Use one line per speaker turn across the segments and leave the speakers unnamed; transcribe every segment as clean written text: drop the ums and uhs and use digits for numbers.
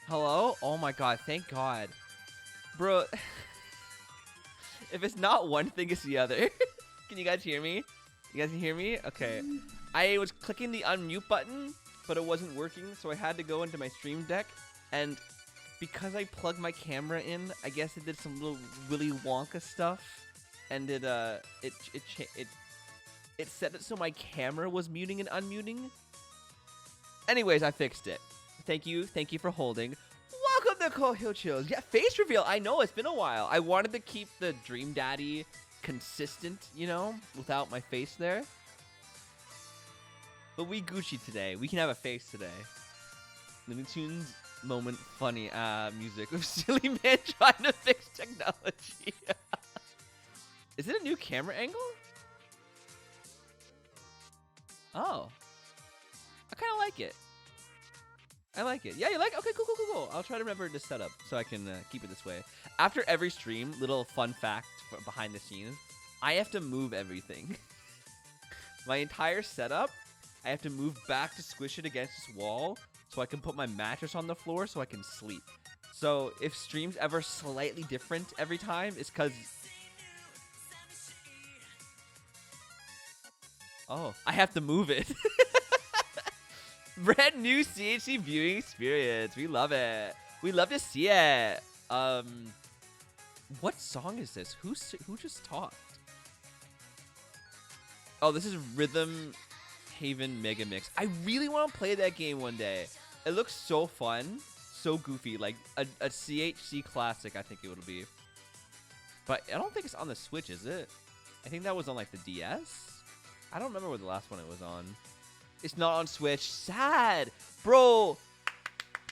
Hello? Oh my god, thank god. Bro, if it's not one thing, it's the other. Can you guys hear me? You guys can hear me? Okay. I was clicking the unmute button, but it wasn't working, so I had to go into my stream deck, and because I plugged my camera in, I guess it did some little Willy Wonka stuff, and it set it so my camera was muting and unmuting. Anyways, I fixed it. Thank you for holding. Welcome to ColeHillChills. Yeah, face reveal. I know, it's been a while. I wanted to keep the Dream Daddy consistent, you know, without my face there. But we Gucci today. We can have a face today. Looney Tunes moment funny music with silly man trying to fix technology. Is it a new camera angle? Oh. I kind of like it. I like it. Yeah, you like it? Okay, cool. I'll try to remember this setup so I can keep it this way. After every stream, little fun fact behind the scenes, I have to move everything. My entire setup, I have to move back to squish it against this wall so I can put my mattress on the floor so I can sleep. So if stream's ever slightly different every time, it's because... Oh, I have to move it. Brand new CHC viewing experience. We love it. We love to see it. What song is this? Who just talked? Oh, this is Rhythm Haven Mega Mix. I really want to play that game one day. It looks so fun, so goofy, like a CHC classic. I think it would be. But I don't think it's on the Switch, is it? I think that was on like the DS. I don't remember what the last one it was on. It's not on Switch. Sad. Bro.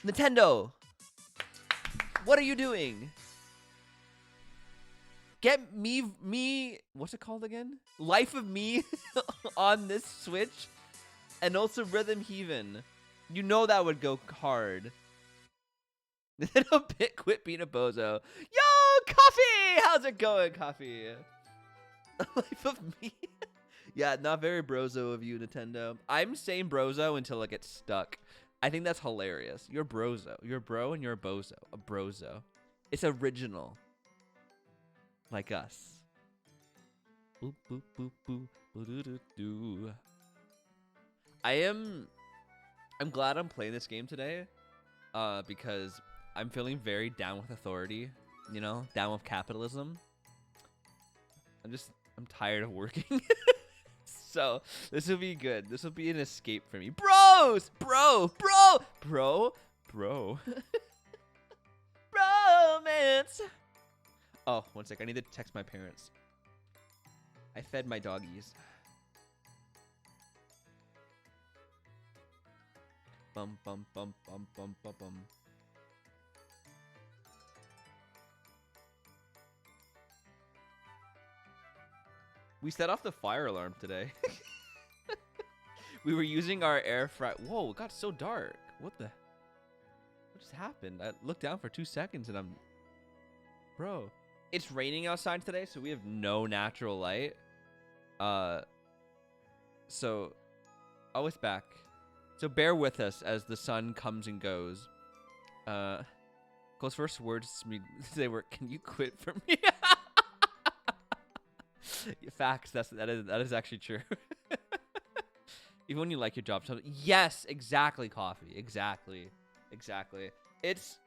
Nintendo. What are you doing? Get me. What's it called again? Life of Me on this Switch. And also Rhythm Heaven. You know that would go hard. Nintendo Pit quit being a bozo. Yo, Coffee! How's it going, Coffee? Life of Me. Yeah, not very brozo of you, Nintendo. I'm saying brozo until it gets stuck. I think that's hilarious. You're brozo. You're a bro and you're a bozo. A brozo. It's original. Like us. Boop, boop, boop, boop. Boo-doo-doo-doo. I'm glad I'm playing this game today. Because I'm feeling very down with authority. You know? Down with capitalism. I'm tired of working. So this will be good. This will be an escape for me. Bros! Bro! Bromance! Oh, one sec. I need to text my parents. I fed my doggies. Bum, bum, bum, bum, bum, bum, bum. We set off the fire alarm today. We were using our air fry. Whoa, it got so dark. What just happened? I looked down for 2 seconds and I'm... Bro. It's raining outside today, so we have no natural light. So... Oh, it's back. So bear with us as the sun comes and goes. Cole's first words to me, they were, "Can you quit for me?" Facts. That is actually true. Even when you like your job, yes, exactly, Coffee, exactly. It's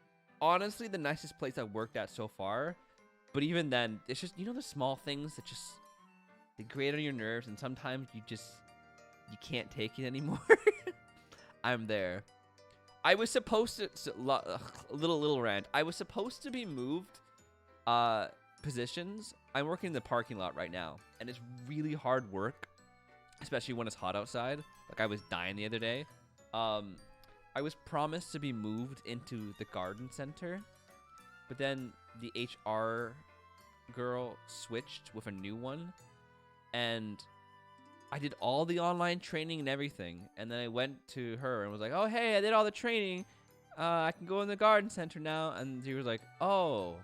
honestly the nicest place I've worked at so far. But even then, it's just, you know, the small things that just they grate on your nerves, and sometimes you can't take it anymore. I'm there. I was supposed to little rant. I was supposed to be moved positions. I'm working in the parking lot right now, and it's really hard work, especially when it's hot outside. Like, I was dying the other day. I was promised to be moved into the garden center, but then the HR girl switched with a new one, and I did all the online training and everything, and then I went to her and was like, "Oh, hey, I did all the training. I can go in the garden center now." And she was like, "Oh,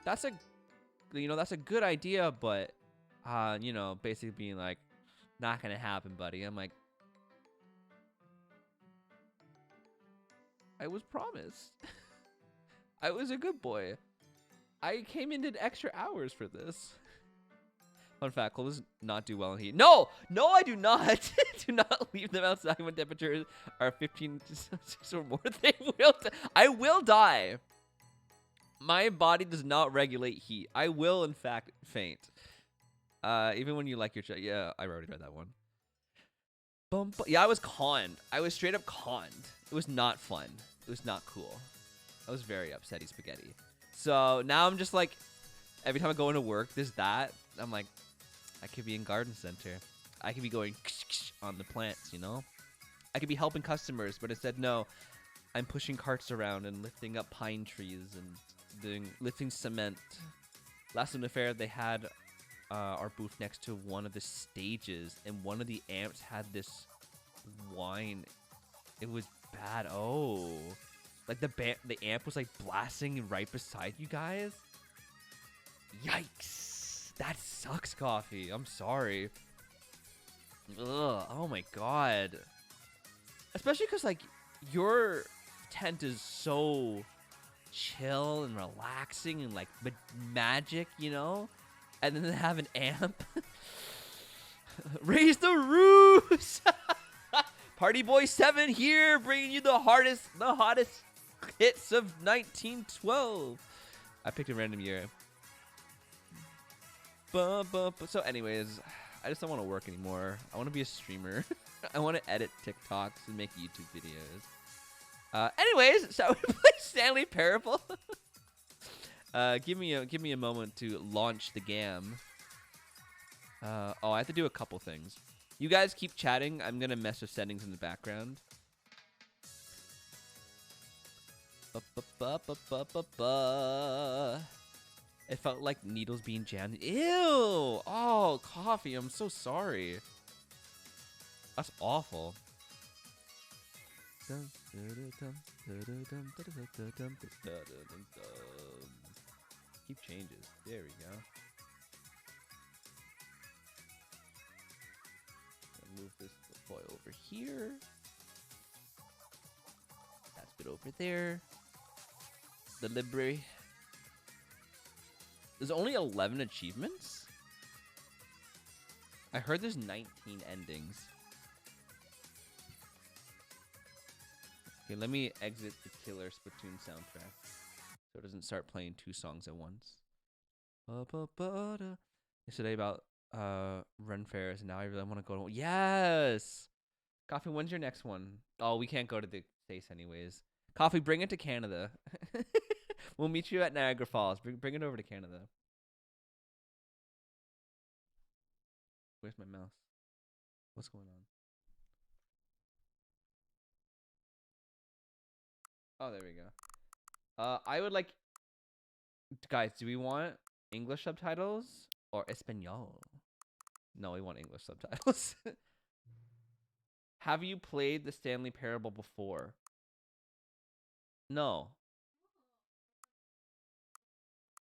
that's a good idea, but basically being like, not gonna happen, buddy." I'm like, I was promised. I was a good boy. I came in did extra hours for this. Fun fact, Cole does not do well in heat. No! No, I do not. Do not leave them outside when temperatures are 15 Celsius or more. They will I will die. My body does not regulate heat. I will, in fact, faint. Even when you like your child. Yeah, I already read that one. Yeah, I was conned. I was straight up conned. It was not fun. It was not cool. I was very upsetty spaghetti. So now I'm just like, every time I go into work, there's that. I'm like, I could be in garden center. I could be going on the plants, you know? I could be helping customers, but instead, no. I'm pushing carts around and lifting up pine trees and lifting cement. Last in the fair, they had our booth next to one of the stages, and one of the amps had this whine. It was bad. Oh, like the amp was like blasting right beside you guys. Yikes! That sucks, Coffee. I'm sorry. Ugh. Oh my god. Especially because like your tent is so chill and relaxing and like magic, you know? And then they have an amp. Raise the roofs. Party Boy 7 here, bringing you the hottest hits of 1912. I picked a random year. So anyways, I just don't want to work anymore. I want to be a streamer. I want to edit TikToks and make YouTube videos. Anyways, so we play Stanley Parable. Give me a moment to launch the game. Oh, I have to do a couple things. You guys keep chatting. I'm gonna mess with settings in the background. It felt like needles being jammed. Ew! Oh, Coffee. I'm so sorry. That's awful. Keep changes. There we go. Move this boy over here. That's good over there. The library. There's only 11 achievements? I heard there's 19 endings. Okay, let me exit the killer Splatoon soundtrack so it doesn't start playing two songs at once. Yesterday about run fairs, and now I really want to go to. Yes! Coffee, when's your next one? Oh, we can't go to the States anyways. Coffee, bring it to Canada. We'll meet you at Niagara Falls. Bring it over to Canada. Where's my mouse? What's going on? Oh, there we go. I would like... Guys, do we want English subtitles or Espanol? No, we want English subtitles. Have you played the Stanley Parable before? No.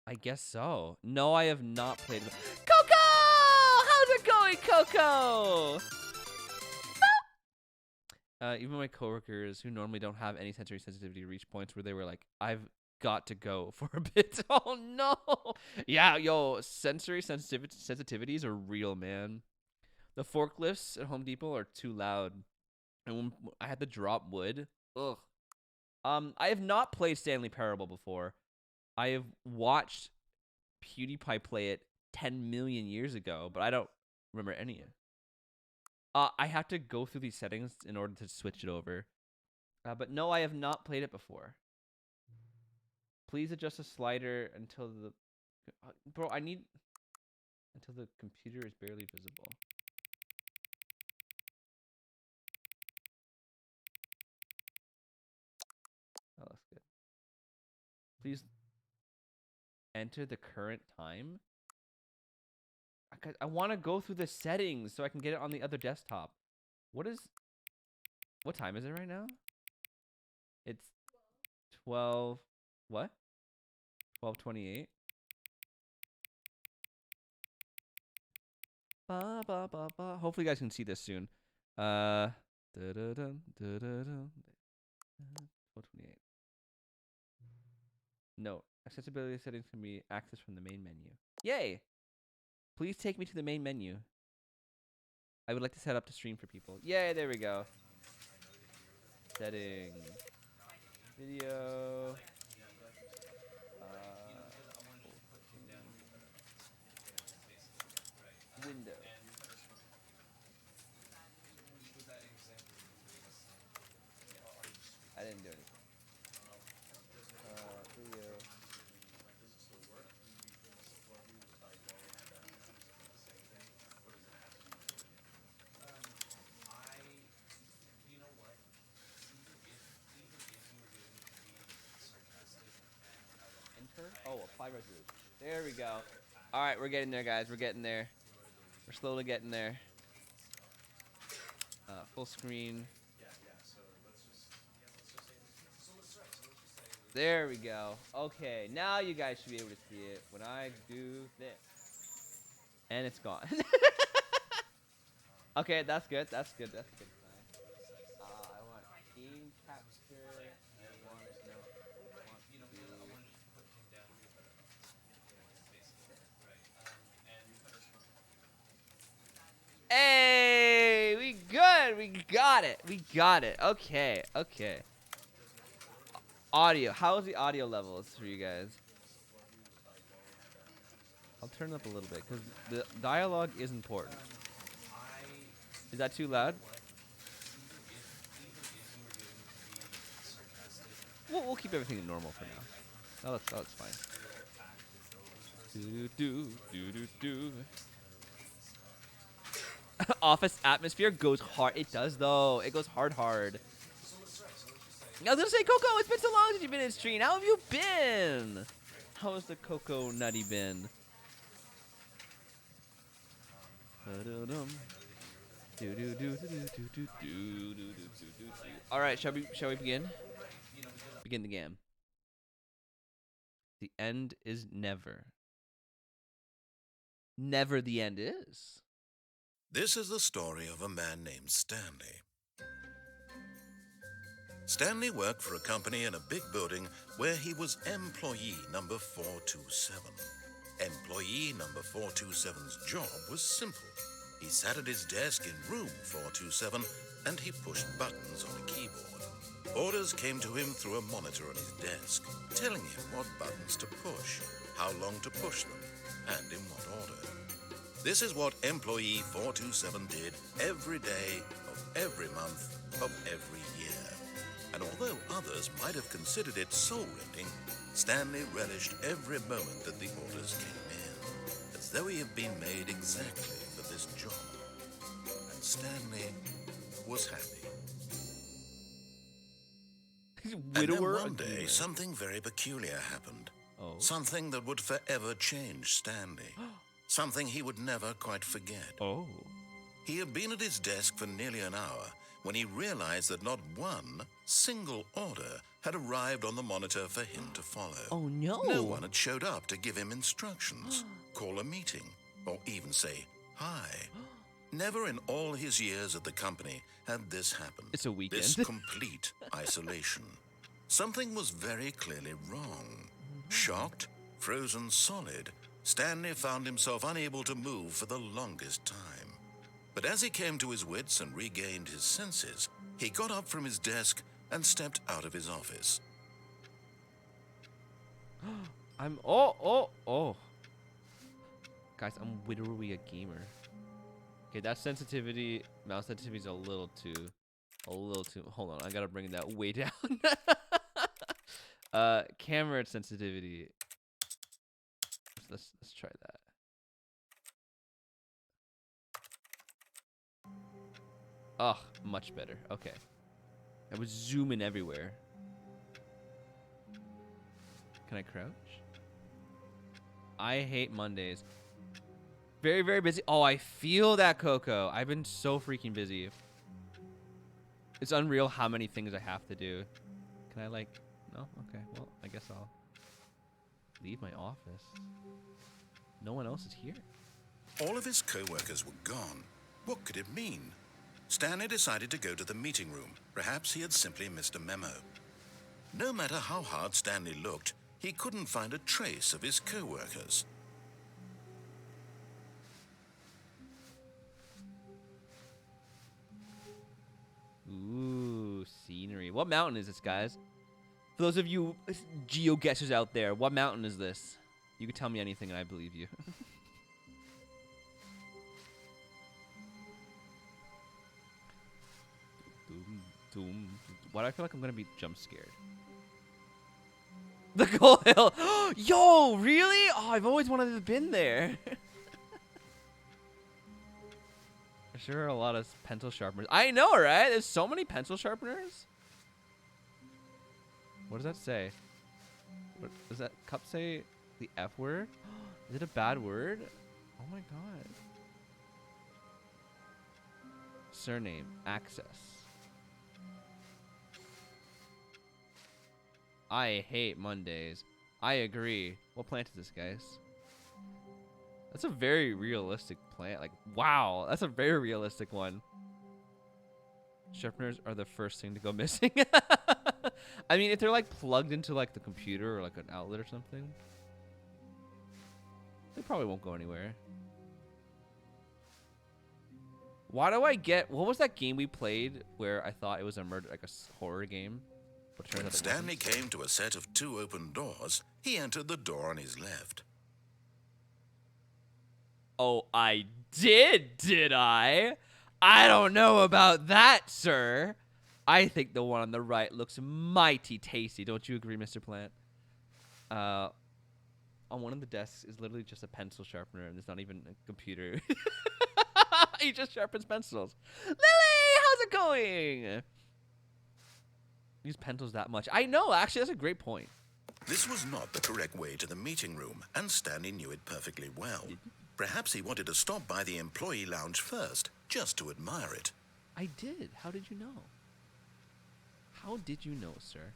I guess so. No, I have not played it. Coco! How's it going, Coco? Even my coworkers who normally don't have any sensory sensitivity reach points where they were like, I've got to go for a bit. Oh, no. Yeah, yo, sensory sensitivities are real, man. The forklifts at Home Depot are too loud. And when I had to drop wood, ugh. I have not played Stanley Parable before. I have watched PewDiePie play it 10 million years ago, but I don't remember any of it. I have to go through these settings in order to switch it over. But no, I have not played it before. Please adjust the slider until the... Bro, I need... Until the computer is barely visible. That looks good. Please enter the current time. I want to go through the settings so I can get it on the other desktop. What time is it right now? It's 12. What? 12:28. Hopefully you guys can see this soon. 12:28. No. Accessibility settings can be accessed from the main menu. Yay! Please take me to the main menu. I would like to set up to stream for people. Yay, there we go. Settings. Video. Window. I didn't do anything. Video. Enter? Oh, apply resolution. There we go. All right, we're getting there, guys. We're getting there. We're slowly getting there. Full screen. There we go. Okay, now you guys should be able to see it when I do this. And it's gone. Okay, that's good. That's good. That's good. I want game capture. Hey, we good. We got it. We got it. Okay. Okay. Audio. How's the audio levels for you guys? I'll turn it up a little bit because the dialogue is important. Is that too loud? We'll keep everything normal for now. Oh, that's fine. Do. Office atmosphere goes hard. It does though. It goes hard. I was gonna say, Coco, it's been so long since you've been in stream. How have you been? How has the Coco Nutty been? All right, shall we begin? Begin the game. The end is never. Never the end is.
This is the story of a man named Stanley. Stanley worked for a company in a big building where he was employee number 427. Employee number 427's job was simple. He sat at his desk in room 427 and he pushed buttons on a keyboard. Orders came to him through a monitor on his desk, telling him what buttons to push, how long to push them, and in what order. This is what employee 427 did every day of every month of every year. And although others might have considered it soul-rending, Stanley relished every moment that the orders came in, as though he had been made exactly for this job. And Stanley was happy. And then one day, something very peculiar happened.
Oh.
Something that would forever change Stanley. Something he would never quite forget.
Oh.
He had been at his desk for nearly an hour when he realized that not one single order had arrived on the monitor for him to follow.
Oh, no.
No one had showed up to give him instructions, call a meeting, or even say hi. Never in all his years at the company had this happened.
It's a weekend.
This complete isolation. Something was very clearly wrong. Shocked, frozen solid, Stanley found himself unable to move for the longest time. But as he came to his wits and regained his senses, he got up from his desk and stepped out of his office.
Oh. Guys, I'm literally a gamer. Okay, that sensitivity, mouse sensitivity is a little too, hold on, I gotta bring that way down. Camera sensitivity. Let's try that. Oh, much better. Okay. I was zooming everywhere. Can I crouch? I hate Mondays. Very, very busy. Oh, I feel that, Coco. I've been so freaking busy. It's unreal how many things I have to do. Can I, like... No? Okay. Well, I guess I'll leave my office. No one else is here.
All of his co-workers were gone. What could it mean? Stanley decided to go to the meeting room. Perhaps he had simply missed a memo. No matter how hard Stanley looked, he couldn't find a trace of his co-workers.
Ooh, scenery. What mountain is this, guys? For those of you geo-guessers out there, what mountain is this? You can tell me anything and I believe you. Why do I feel like I'm gonna be jump scared? The ColeHill. Yo, really? Oh, I've always wanted to have been there. There sure are a lot of pencil sharpeners. I know, right? There's so many pencil sharpeners. What does that say? What does that cup say? The F word? Is it a bad word? Oh my god. Surname. Access. I hate Mondays. I agree. What plant is this, guys? That's a very realistic plant. Like, wow. That's a very realistic one. Sharpeners are the first thing to go missing. I mean, if they're like plugged into like the computer or like an outlet or something, they probably won't go anywhere. Why do I get... What was that game we played where I thought it was a murder, like a horror game? But
When Stanley came to a set of 2 open doors, he entered the door on his left.
Oh, I did I? I don't know about that, sir. I think the one on the right looks mighty tasty. Don't you agree, Mr. Plant? On one of the desks is literally just a pencil sharpener, and there's not even a computer. He just sharpens pencils. Lily, how's it going? Use pencils that much. I know, actually, that's a great point.
This was not the correct way to the meeting room, and Stanley knew it perfectly well. Perhaps he wanted to stop by the employee lounge first, just to admire it.
I did. How did you know? How did you know, sir?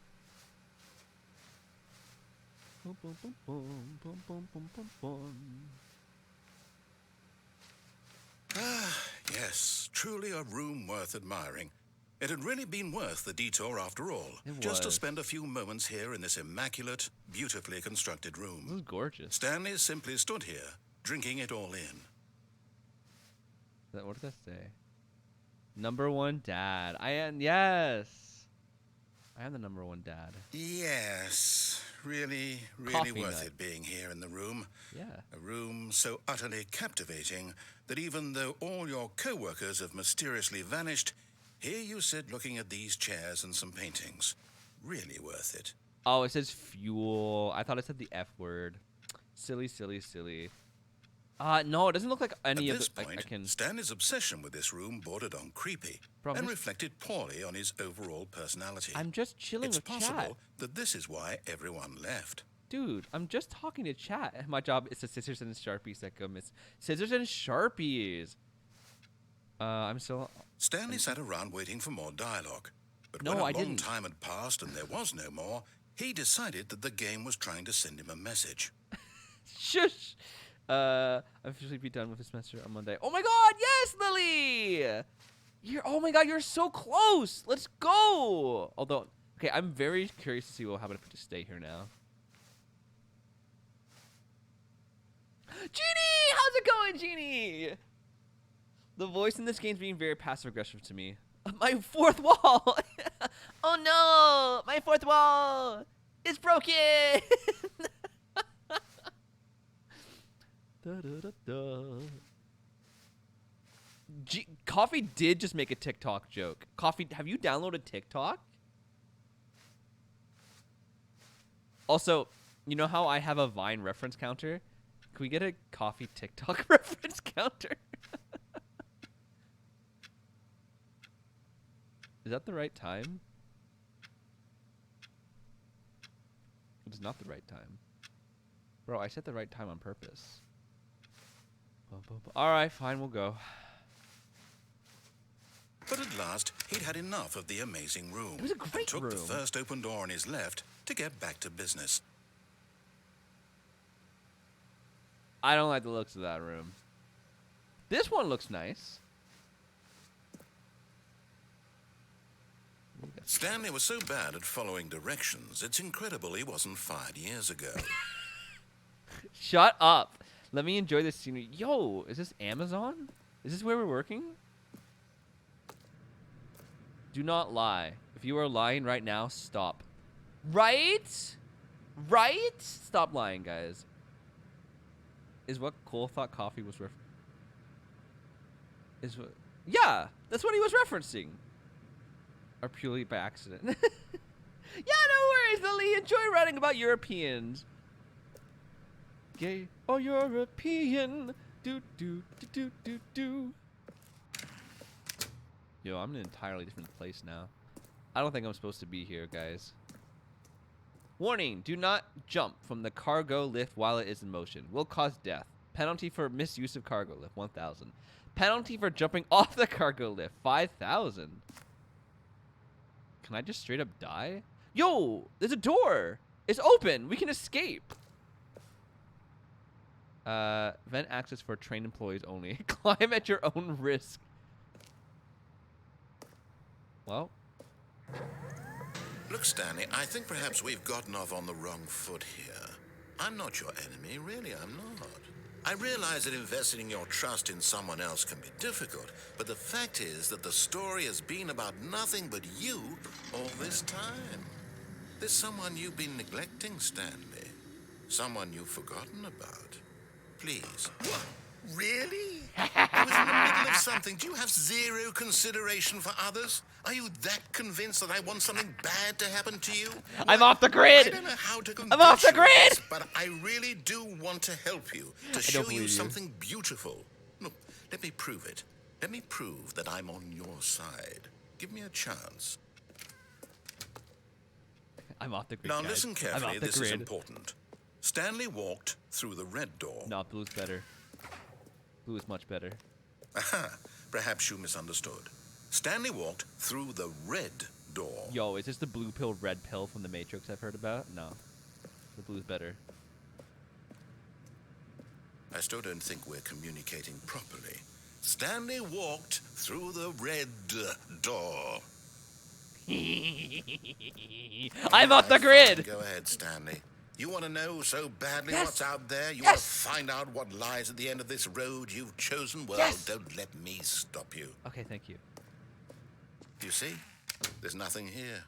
Boom, boom, boom, boom, boom, boom, boom, boom, boom.
Ah, yes, truly a room worth admiring. It had really been worth the detour after all, just to spend a few moments here in this immaculate, beautifully constructed room.
This is gorgeous.
Stanley simply stood here, drinking it all in.
What does that say? Number one dad. I am, yes. I am the number one dad.
Yes, really
Coffee
worth
nut.
it being here in the room.
Yeah.
A room so utterly captivating that even though all your co-workers have mysteriously vanished, here you sit looking at these chairs and some paintings. Really worth it.
Oh, it says fuel. I thought it said the F word. Silly, silly, silly. No, it doesn't look like any
At
of
this
the...
point,
I can...
Stanley's obsession with this room bordered on creepy and reflected poorly on his overall personality.
I'm just chilling
It's
with
possible
chat.
that this is why everyone left.
Dude, I'm just talking to chat. My job is to scissors and sharpies that go miss. Scissors and sharpies. I'm still...
Stanley sat around waiting for more dialogue. But
No,
when a
I
long
didn't.
time had passed and there was no more, he decided that the game was trying to send him a message.
Shush. I'll officially be done with the semester on Monday. Oh my god, yes, Lily! Oh my god, you're so close! Let's go! Although, okay, I'm very curious to see what will happen if we just stay here now. Genie! How's it going, Genie? The voice in this game is being very passive-aggressive to me. My fourth wall! Oh no! My fourth wall! It's broken! Da, da, da, da. Coffee did just make a TikTok joke. Coffee, have you downloaded TikTok? Also, you know how I have a Vine reference counter? Can we get a Coffee TikTok reference counter? Is that the right time? It is not the right time. Bro, I set the right time on purpose. All right, fine, we'll go.
But at last, he'd had enough of the amazing room.
It was a great
and took
room.
the first open door on his left to get back to business.
I don't like the looks of that room. This one looks nice.
Stanley was so bad at following directions, it's incredible he wasn't fired years ago.
Shut up. Let me enjoy this scenery. Yo, is this Amazon? Is this where we're working? Do not lie. If you are lying right now, stop. Right? Right? Stop lying, guys. Is what Cole thought coffee was yeah, that's what he was referencing. Or purely by accident. Yeah, no worries, Lily. Enjoy writing about Europeans. Gay or European. Do, do, do, do, do, do. Yo, I'm in an entirely different place now. I don't think I'm supposed to be here, guys. Warning, do not jump from the cargo lift while it is in motion. Will cause death. Penalty for misuse of cargo lift, 1,000. Penalty for jumping off the cargo lift, 5,000. Can I just straight up die? Yo, there's a door. It's open. We can escape. Vent access for trained employees only. Climb at your own risk. Well.
Look, Stanley, I think perhaps we've gotten off on the wrong foot here. I'm not your enemy, really, I'm not. I realize that investing your trust in someone else can be difficult, but the fact is that the story has been about nothing but you all this time. There's someone you've been neglecting, Stanley. Someone you've forgotten about. Please. What? Really? I was in the middle of something. Do you have zero consideration for others? Are you that convinced that I want something bad to happen to you?
I'm off the grid.
I don't know how to
I'm off the grid.
This, but I really do want to help you, to show you something beautiful. Look, let me prove it. Let me prove that I'm on your side. Give me a chance.
I'm off the grid.
Now
guys.
listen carefully. This is important. Stanley walked through the red door.
No, blue's better. Blue is much better.
Aha, perhaps you misunderstood. Stanley walked through the red door.
Yo, is this the blue pill, red pill from the Matrix I've heard about? No. The blue's better.
I still don't think we're communicating properly. Stanley walked through the red door.
I'm off the grid!
Go ahead, Stanley. You want to know so badly what's out there? You
Yes.
want to find out what lies at the end of this road you've chosen? Well,
Yes.
don't let me stop you.
Okay, thank you.
You see? There's nothing here.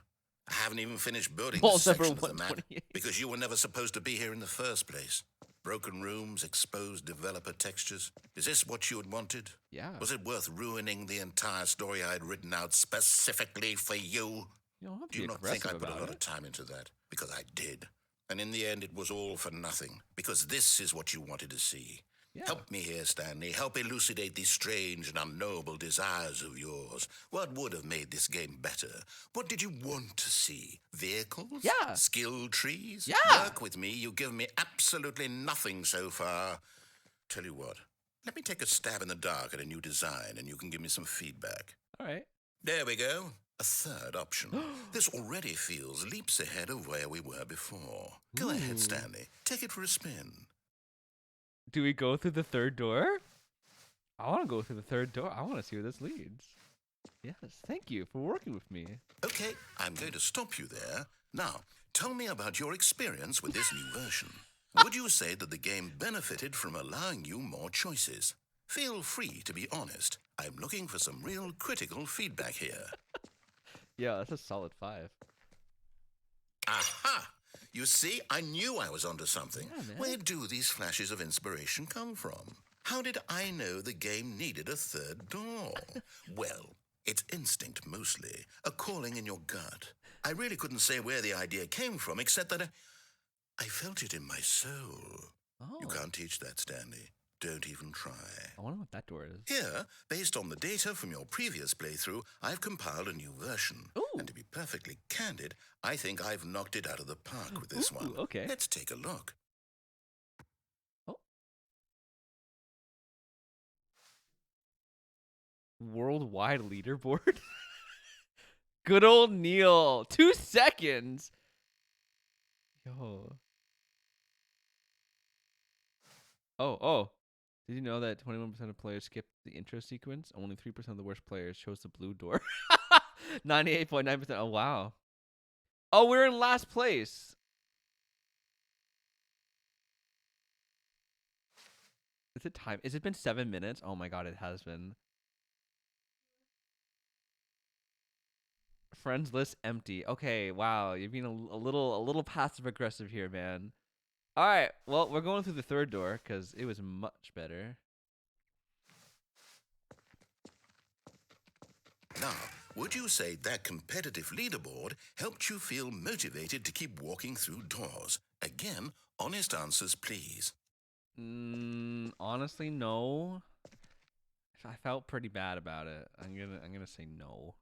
I haven't even finished building
Wall
this
number
section of the map
128.
because you were never supposed to be here in the first place. Broken rooms, exposed developer textures. Is this what you had wanted?
Yeah.
Was it worth ruining the entire story I had written out specifically for you?
You don't have to
Do you
be
not think I
aggressive
put a
about
lot
it.
of time into that? Because I did. And in the end, it was all for nothing. Because this is what you wanted to see.
Yeah.
Help me here, Stanley. Help elucidate these strange and unknowable desires of yours. What would have made this game better? What did you want to see? Vehicles?
Yeah.
Skill trees?
Yeah.
Work with me. You've given me absolutely nothing so far. Tell you what. Let me take a stab in the dark at a new design, and you can give me some feedback.
All right.
There we go. A third option. This already feels leaps ahead of where we were before. Go ahead, Stanley. Take it for a spin.
Do we go through the third door? I want to go through the third door. I want to see where this leads. Yes, thank you for working with me.
Okay, I'm going to stop you there. Now, tell me about your experience with this new version. Would you say that the game benefited from allowing you more choices? Feel free to be honest. I'm looking for some real critical feedback here.
Yeah, that's a solid 5.
Aha! You see, I knew I was onto something.
Yeah, man.
Where do these flashes of inspiration come from? How did I know the game needed a third door? Well, it's instinct mostly, a calling in your gut. I really couldn't say where the idea came from, except that I felt it in my soul.
Oh.
You can't teach that, Stanley. Don't even try.
I wonder what that door is.
Here, based on the data from your previous playthrough, I've compiled a new version.
Ooh.
And to be perfectly candid, I think I've knocked it out of the park with this
Ooh,
one.
okay.
Let's take a look.
Oh. Worldwide leaderboard? Good old Neil. 2 seconds. Yo. Oh. Did you know that 21% of players skip the intro sequence? Only 3% of the worst players chose the blue door. 98.9%. Oh, wow. Oh, we're in last place. Is it time? Has it been 7 minutes? Oh my god, it has been. Friends list empty. Okay, wow. You're being a little passive aggressive here, man. All right. Well, we're going through the third door because it was much better.
Now, would you say that competitive leaderboard helped you feel motivated to keep walking through doors? Again, honest answers, please.
Honestly, no. I felt pretty bad about it. I'm gonna say no.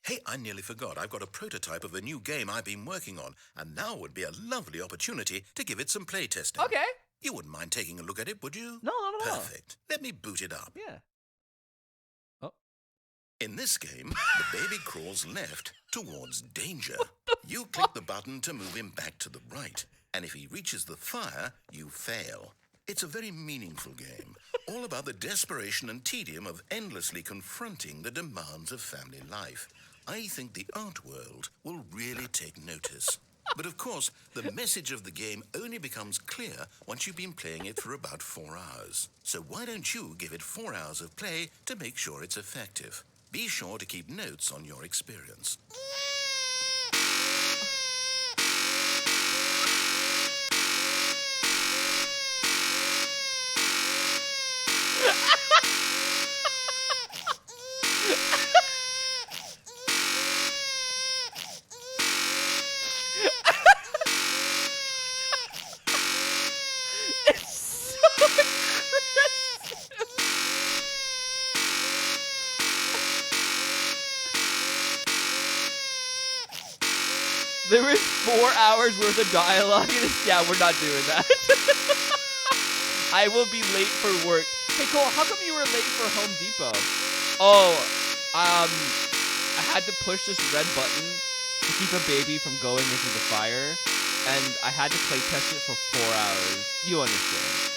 Hey, I nearly forgot. I've got a prototype of a new game I've been working on, and now would be a lovely opportunity to give it some play testing.
Okay.
You wouldn't mind taking a look at it, would you?
No, not at all.
Perfect. Let me boot it up.
Yeah. Oh.
In this game, the baby crawls left towards danger. You click the button to move him back to the right, and if he reaches the fire, you fail. It's a very meaningful game, all about the desperation and tedium of endlessly confronting the demands of family life. I think the art world will really take notice. But of course, the message of the game only becomes clear once you've been playing it for about 4 hours. So why don't you give it 4 hours of play to make sure it's effective? Be sure to keep notes on your experience.
There was 4 hours worth of dialogue in this. Yeah, we're not doing that. I will be late for work. Hey, Cole, how come you were late for Home Depot? Oh, I had to push this red button to keep a baby from going into the fire, and I had to play test it for 4 hours. You understand.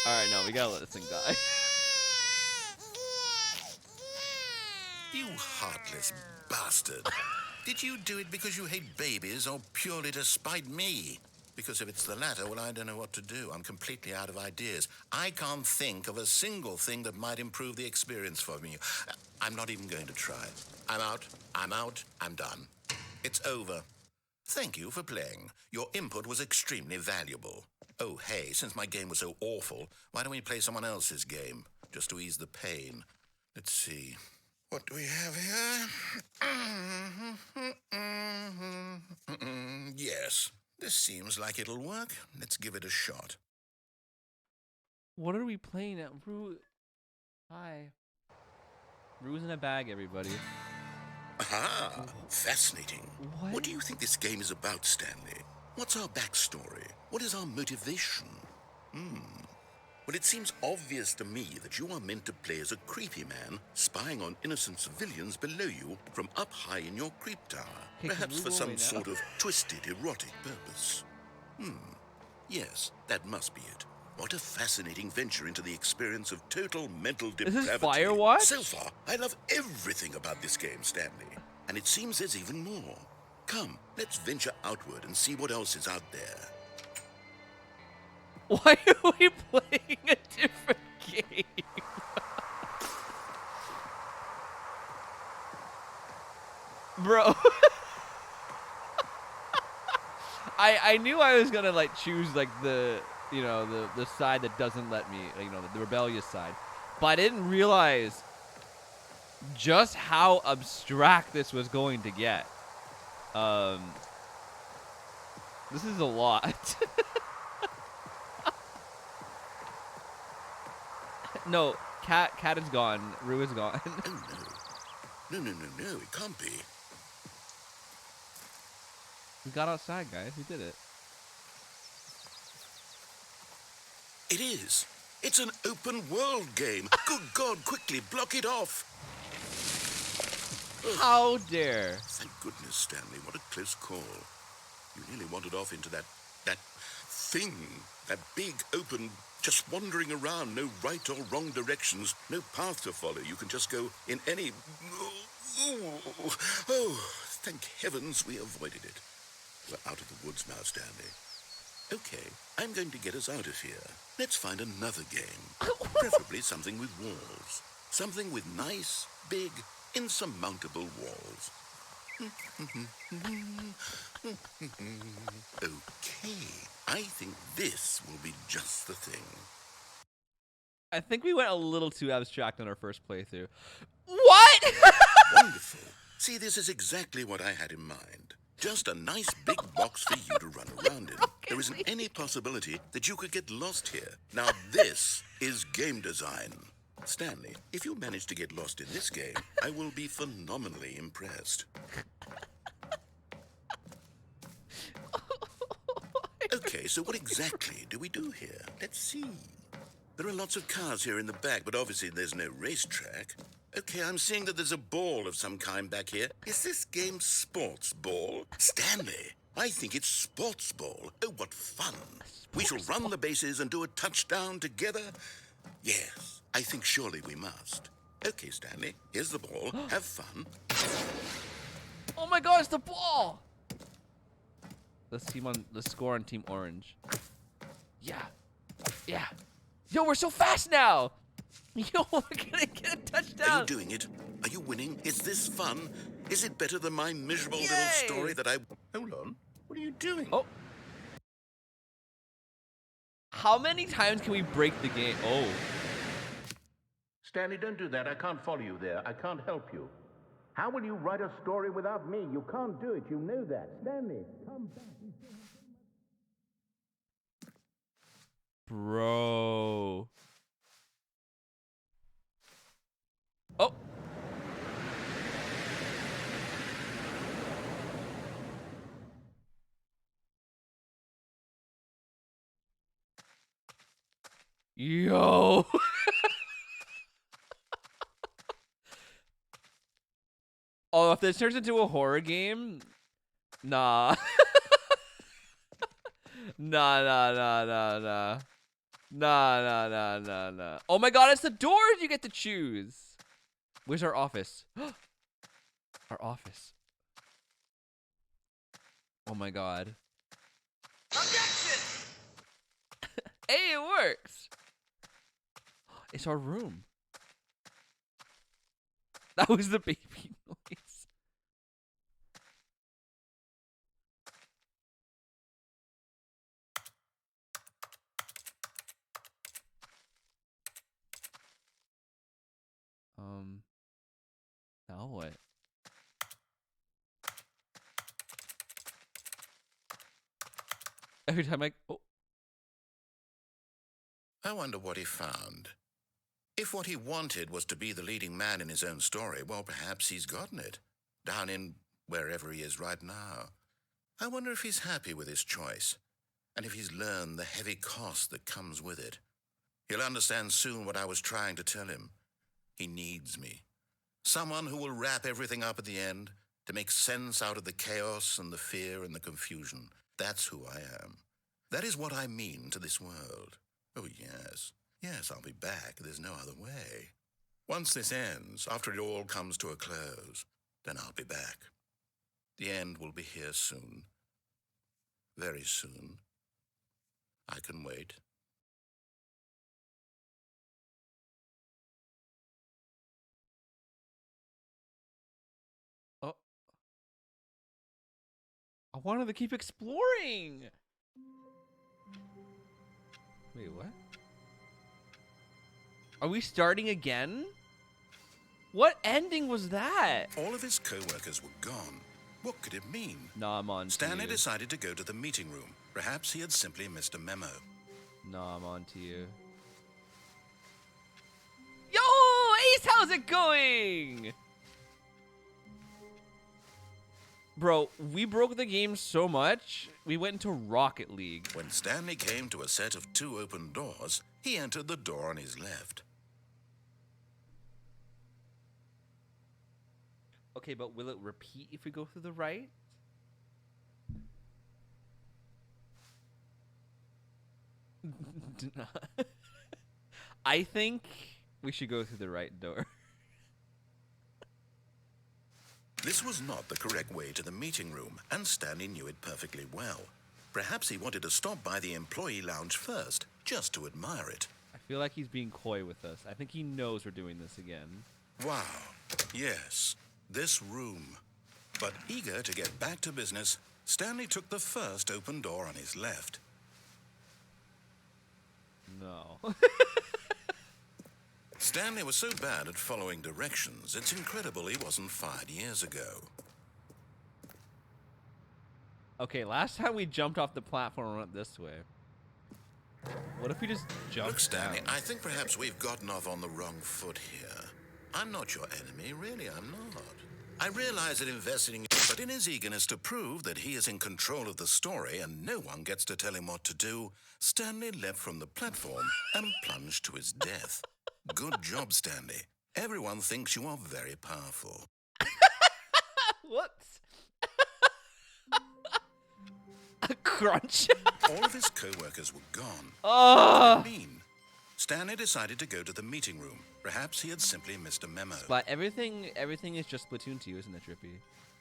Alright, no, we gotta let this thing die.
You heartless bastard. Did you do it because you hate babies or purely to spite me? Because if it's the latter, well, I don't know what to do. I'm completely out of ideas. I can't think of a single thing that might improve the experience for me. I'm not even going to try. I'm out. I'm done. It's over. Thank you for playing. Your input was extremely valuable. Oh, hey, since my game was so awful, why don't we play someone else's game? Just to ease the pain. Let's see. What do we have here? Yes, this seems like it'll work. Let's give it a shot.
What are we playing at? Rue. Hi. Rue's in a bag, everybody.
Aha! Fascinating.
What?
Do you think this game is about, Stanley? What's our backstory? What is our motivation? Well, it seems obvious to me that you are meant to play as a creepy man spying on innocent civilians below you from up high in your creep tower.
Okay,
Perhaps for some
now?
sort of twisted, erotic purpose. Yes, that must be it. What a fascinating venture into the experience of total mental depravity.
Is this Firewatch?
So far, I love everything about this game, Stanley. And it seems there's even more. Come, let's venture outward and see what else is out there.
Why are we playing a different game? Bro. I knew I was gonna like choose like the the side that doesn't let me, the rebellious side. But I didn't realize just how abstract this was going to get. This is a lot. No, cat is gone. Rue is gone.
Oh, no. No, it can't be.
We got outside, guys. We did it.
It is. It's an open world game. Good God, quickly block it off.
How dare.
Thank goodness, Stanley. What a close call. You nearly wandered off into that thing. That big, open, just wandering around, no right or wrong directions, no path to follow. You can just go in any... Oh, thank heavens we avoided it. We're out of the woods now, Stanley. Okay, I'm going to get us out of here. Let's find another game. Preferably something with walls. Something with nice, big, insurmountable walls. Okay, I think this will be just the thing.
I think we went a little too abstract on our first playthrough. What?
Wonderful. See, this is exactly what I had in mind. Just a nice big box for you to run around in. There isn't any possibility that you could get lost here. Now this is game design. Stanley, if you manage to get lost in this game, I will be phenomenally impressed. Okay, so what exactly do we do here? Let's see. There are lots of cars here in the back, but obviously there's no racetrack. Okay, I'm seeing that there's a ball of some kind back here. Is this game sports ball? Stanley, I think it's sports ball. Oh, what fun. We shall run the bases and do a touchdown together. Yes, I think surely we must. Okay, Stanley, here's the ball. Have fun.
Oh my god, it's the ball! Let's score on Team Orange. Yeah. Yeah. Yo, we're so fast now! Yo, we're gonna get a touchdown!
Are you doing it? Are you winning? Is this fun? Is it better than my miserable little story that I... Hold on. What are you doing?
Oh. How many times can we break the game? Oh.
Stanley, don't do that. I can't follow you there. I can't help you. How will you write a story without me? You can't do it. You know that. Stanley, come back.
Bro. Oh. Yo. Oh, if this turns into a horror game, nah. Nah. Nah. Oh my god, it's the doors you get to choose. Where's our office? Our office. Oh my god. Objection! Hey, it works. It's our room. That was the baby noise. Now what? Every time oh.
I wonder what he found. If what he wanted was to be the leading man in his own story, well, perhaps he's gotten it. Down in wherever he is right now. I wonder if he's happy with his choice, and if he's learned the heavy cost that comes with it. He'll understand soon what I was trying to tell him. He needs me. Someone who will wrap everything up at the end to make sense out of the chaos and the fear and the confusion. That's who I am. That is what I mean to this world. Oh, yes. Yes, I'll be back. There's no other way. Once this ends, after it all comes to a close, then I'll be back. The end will be here soon. Very soon. I can wait.
Oh. I wanted to keep exploring. Wait, what? Are we starting again? What ending was that?
All of his co-workers were gone. What could it mean?
Nah, I'm on
Stanley
to you.
decided to go to the meeting room. Perhaps he had simply missed a memo.
Nah, I'm on to you. Yo, Ace, how's it going? Bro, we broke the game so much, we went into Rocket League.
When Stanley came to a set of 2 open doors, he entered the door on his left.
Okay, but will it repeat if we go through the right? I think we should go through the right door.
This was not the correct way to the meeting room, and Stanley knew it perfectly well. Perhaps he wanted to stop by the employee lounge first, just to admire it.
I feel like he's being coy with us. I think he knows we're doing this again.
Wow, yes, this room. But eager to get back to business, Stanley took the first open door on his left.
No.
Stanley was so bad at following directions, it's incredible he wasn't fired years ago.
Okay, last time we jumped off the platform and went this way. What if we just jumped
Look, Stanley,
down?
I think perhaps we've gotten off on the wrong foot here. I'm not your enemy, really, I'm not. I realize that investing in you, but in his eagerness to prove that he is in control of the story and no one gets to tell him what to do, Stanley leapt from the platform and plunged to his death. Good job, Stanley. Everyone thinks you are very powerful.
What? A crunch?
All of his co-workers were gone.
Oh!
What did it mean? Stanley decided to go to the meeting room. Perhaps he had simply missed a memo.
But everything is just Splatoon to you, isn't it, Trippy?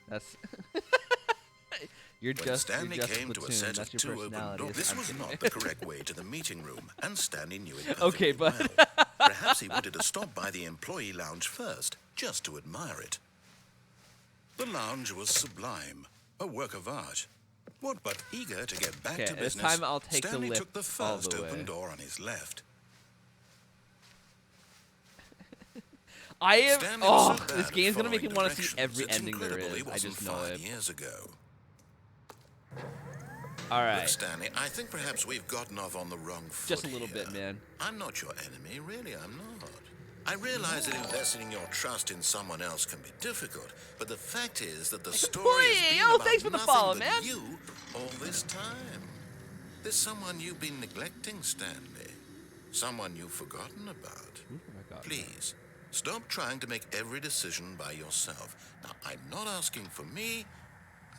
That's... You're
When
just
Stanley
you're just
came to a
Splatoon.
set
That's
of
your
two open
personality.
doors, this
I'm
was
kidding.
not the correct way to the meeting room, and Stanley knew it perfectly
Okay, but...
well. Perhaps he wanted to stop by the employee lounge first, just to admire it. The lounge was sublime, a work of art. What but eager to get back
Okay,
to
this
business,
time I'll take the
Stanley
lift
took the
all
first
the
open
way.
door on his left.
I am...
Stanley was
Oh,
so bad
this
at
game's gonna make me
following
want to see
directions,
every
it's
ending there
incredible he
is. I
wasn't
just know
fired
it.
years ago.
All
Look,
right.
Stanley, I think perhaps we've gotten off on the wrong foot
Just a little
here.
bit, man.
I'm not your enemy, really, I'm not. I realize that investing your trust in someone else can be difficult, but the fact is that the story has
Hey,
been
yo,
about
thanks for the
nothing
follow,
but
man.
you all this time. There's someone you've been neglecting, Stanley. Someone you've forgotten about.
Oh my God.
Please, stop trying to make every decision by yourself. Now, I'm not asking for me,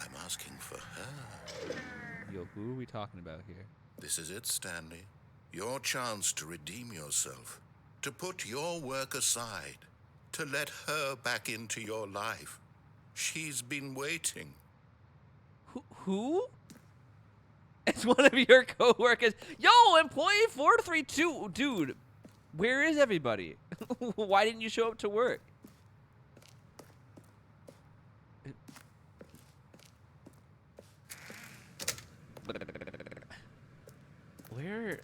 I'm asking for her.
Yo, who are we talking about here?
This is it, Stanley. Your chance to redeem yourself. To put your work aside. To let her back into your life. She's been waiting.
Who? It's one of your coworkers. Yo, employee 432. Dude, where is everybody? Why didn't you show up to work? Where?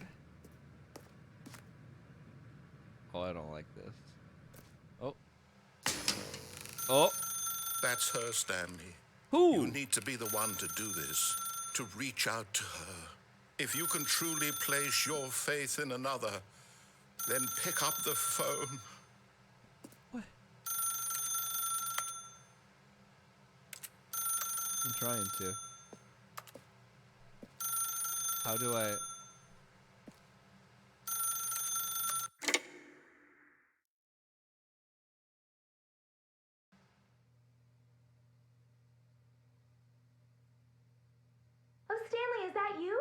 Oh, I don't like this. Oh. Oh.
That's her, Stanley.
Who?
You need to be the one to do this. To reach out to her. If you can truly place your faith in another, then pick up the phone.
What? I'm trying to. How do I...
Oh, Stanley, is that you?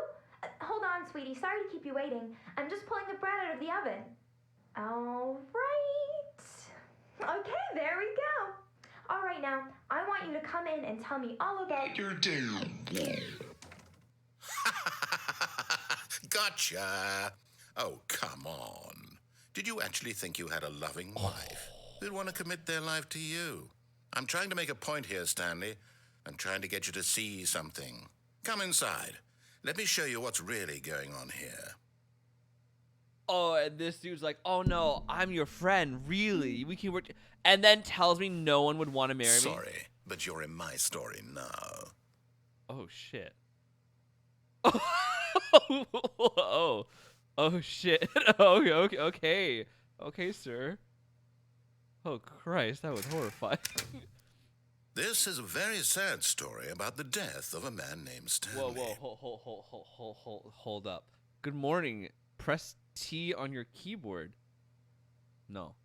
Hold on, sweetie. Sorry to keep you waiting. I'm just pulling the bread out of the oven. All right. Okay, there we go. All right, now, I want you to come in and tell me all about your day.
Gotcha. Oh, come on. Did you actually think you had a loving wife who'd want to commit their life to you? I'm trying to make a point here, Stanley. I'm trying to get you to see something. Come inside. Let me show you what's really going on here.
Oh, and this dude's like, oh no, I'm your friend, really? We can work. And then tells me no one would want to marry me.
Sorry, but you're in my story now.
Oh shit. Oh, oh shit. Okay, sir. Oh Christ, that was horrifying.
This is a very sad story about the death of a man named Stanley.
Hold up. Good morning. Press T on your keyboard. No.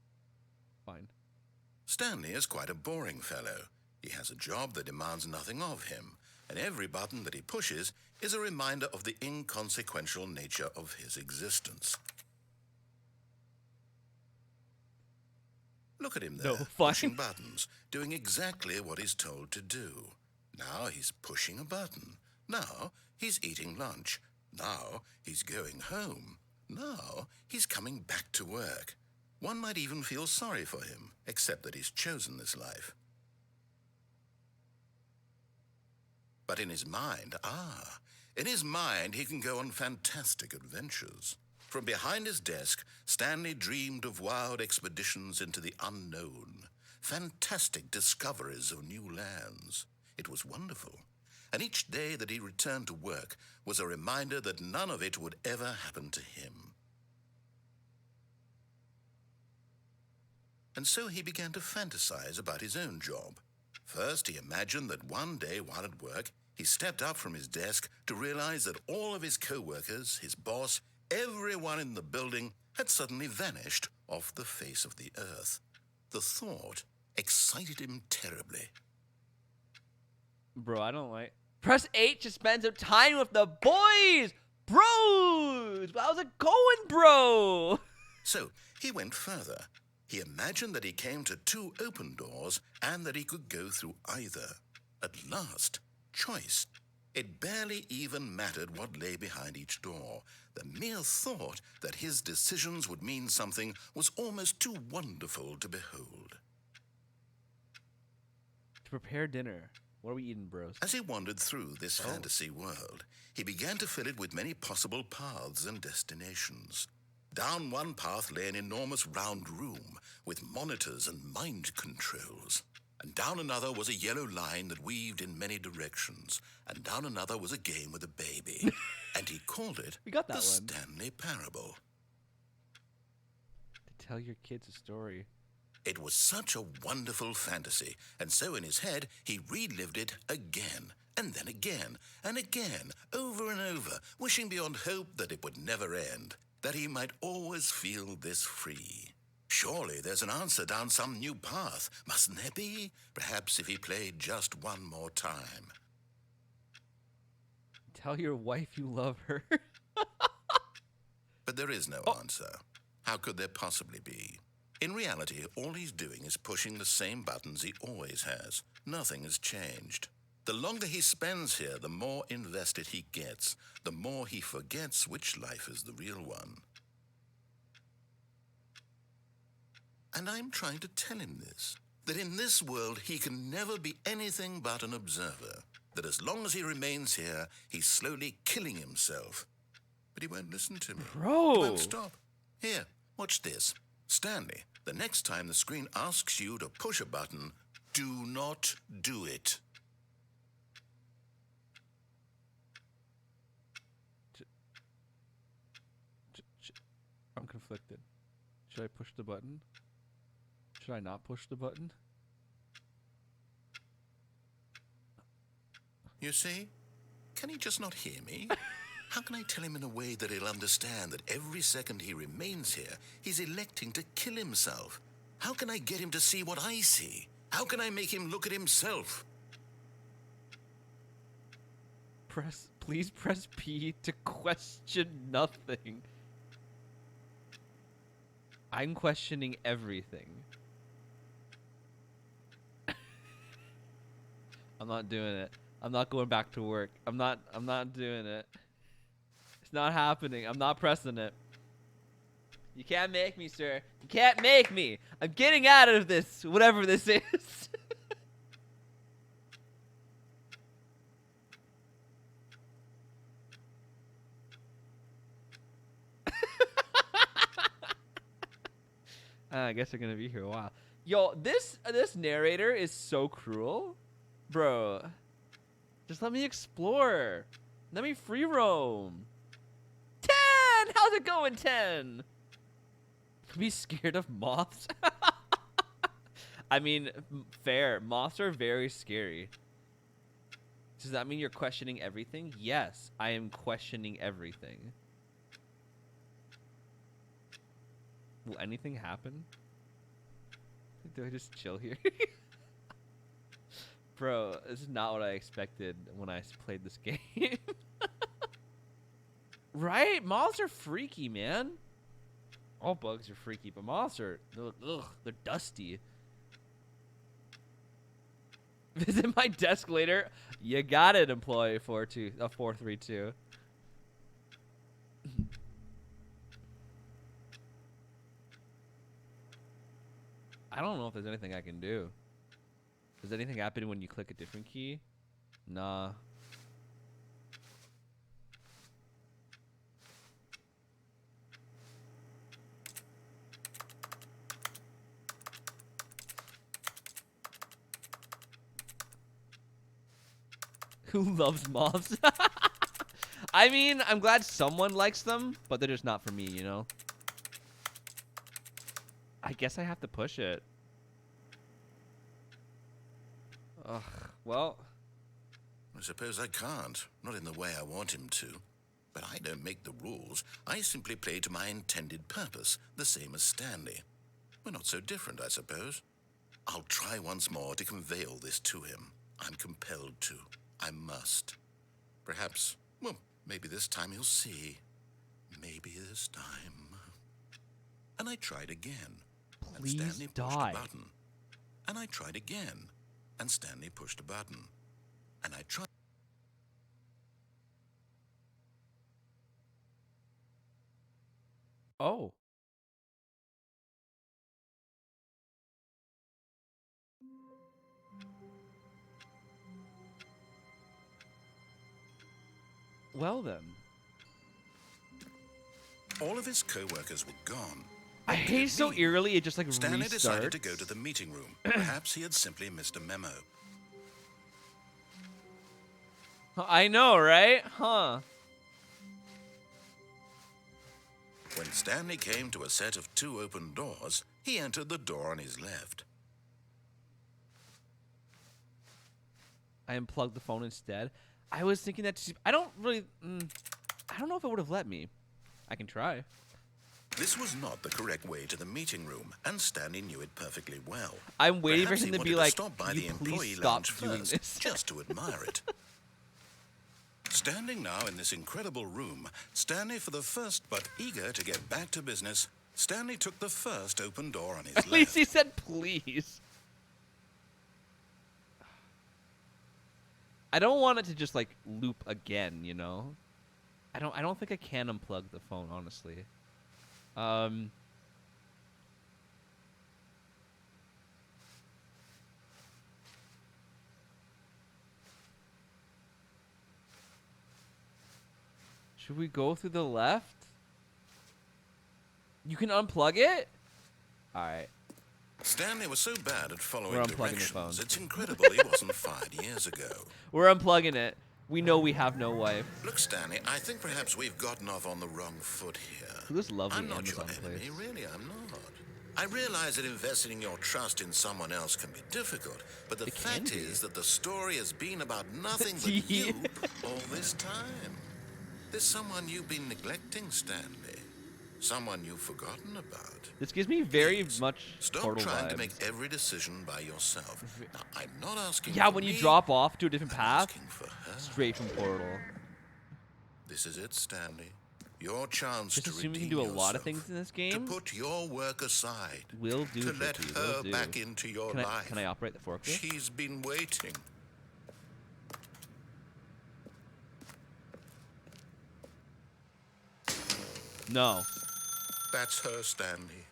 Fine.
Stanley is quite a boring fellow. He has a job that demands nothing of him. and every button that he pushes is a reminder of the inconsequential nature of his existence. Look at him there,
No, fine.
pushing buttons, doing exactly what he's told to do. Now he's pushing a button. Now he's eating lunch. Now he's going home. Now he's coming back to work. One might even feel sorry for him, except that he's chosen this life. But in his mind, he can go on fantastic adventures. From behind his desk, Stanley dreamed of wild expeditions into the unknown, fantastic discoveries of new lands. It was wonderful, and each day that he returned to work was a reminder that none of it would ever happen to him. And so he began to fantasize about his own job. First, he imagined that one day while at work, he stepped up from his desk to realize that all of his co-workers, his boss, everyone in the building had suddenly vanished off the face of the earth. The thought excited him terribly.
Bro, I don't like... Press 8 to spend some time with the boys! Bros! How's it going, bro?
So he went further. He imagined that he came to 2 open doors and that he could go through either. At last, choice. It barely even mattered what lay behind each door. The mere thought that his decisions would mean something was almost too wonderful to behold.
To prepare dinner. What are we eating, bros?
As he wandered through this fantasy world, he began to fill it with many possible paths and destinations. Down one path lay an enormous round room with monitors and mind controls. And down another was a yellow line that weaved in many directions. And down another was a game with a baby. And he called it
We got that
the
one.
Stanley Parable.
To tell your kids a story.
It was such a wonderful fantasy, and so in his head he relived it again, and then again, and again, over and over, wishing beyond hope that it would never end, that he might always feel this free. Surely there's an answer down some new path, mustn't there be? Perhaps if he played just one more time.
Tell your wife you love her.
But there is no answer. How could there possibly be? In reality, all he's doing is pushing the same buttons he always has. Nothing has changed. The longer he spends here, the more invested he gets, the more he forgets which life is the real one. And I'm trying to tell him this, that in this world he can never be anything but an observer, that as long as he remains here, he's slowly killing himself. But he won't listen to me.
Bro.
He won't stop. Here, watch this. Stanley, the next time the screen asks you to push a button, do not do it.
I'm conflicted. Should I push the button? Should I not push the button?
You see? Can he just not hear me? How can I tell him in a way that he'll understand that every second he remains here, he's electing to kill himself? How can I get him to see what I see? How can I make him look at himself?
Please press P to question nothing. I'm questioning everything. I'm not doing it. I'm not going back to work. I'm not doing it. It's not happening. I'm not pressing it. You can't make me, sir. You can't make me. I'm getting out of this, whatever this is. I guess they're gonna be here a while. Yo, this narrator is so cruel, bro. Just let me explore. Let me free roam. 10! How's it going, 10? Be scared of moths? I mean, fair. Moths are very scary. Does that mean you're questioning everything? Yes, I am questioning everything. Will anything happen? Do I just chill here? Bro, this is not what I expected when I played this game. Right? Moths are freaky, man. All bugs are freaky, but moths are, they're dusty. Visit my desk later. You got it, employee 432. I don't know if there's anything I can do. Does anything happen when you click a different key? Nah. Who loves moths? I mean, I'm glad someone likes them, but they're just not for me, you know? I guess I have to push it. Ugh, well.
I suppose I can't. Not in the way I want him to. But I don't make the rules. I simply play to my intended purpose, the same as Stanley. We're not so different, I suppose. I'll try once more to convey all this to him. I'm compelled to. I must. Perhaps, well, maybe this time he'll see. Maybe this time. And I tried again.
Please
and Stanley
die.
pushed a button. And I tried again. And Stanley pushed a button. And I tried.
Oh. Well then.
All of his co-workers were gone.
I hate it so eerily it just like
Stanley
restarts.
decided to go to the meeting room. Perhaps he had simply missed a memo.
I know, right? Huh.
When Stanley came to a set of 2 open doors, he entered the door on his left.
I unplugged the phone instead. I was thinking that I don't really I don't know if it would have let me. I can try.
This was not the correct way to the meeting room, and Stanley knew it perfectly well.
I'm waiting
Perhaps
for him
he
to be
wanted
like,
stop by
"You
the
please
employee
stop
lounge
doing
first,
this."
just to admire it. Standing now in this incredible room, Stanley for the first, but eager to get back to business, Stanley took the first open door on his
At
left.
least he said please. I don't want it to just like loop again, you know? I don't think I can unplug the phone, honestly. Should we go through the left? You can unplug it? Alright.
Stanley was so bad at following
We're unplugging the phone.
directions, it's incredible he wasn't fired years ago.
We're unplugging it. We know we have no wife.
Look, Stanley, I think perhaps we've gotten off on the wrong foot here.
This lovely
I'm not
Amazon
your enemy,
place.
really, I'm not. I realize that investing your trust in someone else can be difficult, but the fact is that the story has been about nothing but you all this time. There's someone you've been neglecting, Stanley. Someone you've forgotten about.
This gives me very
Please,
much
stop
Portal
trying
vibes.
to make every decision by yourself. Now, I'm not asking
Yeah,
for
when you
me,
drop off to a different
I'm
path,
asking for her.
straight from Portal.
This is it, Stanley. Your chance
Just
to
assuming you
redeem
can do a lot of
yourself,
things in this game.
to put your work aside,
Will do,
to let
Trippy,
her
will do.
back into your life.
Can I operate the forklift?
She's been waiting.
No.
That's her, Stanley.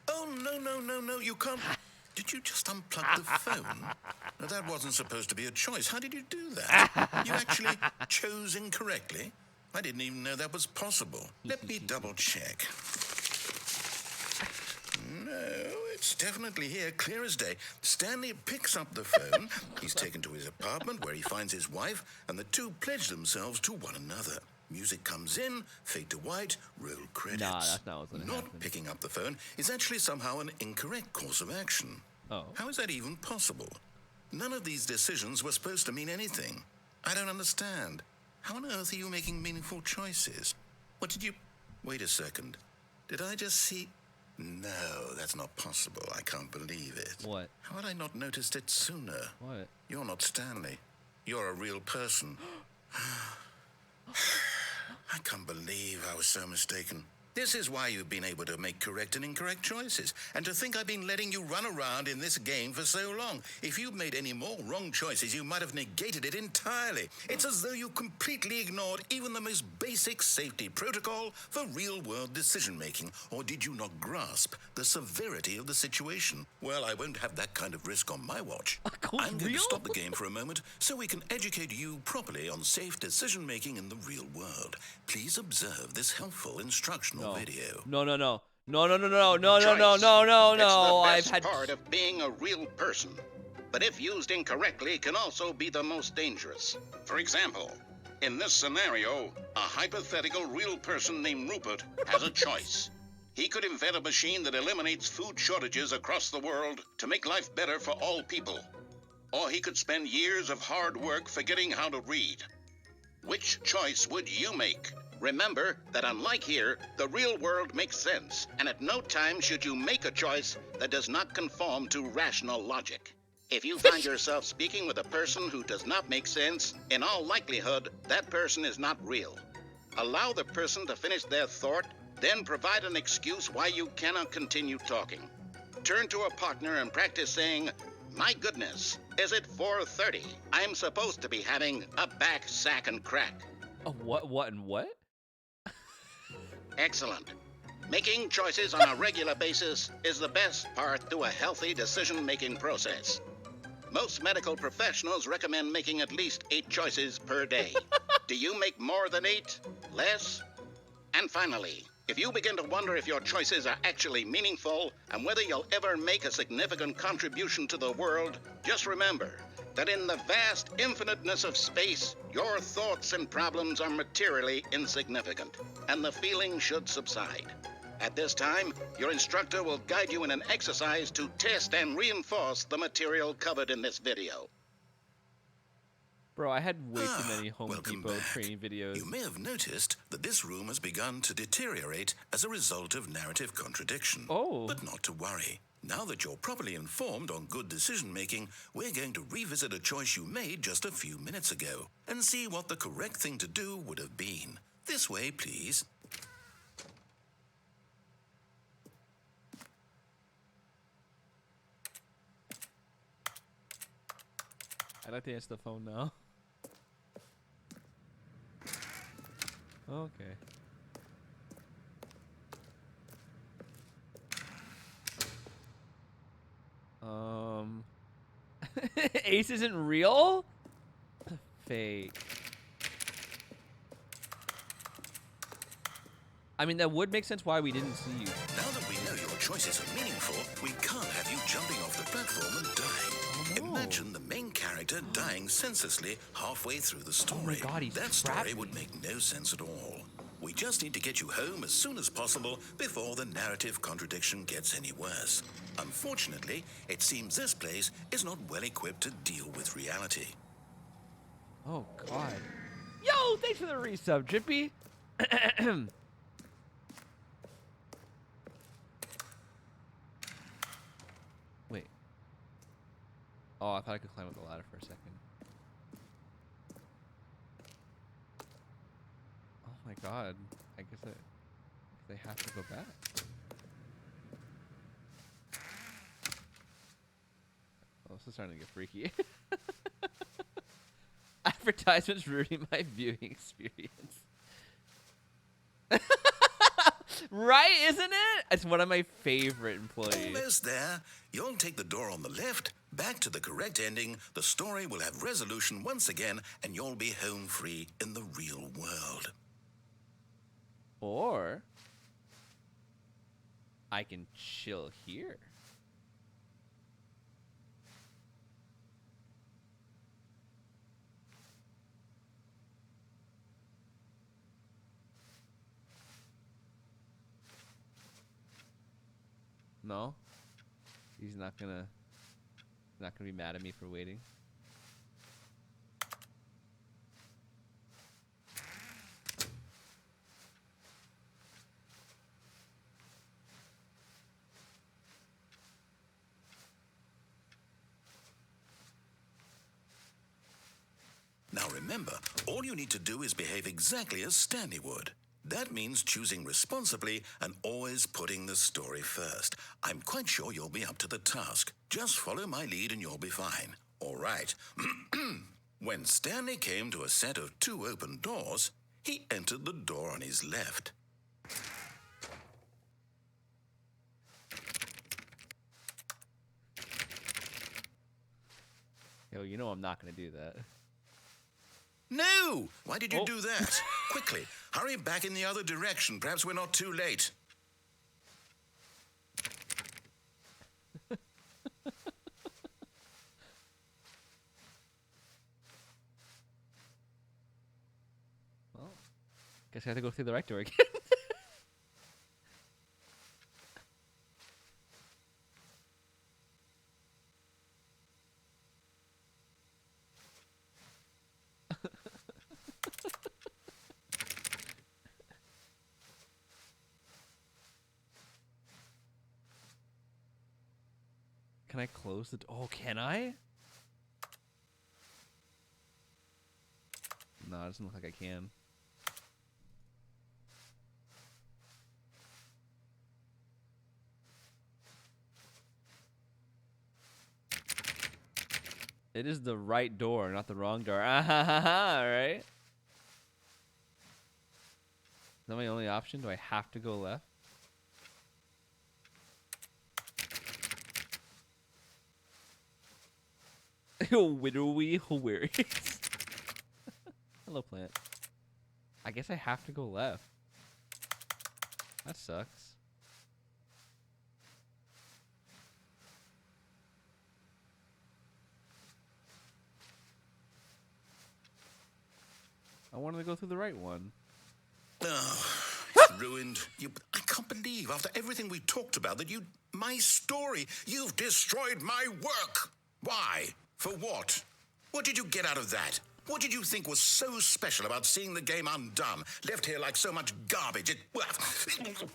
Oh, no, you can't. Did you just unplug the phone? No, that wasn't supposed to be a choice. How did you do that? You actually chose incorrectly? I didn't even know that was possible. Let me double check. No, it's definitely here, clear as day. Stanley picks up the phone. He's taken to his apartment where he finds his wife, and the two pledge themselves to one another. Music comes in, fade to white, roll credits.
Nah, that's not what's gonna happen.
Not picking up the phone is actually somehow an incorrect course of action.
Oh.
How is that even possible? None of these decisions were supposed to mean anything. I don't understand. How on earth are you making meaningful choices? What did you... Wait a second. Did I just see... No, that's not possible. I can't believe it.
What?
How had I not noticed it sooner?
What?
You're not Stanley. You're a real person. I can't believe I was so mistaken. This is why you've been able to make correct and incorrect choices. And to think I've been letting you run around in this game for so long. If you'd made any more wrong choices, you might have negated it entirely. It's as though you completely ignored even the most basic safety protocol for real-world decision-making. Or did you not grasp the severity of the situation? Well, I won't have that kind of risk on my watch. I'm going to stop the game for a moment so we can educate you properly on safe decision-making in the real world. Please observe this helpful instructional video.
No.
It's the best part of being a real person. But if used incorrectly, can also be the most dangerous. For example, in this scenario, a hypothetical real person named Rupert has a choice. He could invent a machine that eliminates food shortages across the world to make life better for all people. Or he could spend years of hard work forgetting how to read. Which choice would you make? Remember that unlike here, the real world makes sense, and at no time should you make a choice that does not conform to rational logic. If you find yourself speaking with a person who does not make sense, in all likelihood, that person is not real. Allow the person to finish their thought, then provide an excuse why you cannot continue talking. Turn to a partner and practice saying, "My goodness, is it 4:30? I'm supposed to be having a back, sack, and crack."
What?
Excellent. Making choices on a regular basis is the best part to a healthy decision-making process. Most medical professionals recommend making at least 8 choices per day. Do you make more than 8? Less? And finally, if you begin to wonder if your choices are actually meaningful and whether you'll ever make a significant contribution to the world, just remember that in the vast infiniteness of space, your thoughts and problems are materially insignificant, and the feeling should subside. At this time, your instructor will guide you in an exercise to test and reinforce the material covered in this video.
Bro, I had way too many Home
Welcome
Depot
back.
training videos.
You may have noticed that this room has begun to deteriorate as a result of narrative contradiction.
Oh.
But not to worry. Now that you're properly informed on good decision-making, we're going to revisit a choice you made just a few minutes ago and see what the correct thing to do would have been. This way, please.
I'd like to answer the phone now. Okay. Ace isn't real? Fake. I mean, that would make sense why we didn't see you.
Now that we know your choices are meaningful, we can't have you jumping off the platform and dying.
Oh, no.
Imagine the main character dying senselessly halfway through the story.
Oh my God, he's
that story
trapped
would
me.
make no sense at all. We just need to get you home as soon as possible before the narrative contradiction gets any worse. Unfortunately, it seems this place is not well equipped to deal with reality.
Oh, God. Yo, thanks for the resub, Drippy. Wait. Oh, I thought I could climb up the ladder for a second. Oh my God. I guess they have to go back. Oh, this is starting to get freaky. Advertisements ruining my viewing experience. Right, isn't it? It's one of my favorite employees.
Almost there. You'll take the door on the left, back to the correct ending, the story will have resolution once again, and you'll be home free in the real world.
Or I can chill here. No? He's not gonna be mad at me for waiting.
Now remember, all you need to do is behave exactly as Stanley would. That means choosing responsibly and always putting the story first. I'm quite sure you'll be up to the task. Just follow my lead and you'll be fine. All right. When Stanley came to a set of 2 open doors, he entered the door on his left.
Yo, you know I'm not gonna do that.
No! Why did you do that? Quickly, hurry back in the other direction. Perhaps we're not too late.
Well, guess I have to go through the right door again. Can I close the door? Oh, can I? No, it doesn't look like I can. It is the right door, not the wrong door. Ah ha ha ha, alright. Is that my only option? Do I have to go left? Widowy hilarious. Hello, plant. I guess I have to go left. That sucks. I wanted to go through the right one.
Oh, it's ruined. I can't believe, after everything we talked about, that my story, you've destroyed my work. Why? For what? What did you get out of that? What did you think was so special about seeing the game undone, left here like so much garbage?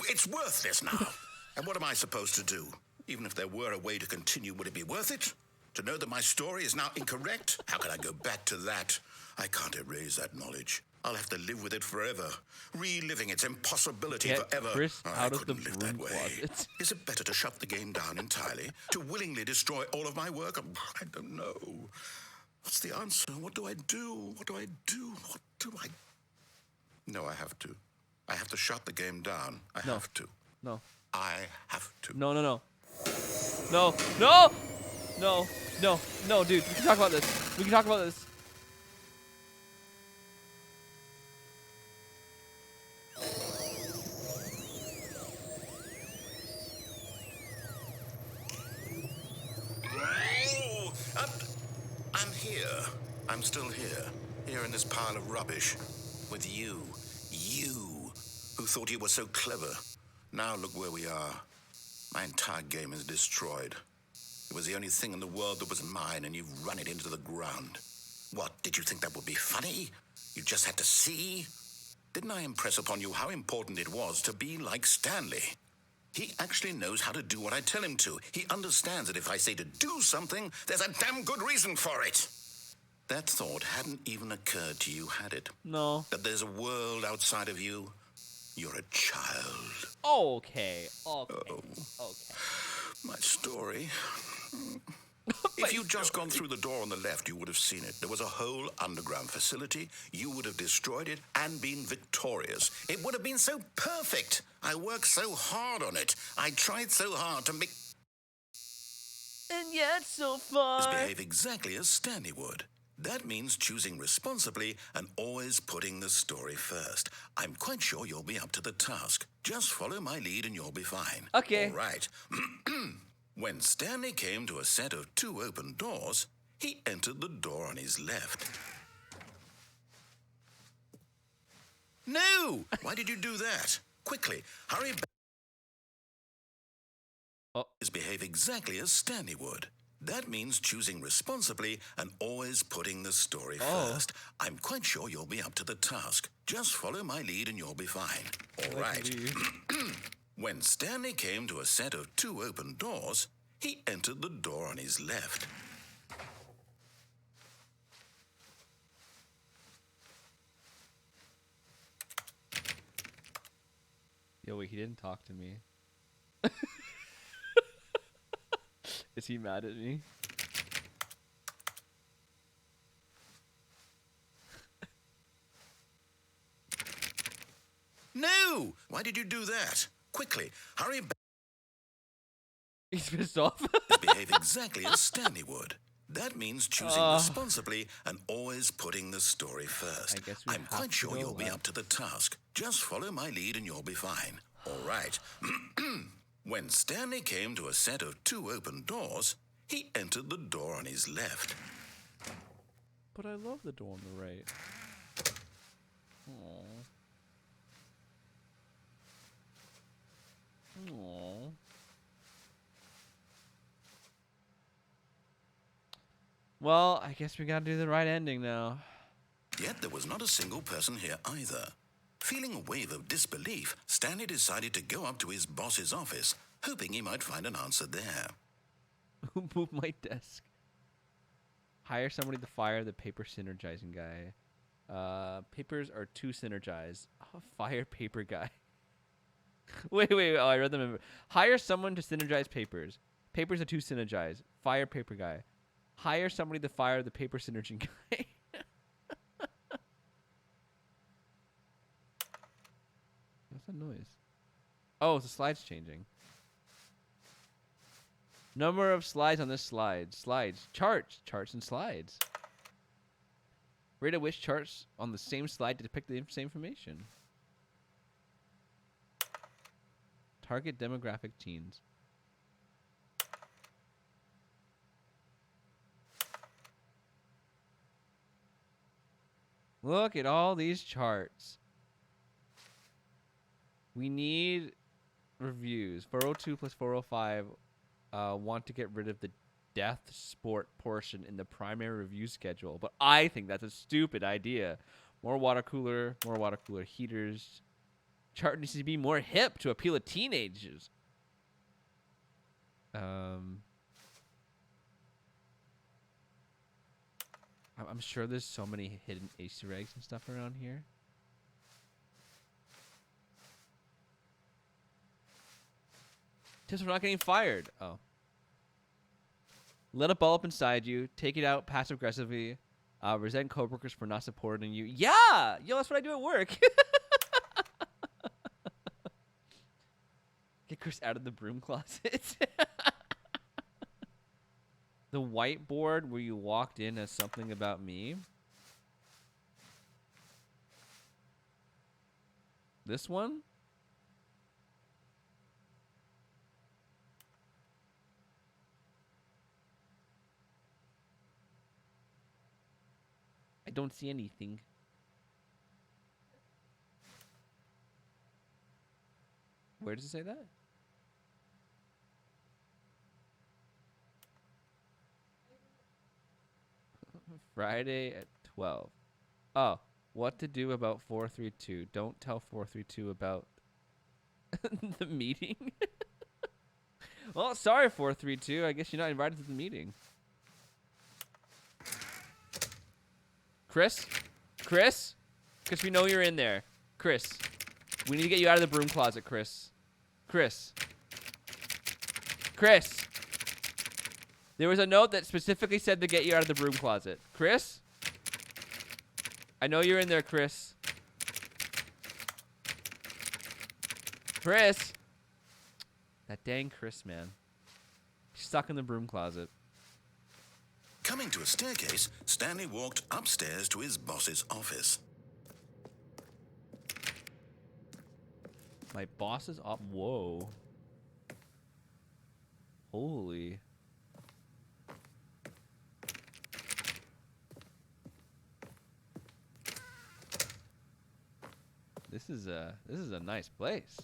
It's worthless now. And what am I supposed to do? Even if there were a way to continue, would it be worth it? To know that my story is now incorrect? How can I go back to that? I can't erase that knowledge. I'll have to live with it forever, reliving its impossibility
Get
forever.
Chris out
I
of the
couldn't live that
broom
way.
closet.
Is it better to shut the game down entirely? To willingly destroy all of my work? I don't know. What's the answer? What do I do? What do I do? What do I... No, I have to. I have to shut the game down. I have to.
No.
I have to.
No, no, no. No, no! No, no, no, dude. We can talk about this. We can talk about this.
I'm here. I'm still here in this pile of rubbish, with you, who thought you were so clever. Now look where we are. My entire game is destroyed. It was the only thing in the world that was mine, and you've run it into the ground. What, did you think that would be funny? You just had to see? Didn't I impress upon you how important it was to be like Stanley? He actually knows how to do what I tell him to. He understands that if I say to do something, there's a damn good reason for it. That thought hadn't even occurred to you, had it?
No.
That there's a world outside of you? You're a child.
Okay. Okay.
Oh.
Okay.
My story. If you'd just gone through the door on the left, you would have seen it. There was a whole underground facility. You would have destroyed it and been victorious. It would have been so perfect. I worked so hard on it. I tried so hard to make...
And yet so far...
behave exactly as Stanley would. That means choosing responsibly and always putting the story first. I'm quite sure you'll be up to the task. Just follow my lead and you'll be fine.
Okay.
All right. When Stanley came to a set of 2 open doors, he entered the door on his left. No! Why did you do that? Quickly, hurry back. Behave exactly as Stanley would. That means choosing responsibly and always putting the story first. I'm quite sure you'll be up to the task. Just follow my lead and you'll be fine. All right. When Stanley came to a set of 2 open doors, he entered the door on his left.
Yo, wait, he didn't talk to me. Is he mad at me?
No! Why did you do that? Quickly, hurry back.
He's pissed off.
Behave exactly as Stanley would. That means choosing responsibly and always putting the story first. I'm quite sure you'll be up to the task. Just follow my lead and you'll be fine. All right. When Stanley came to a set of 2 open doors, he entered the door on his left.
But I love the door on the right. Aww. Aww. Well, I guess we gotta do the right ending now.
Yet there was not a single person here either. Feeling a wave of disbelief, Stanley decided to go up to his boss's office, hoping he might find an answer there.
Who moved my desk? Hire somebody to fire the paper synergizing guy. Papers are too synergized. Oh, fire paper guy. wait. Oh, I read them. Hire someone to synergize papers. Papers are too synergized. Fire paper guy. Hire somebody to fire the paper synergizing guy. What's that noise? Oh, the slide's changing. Number of slides on this slide. Slides. Charts. Charts and slides. Rate of which charts on the same slide to depict the same information. Target demographic teens. Look at all these charts. We need reviews. 402 plus 405 want to get rid of the death sport portion in the primary review schedule, but I think that's a stupid idea. More water cooler heaters. Chart needs to be more hip to appeal to teenagers. I'm sure there's so many hidden Easter eggs and stuff around here. Tips for not getting fired. Oh. Let a ball up inside you. Take it out passive aggressively. Resent coworkers for not supporting you. Yeah! Yo, that's what I do at work. Get Chris out of the broom closet. The whiteboard where you walked in as something about me. This one? I don't see anything. Where does it say that? Friday at 12. Oh, what to do about 432. Don't tell 432 about the meeting. Well, sorry, 432. I guess you're not invited to the meeting. Chris? Chris, we know you're in there. Chris, we need to get you out of the broom closet, Chris. Chris. There was a note that specifically said to get you out of the broom closet. Chris? I know you're in there, Chris. Chris? That dang Chris, man. He's stuck in the broom closet.
Coming to a staircase, Stanley walked upstairs to his boss's office.
My boss is up. Whoa. Holy. This is a nice place.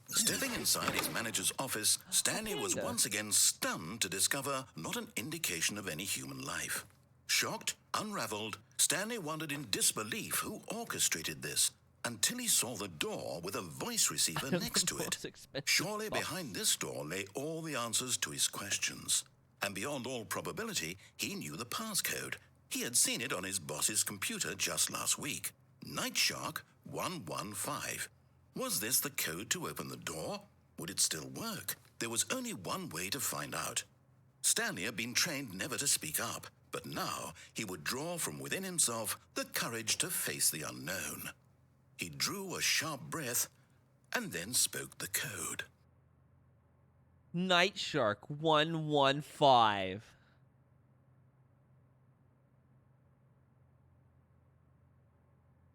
Stepping inside his manager's office, Stanley was once again stunned to discover not an indication of any human life. Shocked, unraveled, Stanley wondered in disbelief who orchestrated this, until he saw the door with a voice receiver next to it. Surely behind this door lay all the answers to his questions. And beyond all probability, he knew the passcode. He had seen it on his boss's computer just last week. Night Shark 115. Was this the code to open the door? Would it still work? There was only one way to find out. Stanley had been trained never to speak up, but now he would draw from within himself the courage to face the unknown. He drew a sharp breath and then spoke the code.
Night Shark 115.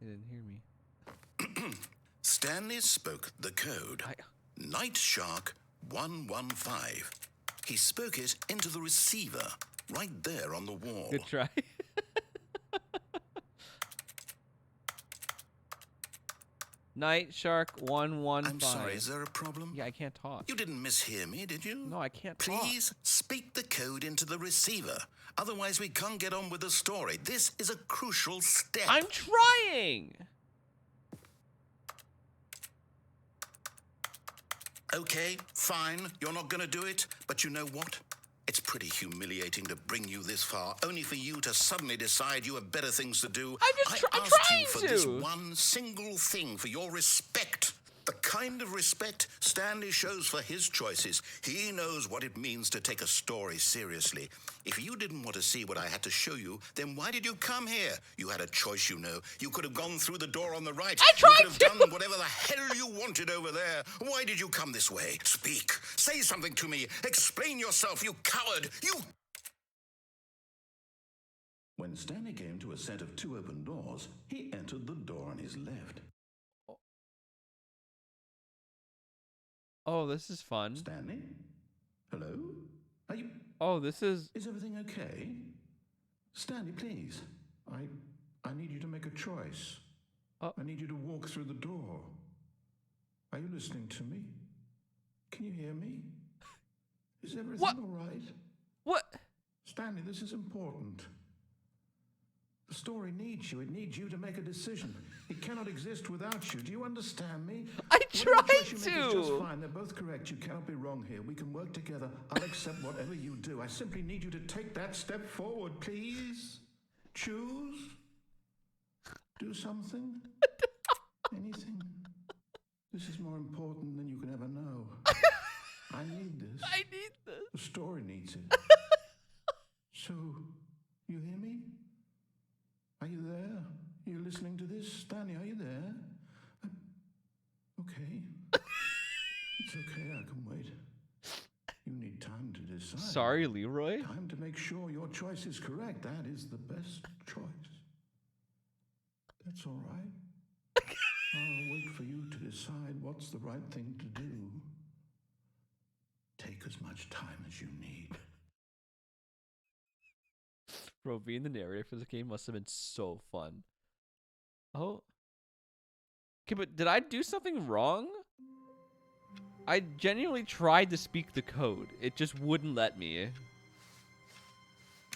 They didn't hear me.
Stanley spoke the code. Night Shark 115. He spoke it into the receiver, right there on the wall.
Good try. Night Shark 115.
I'm sorry, is there a problem?
Yeah, I can't talk.
You didn't mishear me, did you?
No, I can't talk.
Please speak the code into the receiver. Otherwise, we can't get on with the story. This is a crucial step.
I'm trying.
Okay, fine. You're not going to do it. But you know what? It's pretty humiliating to bring you this far, only for you to suddenly decide you have better things to do.
I'm
asked
trying
you for
to.
this one single thing, for your respect. The kind of respect Stanley shows for his choices. He knows what it means to take a story seriously. If you didn't want to see what I had to show you, then why did you come here? You had a choice, you know. You could have gone through the door on the right.
I tried
You could have
to.
done whatever the hell you wanted over there. Why did you come this way? Speak. Say something to me. Explain yourself, you coward. You... When Stanley came to a set of 2 open doors, he entered the door on his left.
Oh, this is fun.
Stanley? Hello? Are you...
Oh, this is...
Is everything okay? Stanley, please. I need you to make a choice. I need you to walk through the door. Are you listening to me? Can you hear me? Is everything all right?
What?
Stanley, this is important. The story needs you. It needs you to make a decision. It cannot exist without you. Do you understand me?
I
Whatever
tried
choice you make is just
to.
fine. They're both correct. You cannot be wrong here. We can work together. I'll accept whatever you do. I simply need you to take that step forward, please. Choose. Do something. Anything. This is more important than you can ever know. I need this.
I need this.
The story needs it. So, you hear me? Are you there? You listening to this? Stanley, are you there? Okay. It's okay, I can wait. You need time to decide.
Sorry, Leroy.
Time to make sure your choice is correct. That is the best choice. That's all right. I'll wait for you to decide what's the right thing to do. Take as much time as you need.
Bro, being the narrator for this game must have been so fun. Oh. Okay, but did I do something wrong? I genuinely tried to speak the code. It just wouldn't let me.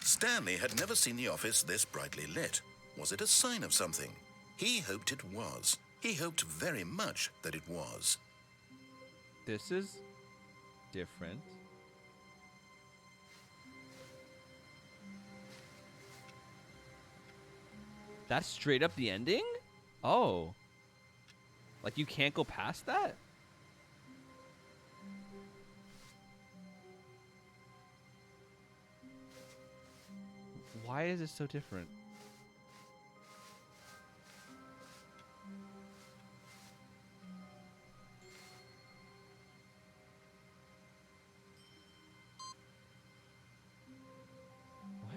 Stanley had never seen the office this brightly lit. Was it a sign of something? He hoped it was. He hoped very much that it was.
This is different. That's straight up the ending? Oh. Like you can't go past that? Why is it so different? What?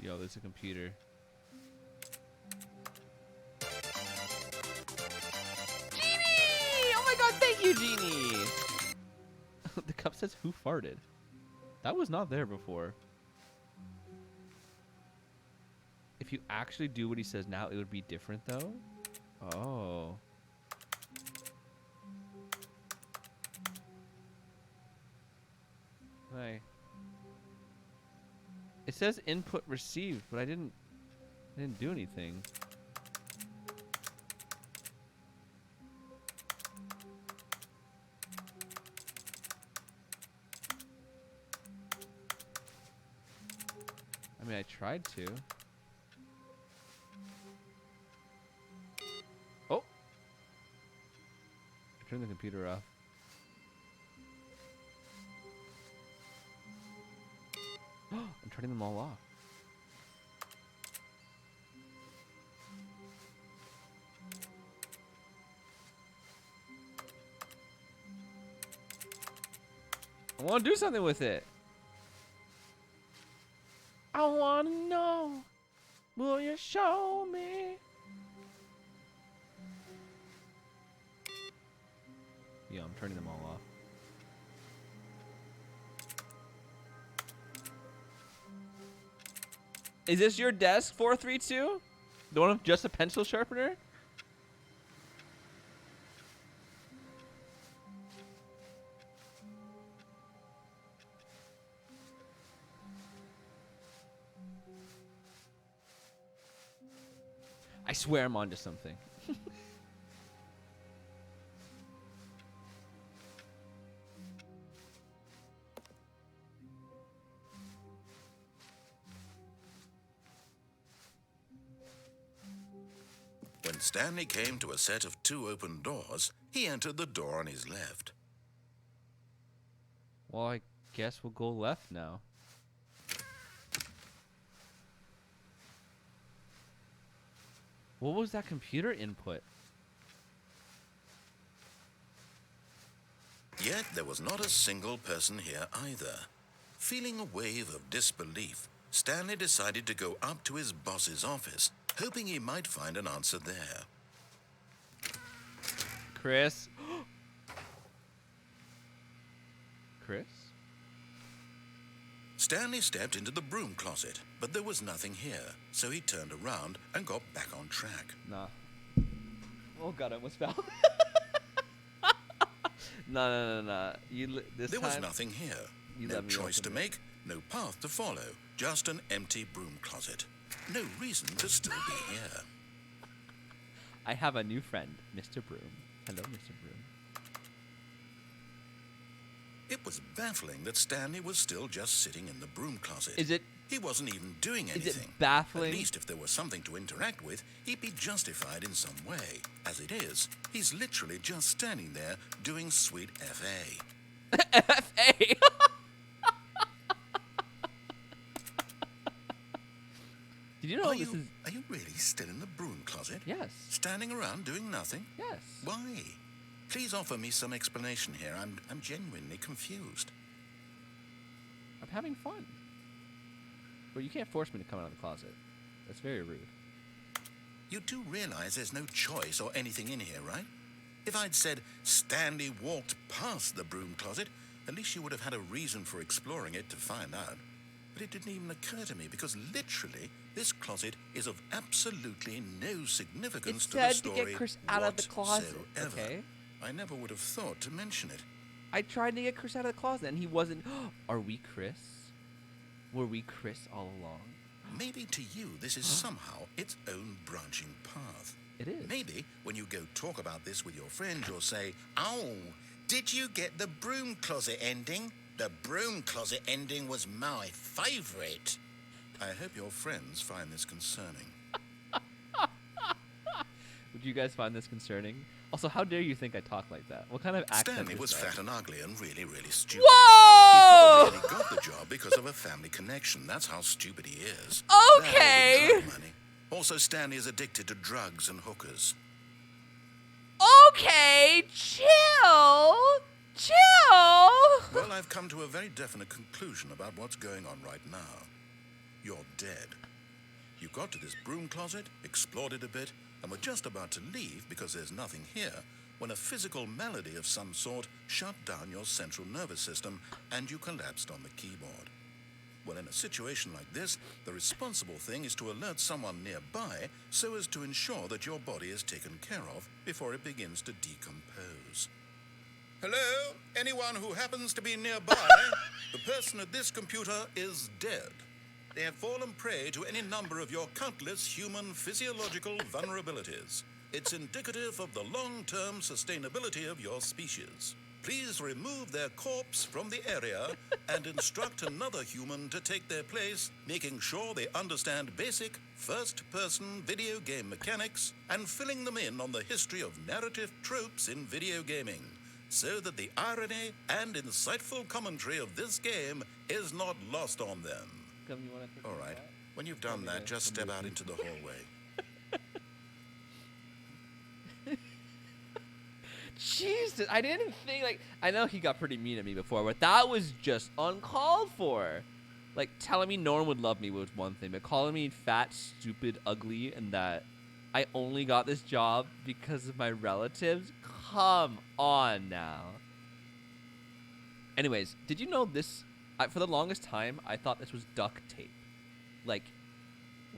Yo, there's a computer. Genie! Oh my god, thank you, Genie! The cup says, who farted? That was not there before. If you actually do what he says now, it would be different, though? Oh. Hey. It says input received, but I didn't do anything. I mean, I tried to. Oh! I turned the computer off. I'm turning them all off. I want to do something with it. I want to know. Will you show me? Yeah, I'm turning them all off. Is this your desk, 432? The one with just a pencil sharpener? I swear I'm onto something.
When Stanley came to a set of 2 open doors, he entered the door on his left.
Well, I guess we'll go left now. What was that computer input?
Yet there was not a single person here either. Feeling a wave of disbelief, Stanley decided to go up to his boss's office, hoping he might find an answer there.
Chris? Chris?
Stanley stepped into the broom closet, but there was nothing here, so he turned around and got back on track.
Nah. Oh god, I almost fell. No.
There was nothing here.
You
No
let me
choice
open
to
it.
make, no path to follow, just an empty broom closet. No reason to still be here.
I have a new friend, Mr. Broom. Hello, Mr. Broom.
It was baffling that Stanley was still just sitting in the broom closet.
Is it?
He wasn't even doing anything.
Is it baffling?
At least if there was something to interact with, he'd be justified in some way. As it is, he's literally just standing there doing sweet FA.
FA. Did you know
Are
this is?
you really still in the broom closet?
Yes.
Standing around doing nothing?
Yes.
Why? Please offer me some explanation here. I'm genuinely confused.
I'm having fun. But you can't force me to come out of the closet. That's very rude.
You do realize there's no choice or anything in here, right? If I'd said Stanley walked past the broom closet, at least you would have had a reason for exploring it to find out. But it didn't even occur to me because literally this closet is of absolutely no significance to the
It said
story
to get Chris out of the closet.
whatsoever.
Okay.
I never would have thought to mention it.
I tried to get Chris out of the closet, and he wasn't. Are we Chris? Were we Chris all along?
Maybe to you this is somehow its own branching path.
It is.
Maybe when you go talk about this with your friend, you'll say, "Oh, did you get the broom closet ending? The broom closet ending was my favorite." I hope your friends find this concerning.
Would you guys find this concerning? Also, how dare you think I talk like that? What kind of accent
Stanley
is
was
that?
fat and ugly and really, really stupid.
Whoa!
He probably only got the job because of a family connection. That's how stupid he is.
Okay.
That or the drug money. Also, Stanley is addicted to drugs and hookers.
Okay, chill.
Well, I've come to a very definite conclusion about what's going on right now. You're dead. You got to this broom closet, explored it a bit, and were just about to leave because there's nothing here when a physical malady of some sort shut down your central nervous system and you collapsed on the keyboard. Well, in a situation like this, the responsible thing is to alert someone nearby so as to ensure that your body is taken care of before it begins to decompose. Hello? Anyone who happens to be nearby? The person at this computer is dead. They have fallen prey to any number of your countless human physiological vulnerabilities. It's indicative of the long-term sustainability of your species. please remove their corpse from the area and instruct another human to take their place, making sure they understand basic first-person video game mechanics and filling them in on the history of narrative tropes in video gaming, so that the irony and insightful commentary of this game is not lost on them. All right, when you've done that, just step out into the hallway.
Jesus, I didn't think, like, I know he got pretty mean at me before, but that was just uncalled for. Like, telling me no one would love me was one thing, but calling me fat, stupid, ugly, and that I only got this job because of my relatives? Come on now. Anyways, did you know this? For the longest time, I thought this was duct tape. Like,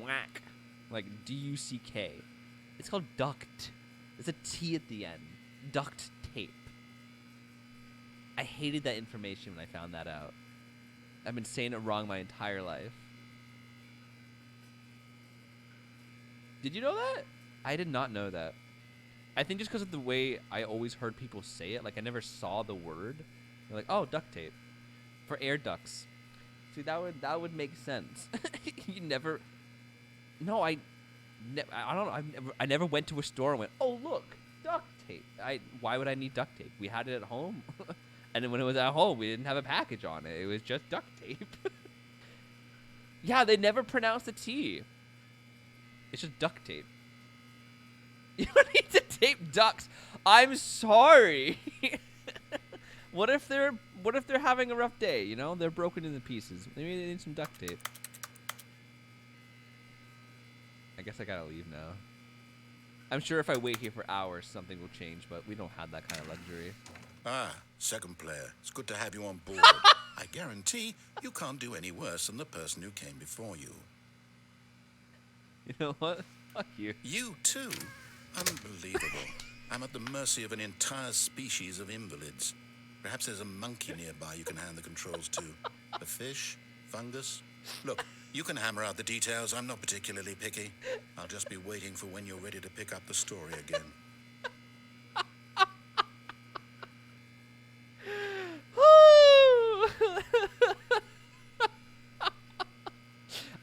whack. Like, D-U-C-K. It's called duct. There's a T at the end. Duct tape. I hated that information when I found that out. I've been saying it wrong my entire life. Did you know that? I did not know that. I think just because of the way I always heard people say it, like I never saw the word. They're like, oh, duct tape for air ducts. See, that would make sense. You never. No, I don't know. I never went to a store and went, oh look, duct tape. Why would I need duct tape? We had it at home. And then when it was at home, we didn't have a package on it. It was just duct tape. Yeah, they never pronounce the T. It's just duct tape. You don't need to tape ducks. I'm sorry. What if they're having a rough day, you know? They're broken into pieces. Maybe they need some duct tape. I guess I gotta leave now. I'm sure if I wait here for hours, something will change, but we don't have that kind of luxury.
Ah, second player. It's good to have you on board. I guarantee you can't do any worse than the person who came before you.
You know what? Fuck you.
You too? Unbelievable. I'm at the mercy of an entire species of invalids. Perhaps there's a monkey nearby you can hand the controls to. A fish? Fungus? Look, you can hammer out the details. I'm not particularly picky. I'll just be waiting for when you're ready to pick up the story again.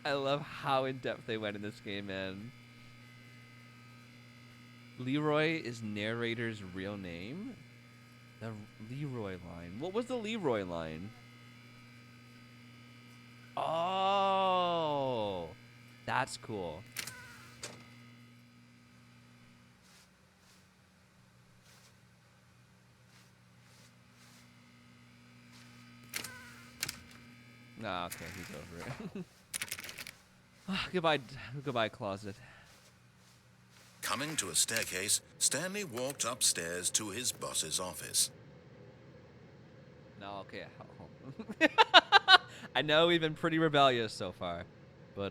I love how in-depth they went in this game, man. Leroy is narrator's real name? The Leroy line. What was the Leroy line? Oh, that's cool. Nah, okay, he's over it. Goodbye, closet.
Coming to a staircase, Stanley walked upstairs to his boss's office.
No, okay. I know we've been pretty rebellious so far, but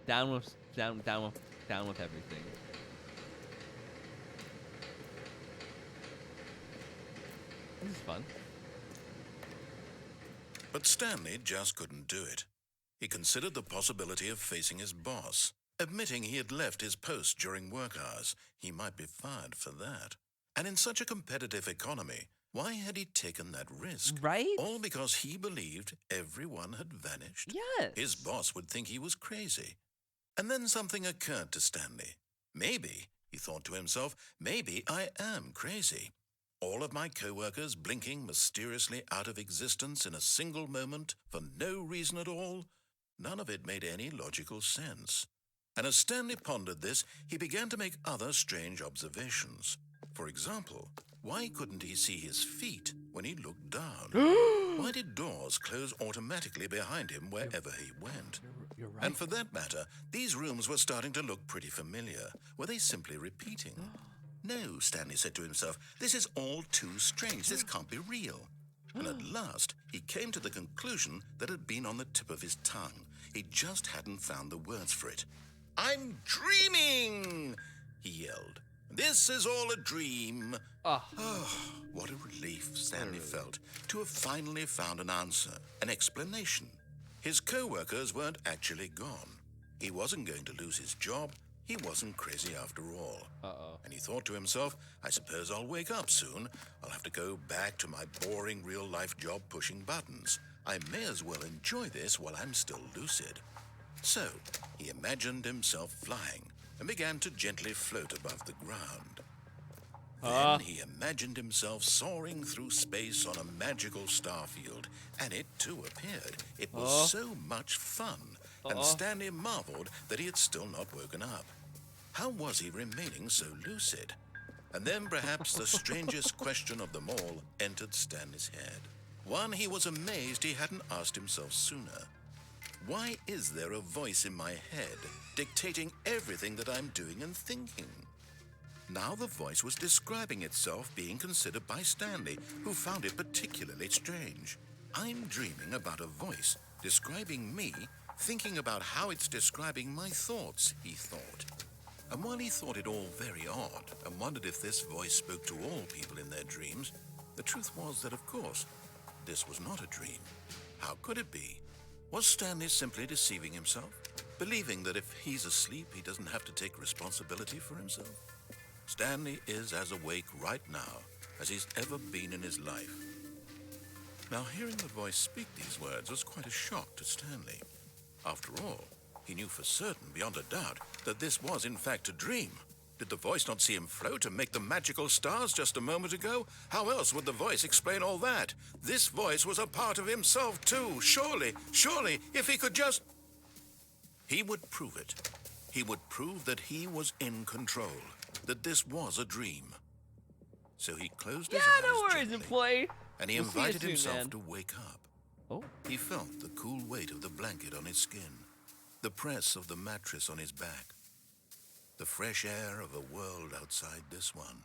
down with everything. This is fun.
But Stanley just couldn't do it. He considered the possibility of facing his boss. Admitting he had left his post during work hours, he might be fired for that. And in such a competitive economy, why had he taken that risk?
Right?
All because he believed everyone had vanished?
Yes.
His boss would think he was crazy. And then something occurred to Stanley. Maybe, he thought to himself, maybe I am crazy. All of my co-workers blinking mysteriously out of existence in a single moment for no reason at all? None of it made any logical sense. And as Stanley pondered this, he began to make other strange observations. For example, why couldn't he see his feet when he looked down? Why did doors close automatically behind him wherever he went?
You're right.
And for that matter, these rooms were starting to look pretty familiar. Were they simply repeating? No, Stanley said to himself, this is all too strange. This can't be real. And at last, he came to the conclusion that had been on the tip of his tongue. He just hadn't found the words for it. I'm dreaming, he yelled. This is all a dream. Oh, what a relief Stanley felt to have finally found an answer, an explanation. His co-workers weren't actually gone. He wasn't going to lose his job. He wasn't crazy after all.
Uh-oh.
And he thought to himself, I suppose I'll wake up soon. I'll have to go back to my boring real-life job pushing buttons. I may as well enjoy this while I'm still lucid. So, he imagined himself flying and began to gently float above the ground. Then he imagined himself soaring through space on a magical star field, and it too appeared. It was so much fun, and Stanley marveled that he had still not woken up. How was he remaining so lucid? And then perhaps the strangest question of them all entered Stanley's head. One he was amazed he hadn't asked himself sooner. Why is there a voice in my head dictating everything that I'm doing and thinking? Now the voice was describing itself being considered by Stanley, who found it particularly strange. I'm dreaming about a voice describing me, thinking about how it's describing my thoughts, he thought. And while he thought it all very odd and wondered if this voice spoke to all people in their dreams, the truth was that, of course, this was not a dream. How could it be? Was Stanley simply deceiving himself, believing that if he's asleep, he doesn't have to take responsibility for himself? Stanley is as awake right now as he's ever been in his life. Now, hearing the voice speak these words was quite a shock to Stanley. After all, he knew for certain, beyond a doubt, that this was in fact a dream. Did the voice not see him float and make the magical stars just a moment ago? How else would the voice explain all that? This voice was a part of himself too. Surely, if he could just... He would prove it. He would prove that he was in control, that this was a dream. So he closed his eyes
no worries,
gently,
employee.
and he
We'll see you
invited
soon,
himself
man.
to wake up.
Oh.
He felt the cool weight of the blanket on his skin, the press of the mattress on his back, the fresh air of a world outside this one.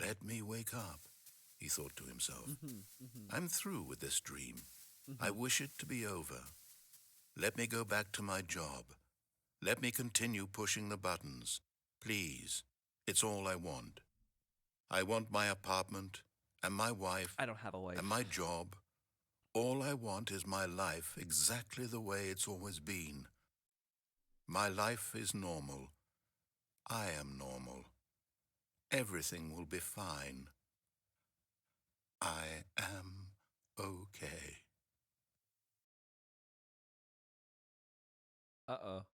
Let me wake up, he thought to himself. I'm through with this dream. I wish it to be over. Let me go back to my job. Let me continue pushing the buttons. Please, it's all I want. I want my apartment and my wife
I don't have a wife.
and my job. All I want is my life exactly the way it's always been. My life is normal. I am normal. Everything will be fine. I am okay.
Uh-oh.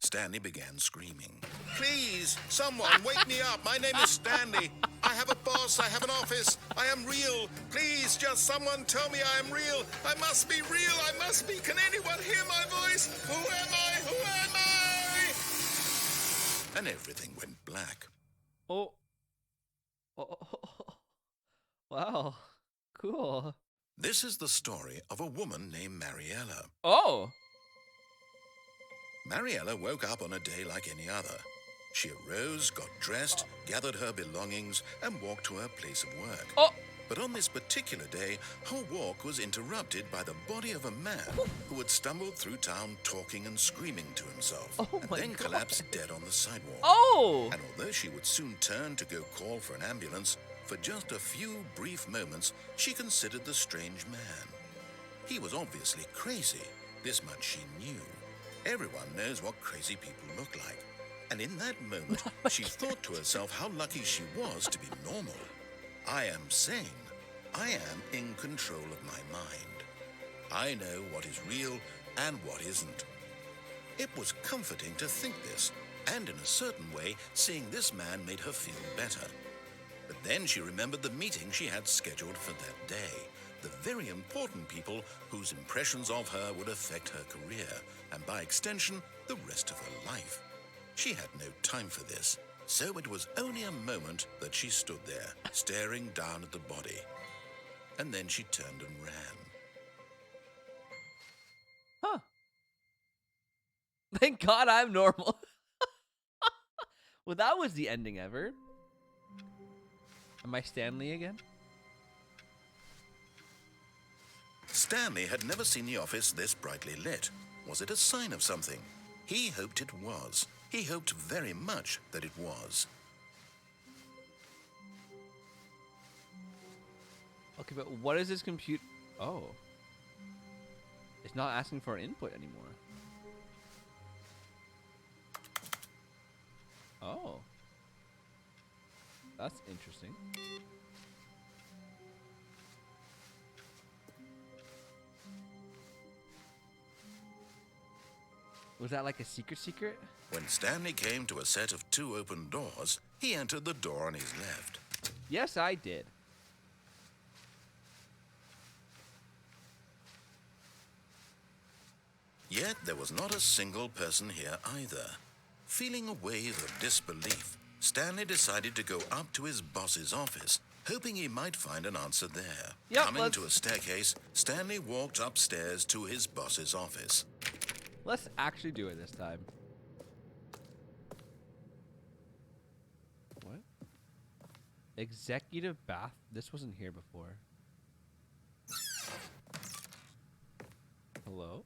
Stanley began screaming. Please, someone wake me up. My name is Stanley. I have a boss. I have an office. I am real. Please, just someone tell me I am real. I must be real. I must be. Can anyone hear my voice? Who am I? Who am I? And everything went black.
Oh. Wow. Cool.
This is the story of a woman named Mariella.
Oh.
Mariella woke up on a day like any other. She arose, got dressed, gathered her belongings, and walked to her place of work.
Oh.
But on this particular day, her walk was interrupted by the body of a man who had stumbled through town talking and screaming to himself, and
my
then
God.
collapsed dead on the sidewalk.
Oh.
And although she would soon turn to go call for an ambulance, for just a few brief moments, she considered the strange man. He was obviously crazy. This much she knew. Everyone knows what crazy people look like. And in that moment, she thought to herself how lucky she was to be normal. I am sane. I am in control of my mind. I know what is real and what isn't. It was comforting to think this, and in a certain way, seeing this man made her feel better. But then she remembered the meeting she had scheduled for that day, the very important people whose impressions of her would affect her career, and by extension, the rest of her life. She had no time for this, so it was only a moment that she stood there, staring down at the body. And then she turned and ran.
Huh. Thank God I'm normal. Well, that was the ending ever. Am I Stanley again?
Stanley had never seen the office this brightly lit. Was it a sign of something? He hoped it was. He hoped very much that it was.
Okay, but what is this computer? Oh. It's not asking for an input anymore. Oh. That's interesting. Was that like a secret?
When Stanley came to a set of 2 open doors, he entered the door on his left.
Yes, I did.
Yet there was not a single person here either. Feeling a wave of disbelief, Stanley decided to go up to his boss's office, hoping he might find an answer there.
Yep,
Coming to a staircase, Stanley walked upstairs to his boss's office.
Let's actually do it this time. What? Executive bath? This wasn't here before. Hello?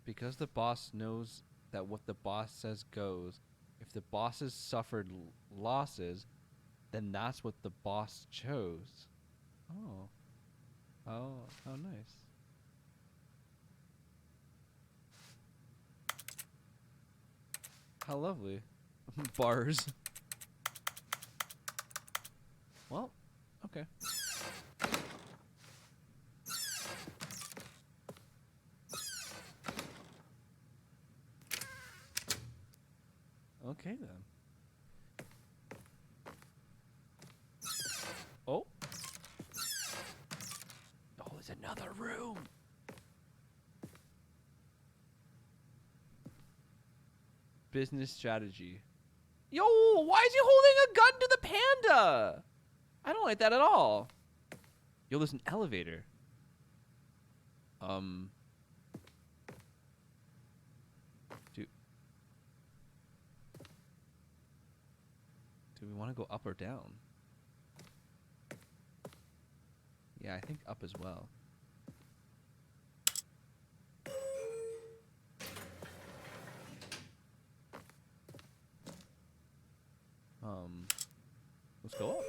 Because the boss knows that what the boss says goes. If the bosses suffered losses, then that's what the boss chose. Oh. Oh, how nice. How lovely. Bars. Well, okay. Okay then. Oh. Oh, there's another room. Business strategy. Yo, why is he holding a gun to the panda? I don't like that at all. Yo, there's an elevator. Do we want to go up or down? Yeah, I think up as well. Let's go up.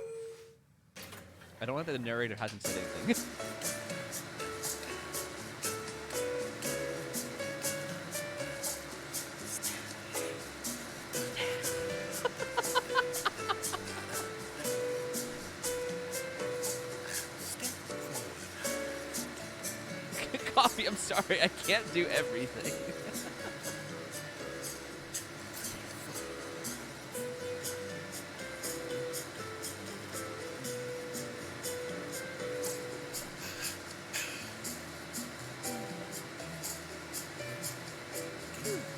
I don't like that the narrator hasn't said anything. Coffee, I'm sorry, I can't do everything.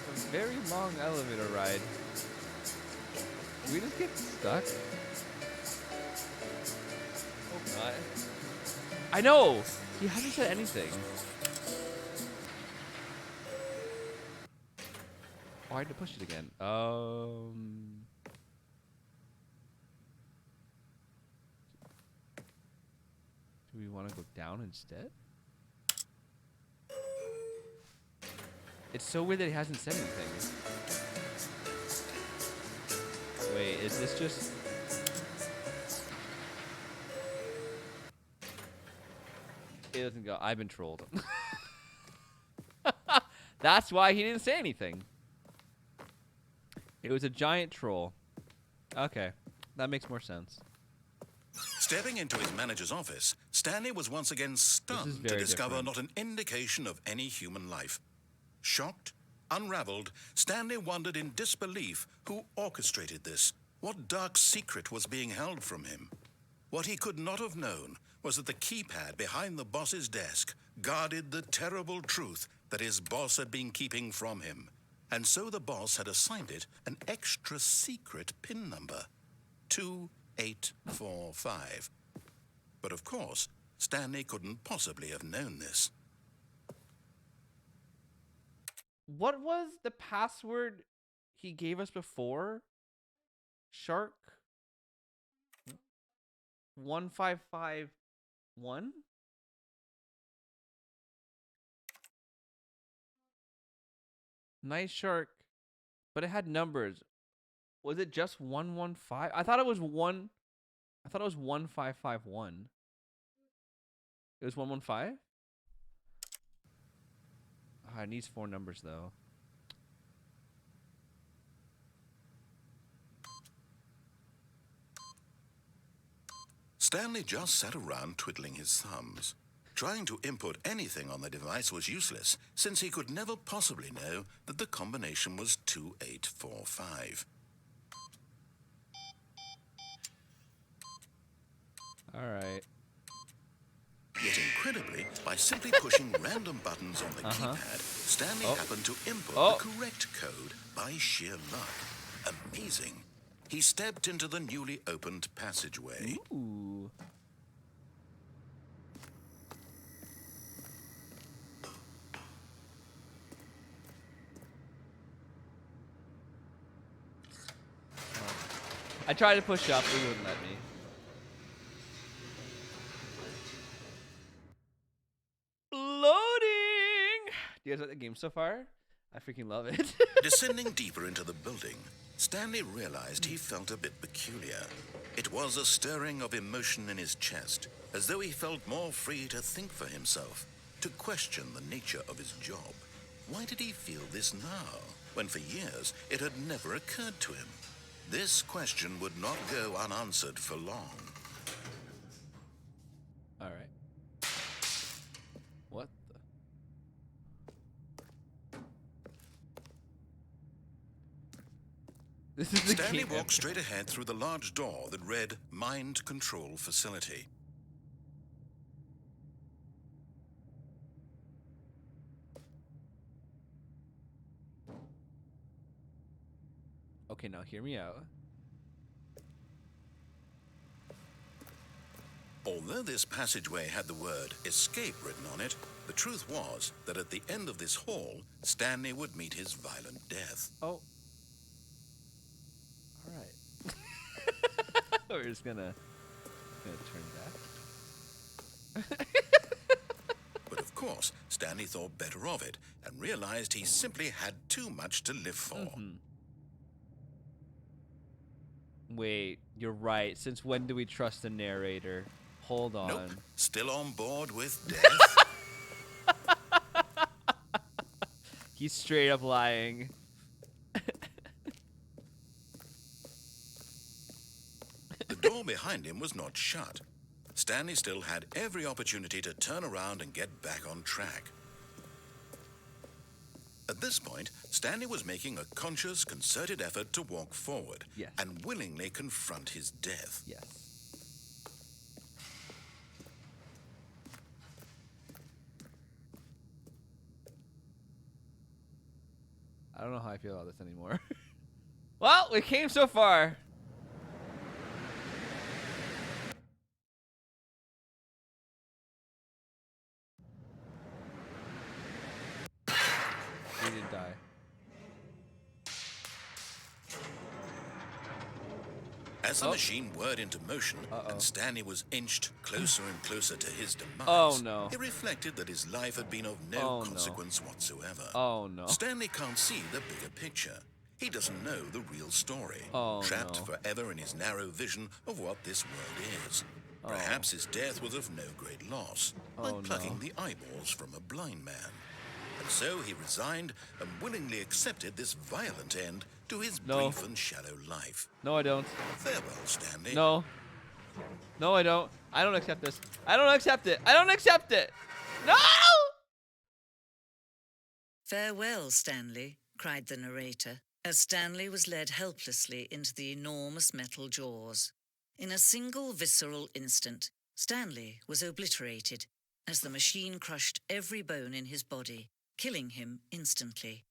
A very long elevator ride. Did we just get stuck? Oh god. I know! He hasn't said anything. Oh, I had to push it again. Do we want to go down instead? It's so weird that he hasn't said anything. Wait, is this just... It doesn't go. I've been trolled. That's why he didn't say anything. It was a giant troll. Okay, that makes more sense.
Stepping into his manager's office, Stanley was once again stunned to discover not an indication of any human life. Shocked, unraveled, Stanley wondered in disbelief who orchestrated this. What dark secret was being held from him? What he could not have known was that the keypad behind the boss's desk guarded the terrible truth that his boss had been keeping from him. And so the boss had assigned it an extra secret PIN number, 2845. But of course, Stanley couldn't possibly have known this.
What was the password he gave us before? Shark 1551? Nice shark, but it had numbers. Was it just 115? I thought it was 1551. It was 115? I need 4 numbers though.
Stanley just sat around twiddling his thumbs. Trying to input anything on the device was useless, since he could never possibly know that the combination was 2845.
Alright.
Yet incredibly, by simply pushing random buttons on the keypad, Stanley happened to input the correct code by sheer luck. Amazing. He stepped into the newly opened passageway.
Ooh. I tried to push up, it wouldn't let me. Loading! Do you guys like the game so far? I freaking love it.
Descending deeper into the building, Stanley realized he felt a bit peculiar. It was a stirring of emotion in his chest, as though he felt more free to think for himself, to question the nature of his job. Why did he feel this now, when for years it had never occurred to him? This question would not go unanswered for long.
Alright. What the? This is the
Stanley
game.
walked straight ahead through the large door that read Mind Control Facility.
Okay, now hear me out.
Although this passageway had the word escape written on it, the truth was that at the end of this hall, Stanley would meet his violent death.
Oh. Alright. We're just gonna turn back.
But of course, Stanley thought better of it and realized he simply had too much to live for.
Wait, you're right. Since when do we trust the narrator? Hold on.
Nope, still on board with death.
He's straight up lying.
The door behind him was not shut. Stanley still had every opportunity to turn around and get back on track. At this point, Stanley was making a conscious, concerted effort to walk forward and willingly confront his death.
Yes. I don't know how I feel about this anymore. Well, we came so far. We didn't die.
As the machine whirred into motion and Stanley was inched closer and closer to his demise,
Oh no.
he reflected that his life had been of no consequence whatsoever.
Oh no.
Stanley can't see the bigger picture. He doesn't know the real story, trapped forever in his narrow vision of what this world is. Perhaps his death was of no great loss, like plucking the eyeballs from a blind man. And so he resigned and willingly accepted this violent end to his brief and shallow life.
No, I don't.
Farewell, Stanley.
No. No, I don't. I don't accept this. I don't accept it. I don't accept it. No!
Farewell, Stanley, cried the narrator, as Stanley was led helplessly into the enormous metal jaws. In a single visceral instant, Stanley was obliterated as the machine crushed every bone in his body, killing him instantly.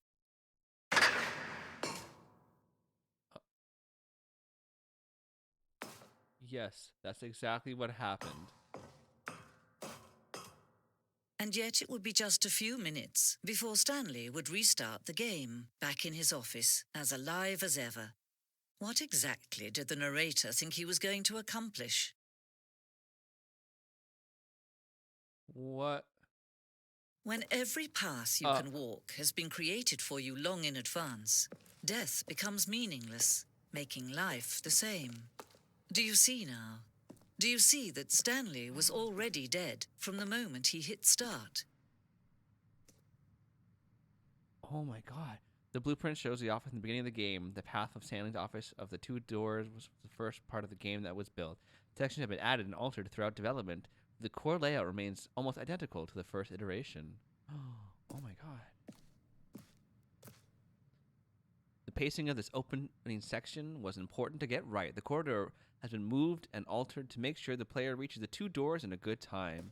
Yes, that's exactly what happened.
And yet it would be just a few minutes before Stanley would restart the game, back in his office, as alive as ever. What exactly did the narrator think he was going to accomplish?
What?
When every path you can walk has been created for you long in advance, death becomes meaningless, making life the same. Do you see now? Do you see that Stanley was already dead from the moment he hit start?
Oh my god. The blueprint shows the office in the beginning of the game. The path of Stanley's office of the 2 doors was the first part of the game that was built. Sections have been added and altered throughout development. The core layout remains almost identical to the first iteration. Oh my god. The pacing of this opening section was important to get right. The corridor has been moved and altered to make sure the player reaches the 2 doors in a good time.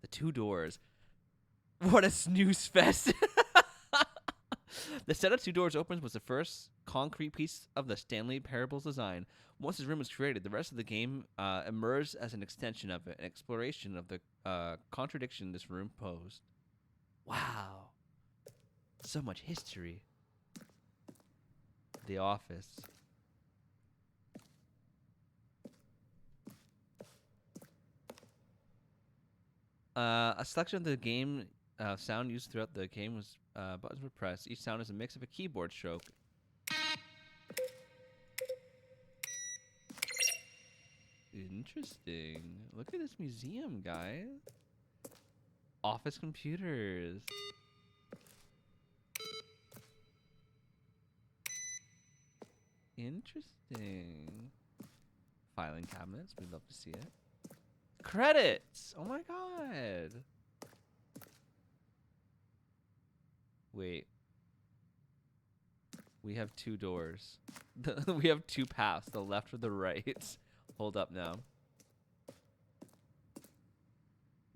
The 2 doors. What a snooze fest. The set of 2 doors opens was the first concrete piece of the Stanley Parable's design. Once this room was created, the rest of the game emerged as an extension of it, an exploration of the contradiction this room posed. Wow. So much history. The office. A selection of the game sound used throughout the game was buttons were pressed. Each sound is a mix of a keyboard stroke. Interesting. Look at this museum, guys. Office computers. Interesting. Filing cabinets. We'd love to see it. Credits. Oh my god. Wait. We have 2 doors. We have 2 paths, the left or the right. Hold up now.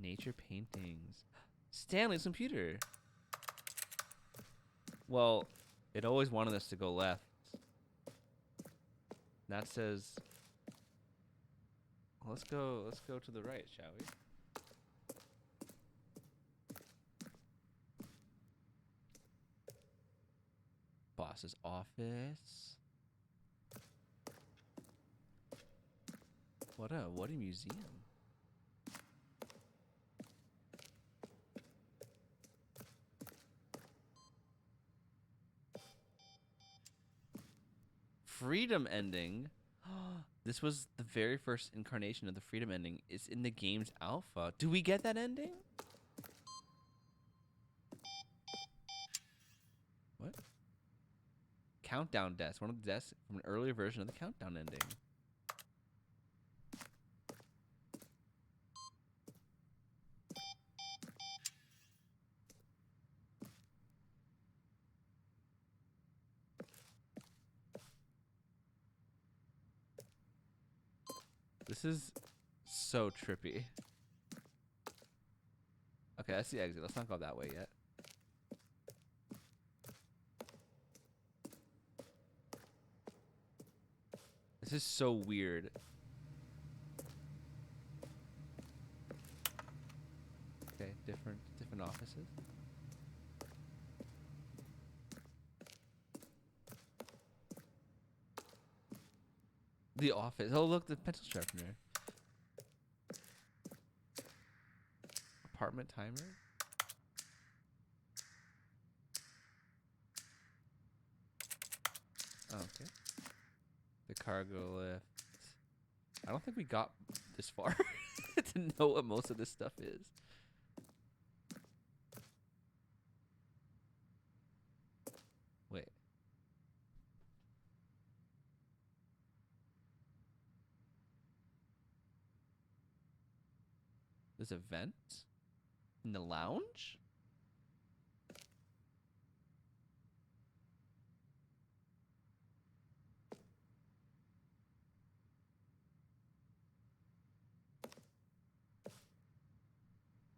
Nature paintings. Stanley's computer. Well, it always wanted us to go left. That says, let's go to the right, shall we? Boss's office. What a museum. Freedom ending. This was the very first incarnation of the freedom ending. It's in the game's alpha. Do we get that ending? What? Countdown deaths. One of the deaths from an earlier version of the countdown ending. This is so trippy. Okay, that's the exit. Let's not go that way yet. This is so weird. Okay, different offices. The office. Oh, look, the pencil sharpener. Apartment timer. Oh, okay. The cargo lift. I don't think we got this far to know what most of this stuff is. Wait. There's a vent in the lounge?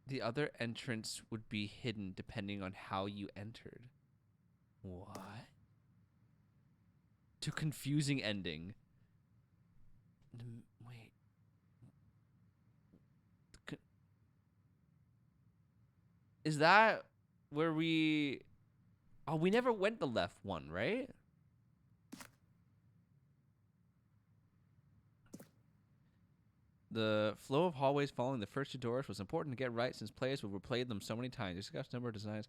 The other entrance would be hidden depending on how you entered. What? To confusing ending. Wait. Is that where we... Oh, we never went the left one, right? The flow of hallways following the first 2 doors was important to get right since players would replay them so many times. Discuss number of designs.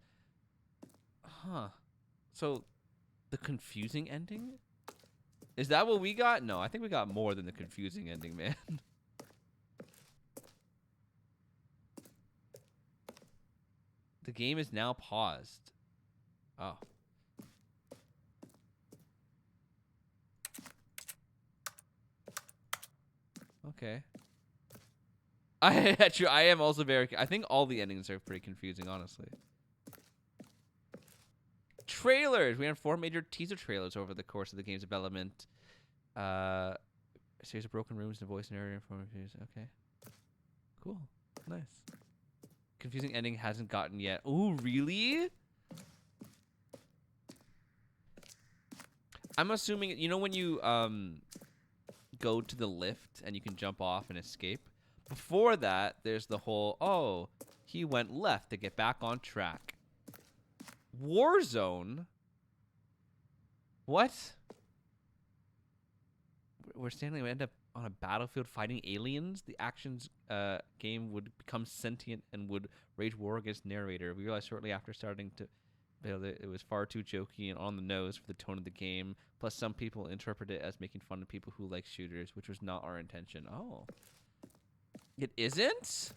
Huh. So, the confusing ending? Is that what we got? No, I think we got more than the confusing ending, man. game is now paused. Oh. Okay. I am also very... I think all the endings are pretty confusing, honestly. Trailers! We have 4 major teaser trailers over the course of the game's development. A series of broken rooms and a voice narrator for reviews. Okay. Cool. Nice. Confusing ending hasn't gotten yet. Ooh, really? I'm assuming... You know when you go to the lift and you can jump off and escape? Before that, there's the whole, oh, he went left to get back on track. Warzone? What? Where Stanley would end up on a battlefield fighting aliens? The actions game would become sentient and would wage war against narrator. We realized shortly after starting to build it, it was far too jokey and on the nose for the tone of the game. Plus, some people interpret it as making fun of people who like shooters, which was not our intention. Oh. It isn't?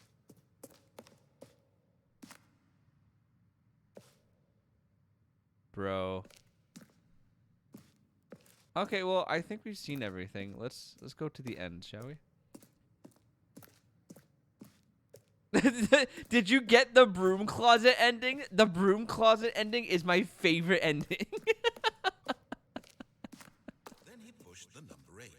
Bro. Okay, well, I think we've seen everything. Let's go to the end, shall we? Did you get the broom closet ending? The broom closet ending is my favorite ending.
Then he pushed the number 8.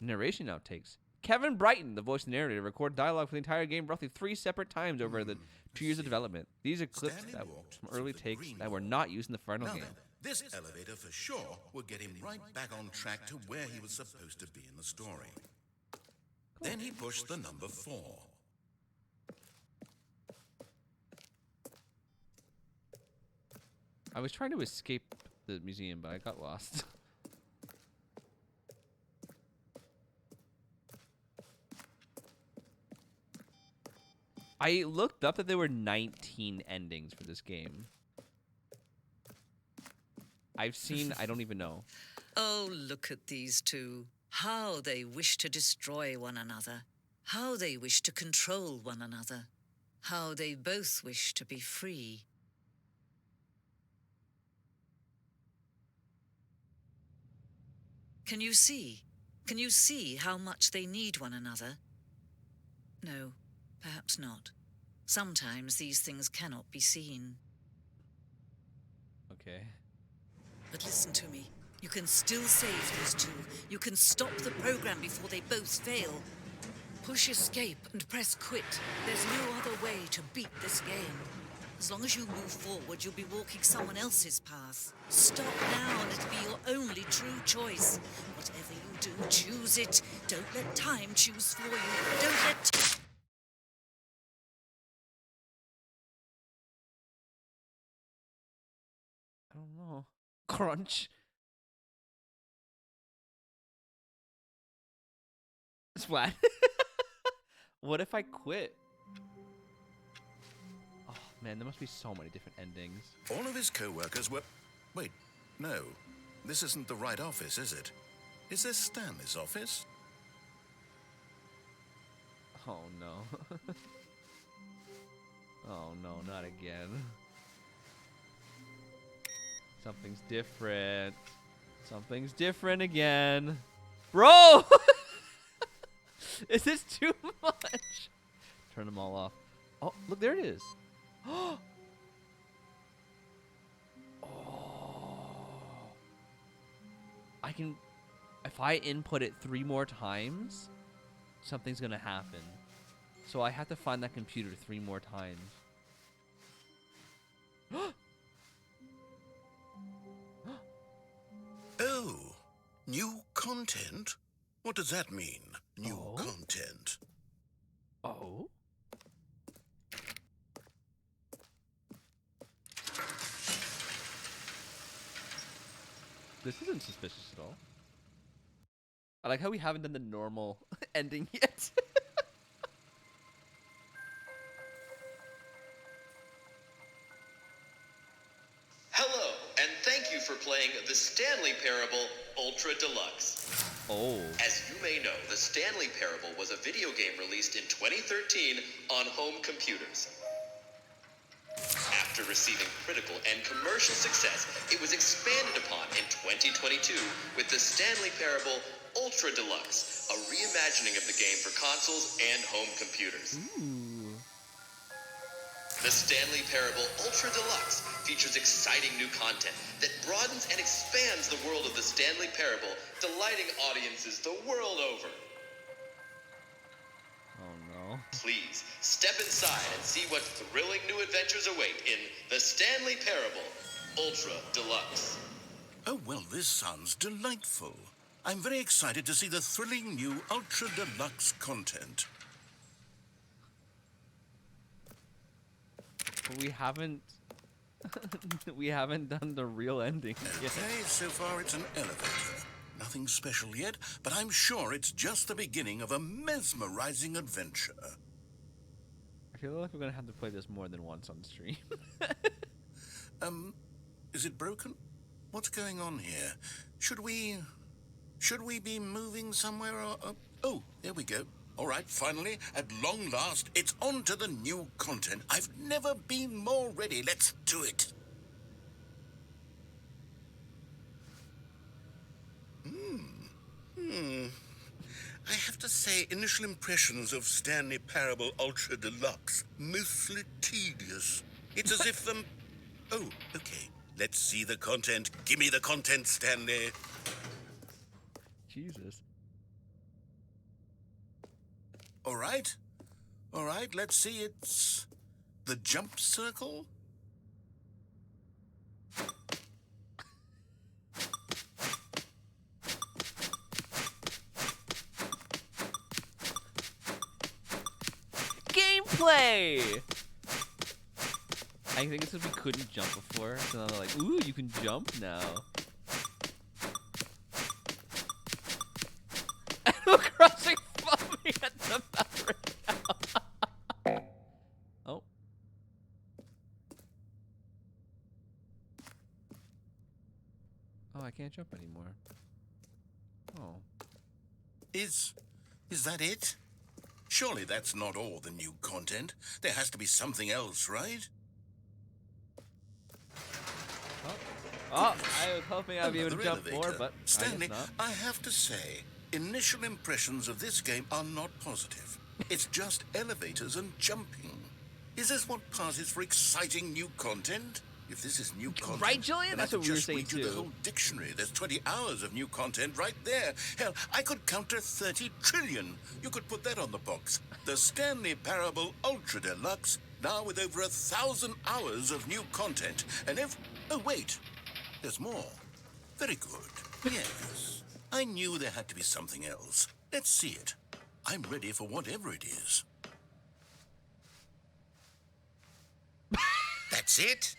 Narration outtakes. Kevin Brighton, the voice narrator, recorded dialogue for the entire game roughly 3 separate times over the 2 years of development. These are clips
Stanley
that
walked
from
to
early
the
takes
green
that were
room.
not used in the final
Now
game.
then, this elevator for sure will get him right back on track to where he was supposed to be in the story. Then he pushed the number 4.
I was trying to escape the museum, but I got lost. I looked up that there were 19 endings for this game. I've seen, I don't even know.
Oh, look at these two. How they wish to destroy one another. How they wish to control one another. How they both wish to be free. Can you see? Can you see how much they need one another? No, perhaps not. Sometimes these things cannot be seen.
Okay.
But listen to me. You can still save these two. You can stop the program before they both fail. Push escape and press quit. There's no other way to beat this game. As long as you move forward, you'll be walking someone else's path. Stop now and it'll be your only true choice. Whatever you do, choose it. Don't let time choose for you. Don't let...
I don't know. Crunch. Splat. What if I quit? Oh, man, there must be so many different endings.
All of his co-workers were... Wait, no. This isn't the right office, is it? Is this Stanley's office?
Oh, no. Oh, no, not again. Something's different. Something's different again. Bro! Is this too much? Turn them all off. Oh, look, there it is. Oh. I can... If I input it 3 more times, something's going to happen. So I have to find that computer 3 more times.
Oh, new content? What does that mean, new content?
Oh? This isn't suspicious at all. I like how we haven't done the normal ending yet.
Hello, and thank you for playing the Stanley Parable Ultra Deluxe.
Oh.
As you may know, the Stanley Parable was a video game released in 2013 on home computers. After receiving critical and commercial success, it was expanded upon in 2022 with the Stanley Parable Ultra Deluxe, a reimagining of the game for consoles and home computers.
Ooh.
The Stanley Parable Ultra Deluxe features exciting new content that broadens and expands the world of the Stanley Parable, delighting audiences the world over.
Oh no.
Please, step inside and see what thrilling new adventures await in the Stanley Parable Ultra Deluxe.
Oh, well, this sounds delightful. I'm very excited to see the thrilling new Ultra Deluxe content.
We haven't we haven't done the real ending yet.
Okay, so far it's an elevator. Nothing special yet, but I'm sure it's just the beginning of a mesmerizing adventure.
I feel like we're gonna have to play this more than once on stream.
Is it broken? What's going on here? Should we be moving somewhere or... oh, there we go. All right, finally, at long last, it's on to the new content. I've never been more ready. Let's do it. I have to say, initial impressions of Stanley Parable Ultra Deluxe, mostly tedious. It's as if, oh, okay. Let's see the content. Give me the content, Stanley.
Jesus.
All right, let's see. It's the jump circle.
Gameplay! I think it's because we couldn't jump before, so now they're like, ooh, you can jump now. Animal Crossing foaming at the mouth right now. Oh. Oh, I can't jump anymore. Oh.
Is that it? Surely that's not all the new content. There has to be something else, right?
Oh, I was hoping I'd be able to
Another
jump more,
elevator.
but
Stanley,
I guess not.
I have to say, initial impressions of this game are not positive. It's just elevators and jumping. Is this what passes for exciting new content? If this is new content,
Right, Julian?
then
That's
I
what
could
we were
just
saying
read you
too.
the whole dictionary. There's 20 hours of new content right there. Hell, I could counter 30 trillion. You could put that on the box. The Stanley Parable Ultra Deluxe, now with over 1,000 hours of new content. And oh, wait. There's more. Very good. Yes. I knew there had to be something else. Let's see it. I'm ready for whatever it is. That's it?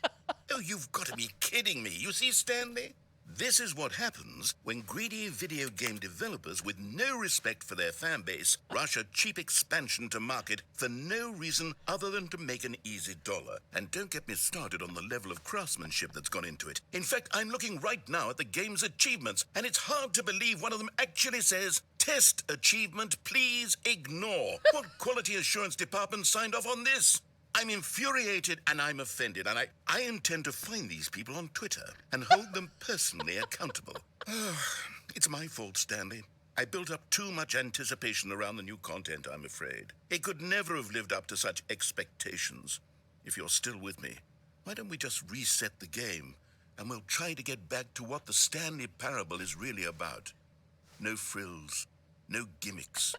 Oh, you've got to be kidding me. You see, Stanley? This is what happens when greedy video game developers with no respect for their fan base rush a cheap expansion to market for no reason other than to make an easy dollar. And don't get me started on the level of craftsmanship that's gone into it. In fact, I'm looking right now at the game's achievements, and it's hard to believe one of them actually says, "Test achievement, please ignore." What quality assurance department signed off on this? I'm infuriated and I'm offended, and I intend to find these people on Twitter and hold them personally accountable. It's my fault, Stanley. I built up too much anticipation around the new content, I'm afraid. It could never have lived up to such expectations. If you're still with me, why don't we just reset the game and we'll try to get back to what the Stanley Parable is really about. No frills, no gimmicks.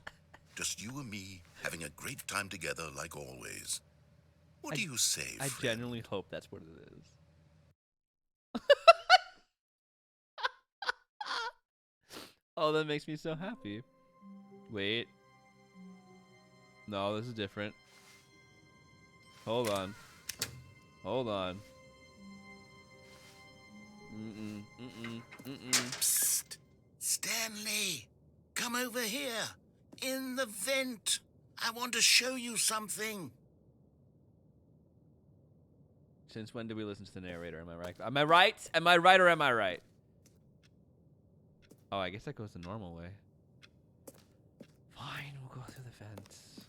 Just you and me having a great time together like always. What do you say,
I
friend?
genuinely hope that's what it is. Oh, that makes me so happy. Wait. No, this is different. Hold on. Hold on.
Psst. Stanley, come over here. In the vent. I want to show you something.
Since when do we listen to the narrator? Am I right? Am I right? Am I right or am I right? Oh, I guess that goes the normal way. Fine, we'll go through the fence.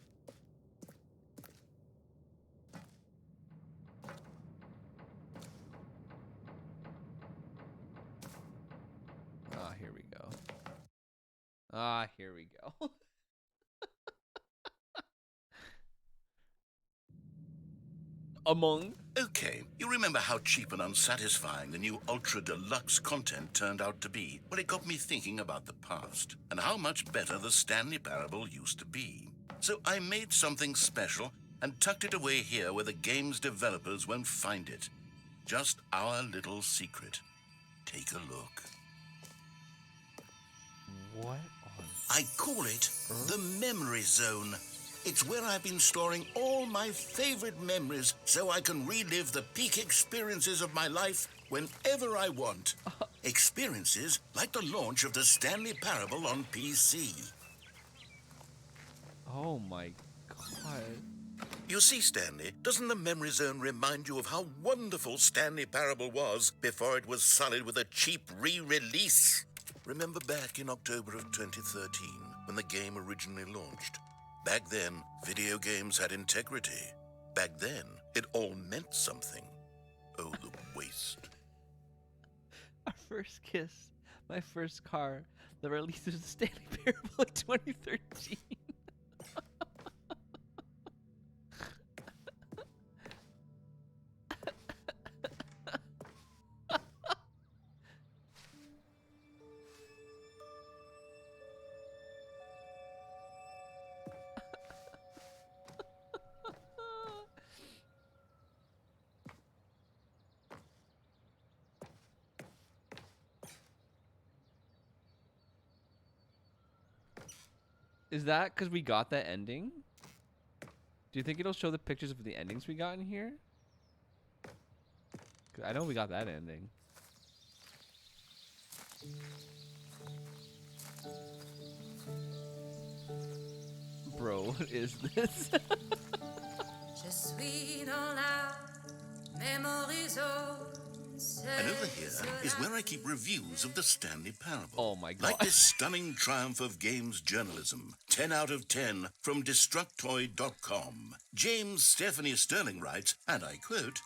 Ah, here we go. Ah, here we go. Among.
Okay, you remember how cheap and unsatisfying the new Ultra Deluxe content turned out to be? Well, it got me thinking about the past and how much better the Stanley Parable used to be. So I made something special and tucked it away here where the game's developers won't find it. Just our little secret. Take a look.
What on
I call it the Memory Zone. It's where I've been storing all my favorite memories so I can relive the peak experiences of my life whenever I want. Experiences like the launch of the Stanley Parable on PC.
Oh my god.
You see, Stanley, doesn't the Memory Zone remind you of how wonderful Stanley Parable was before it was sullied with a cheap re-release? Remember back in October of 2013 when the game originally launched? Back then, video games had integrity. Back then, it all meant something. Oh, the waste.
Our first kiss, my first car, the release of the Stanley Parable in 2013. Is that because we got that ending? Do you think it'll show the pictures of the endings we got in here? 'Cause I know we got that ending. Bro, what is this?
And over here is where I keep reviews of the Stanley Parable.
Oh my god.
Like this stunning triumph of games journalism. 10 out of 10 from Destructoid.com. James Stephanie Sterling writes, and I quote,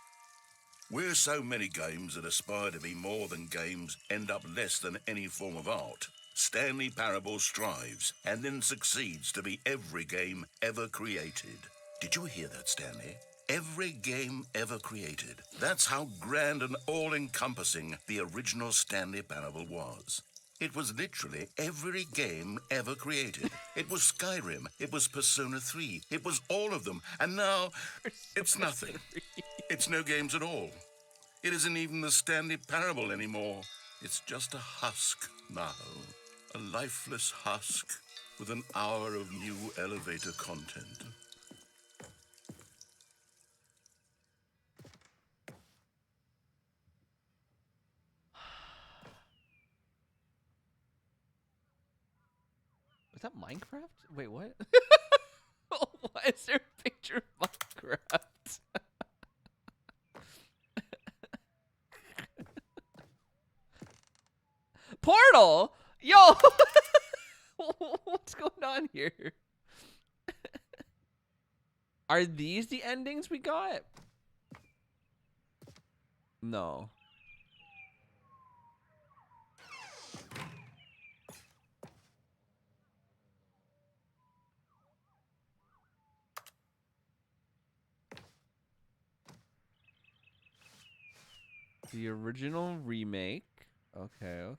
"Where so many games that aspire to be more than games end up less than any form of art, Stanley Parable strives and then succeeds to be every game ever created." Did you hear that, Stanley? Every game ever created. That's how grand and all-encompassing the original Stanley Parable was. It was literally every game ever created. It was Skyrim. It was Persona 3. It was all of them. And now, it's nothing. It's no games at all. It isn't even the Stanley Parable anymore. It's just a husk now. A lifeless husk with an hour of new elevator content.
Is that Minecraft? Wait, what? Why is there a picture of Minecraft? Portal? Yo! What's going on here? Are these the endings we got? No. The original remake. Okay.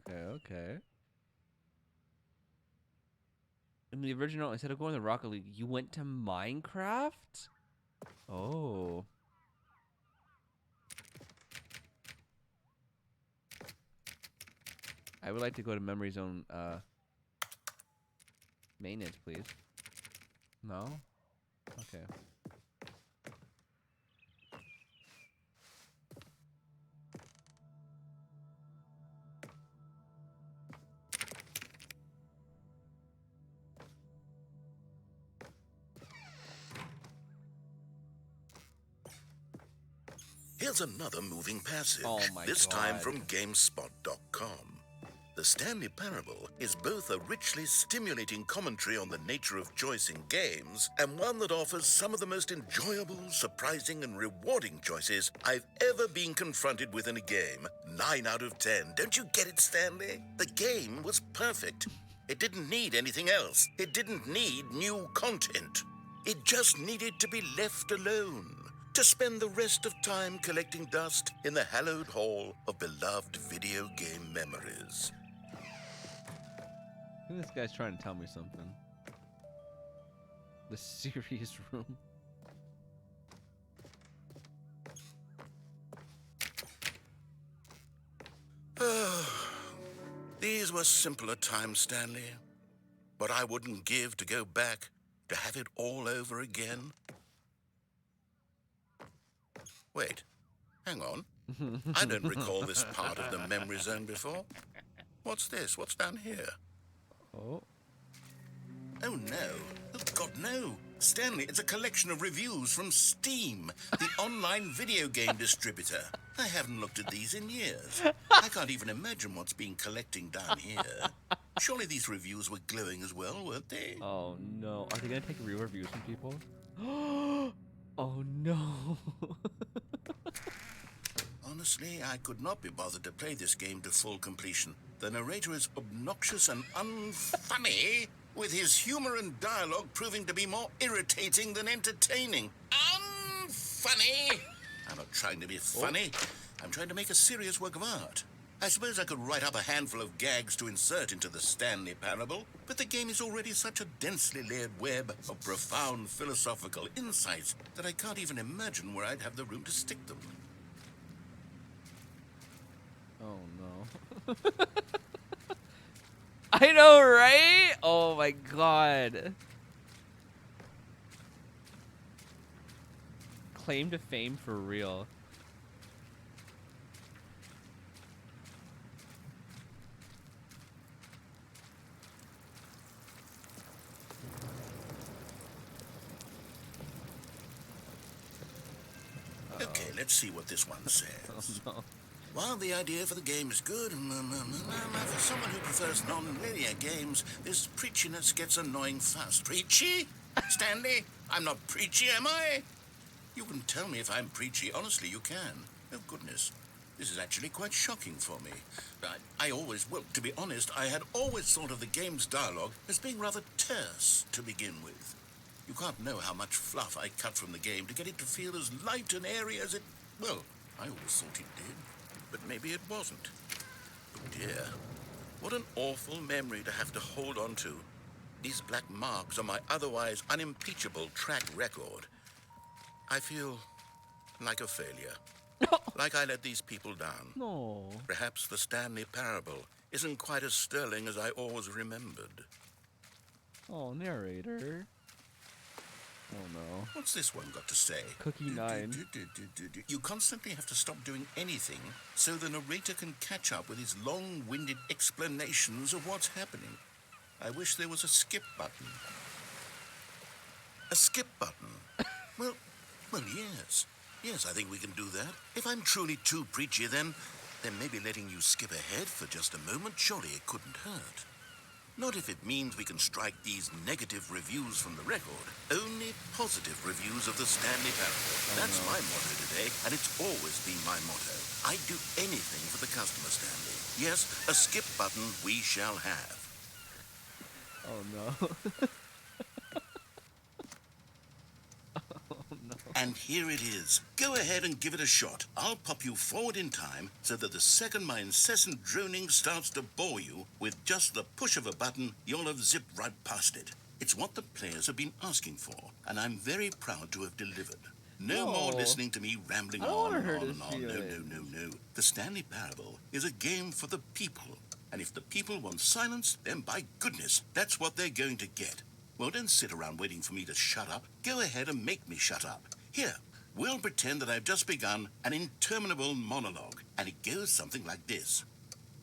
In the original, instead of going to Rocket League, you went to Minecraft? Oh. I would like to go to Memory Zone maintenance, please. No? Okay.
Here's another moving passage,
Oh my
this time
God.
from GameSpot.com. The Stanley Parable is both a richly stimulating commentary on the nature of choice in games and one that offers some of the most enjoyable, surprising, and rewarding choices I've ever been confronted with in a game. 9 out of 10. Don't you get it, Stanley? The game was perfect. It didn't need anything else. It didn't need new content. It just needed to be left alone, to spend the rest of time collecting dust in the hallowed hall of beloved video game memories.
I think this guy's trying to tell me something. The serious room.
These were simpler times, Stanley. What I wouldn't give to go back, to have it all over again. Wait, hang on. I don't recall this part of the memory zone before. What's this? What's down here?
Oh.
Oh, no. Oh, God, no. Stanley, it's a collection of reviews from Steam, the online video game distributor. I haven't looked at these in years. I can't even imagine what's been collecting down here. Surely these reviews were glowing as well, weren't they?
Oh, no. Are they going to take real reviews from people? Oh, no.
Honestly, I could not be bothered to play this game to full completion. The narrator is obnoxious and unfunny, with his humor and dialogue proving to be more irritating than entertaining. Unfunny! I'm not trying to be funny. I'm trying to make a serious work of art. I suppose I could write up a handful of gags to insert into the Stanley Parable, but the game is already such a densely layered web of profound philosophical insights that I can't even imagine where I'd have the room to stick them.
Oh, no. I know, right? Oh, my God. Claim to fame for real.
Okay, let's see what this one says.
Oh, no.
While the idea for the game is good, for someone who prefers non-linear games, this preachiness gets annoying fast. Preachy? Stanley, I'm not preachy, am I? You can tell me if I'm preachy. Honestly, you can. Oh, goodness. This is actually quite shocking for me. Well, to be honest, I had always thought of the game's dialogue as being rather terse to begin with. You can't know how much fluff I cut from the game to get it to feel as light and airy as it... Well, I always thought it did. But maybe it wasn't. Oh dear. What an awful memory to have to hold on to. These black marks on my otherwise unimpeachable track record. I feel like a failure. Like I let these people down.
No.
Perhaps the Stanley Parable isn't quite as sterling as I always remembered.
Oh, narrator. Oh, no.
What's this one got to say?
Cookie 9.
You constantly have to stop doing anything so the narrator can catch up with his long-winded explanations of what's happening. I wish there was a skip button. A skip button? Well, yes. Yes, I think we can do that. If I'm truly too preachy, then maybe letting you skip ahead for just a moment, surely it couldn't hurt. Not if it means we can strike these negative reviews from the record. Only positive reviews of the Stanley Parable. That's my motto today, and it's always been my motto. I'd do anything for the customer, Stanley. Yes, a skip button we shall have.
Oh, no. Oh, no.
And here it is. Go ahead and give it a shot. I'll pop you forward in time so that the second my incessant droning starts to bore you, with just the push of a button, you'll have zipped right past it. It's what the players have been asking for, and I'm very proud to have delivered. No more listening to me rambling on and on and on. No. The Stanley Parable is a game for the people. And if the people want silence, then by goodness, that's what they're going to get. Well, don't sit around waiting for me to shut up. Go ahead and make me shut up. Here, we'll pretend that I've just begun an interminable monologue, and it goes something like this.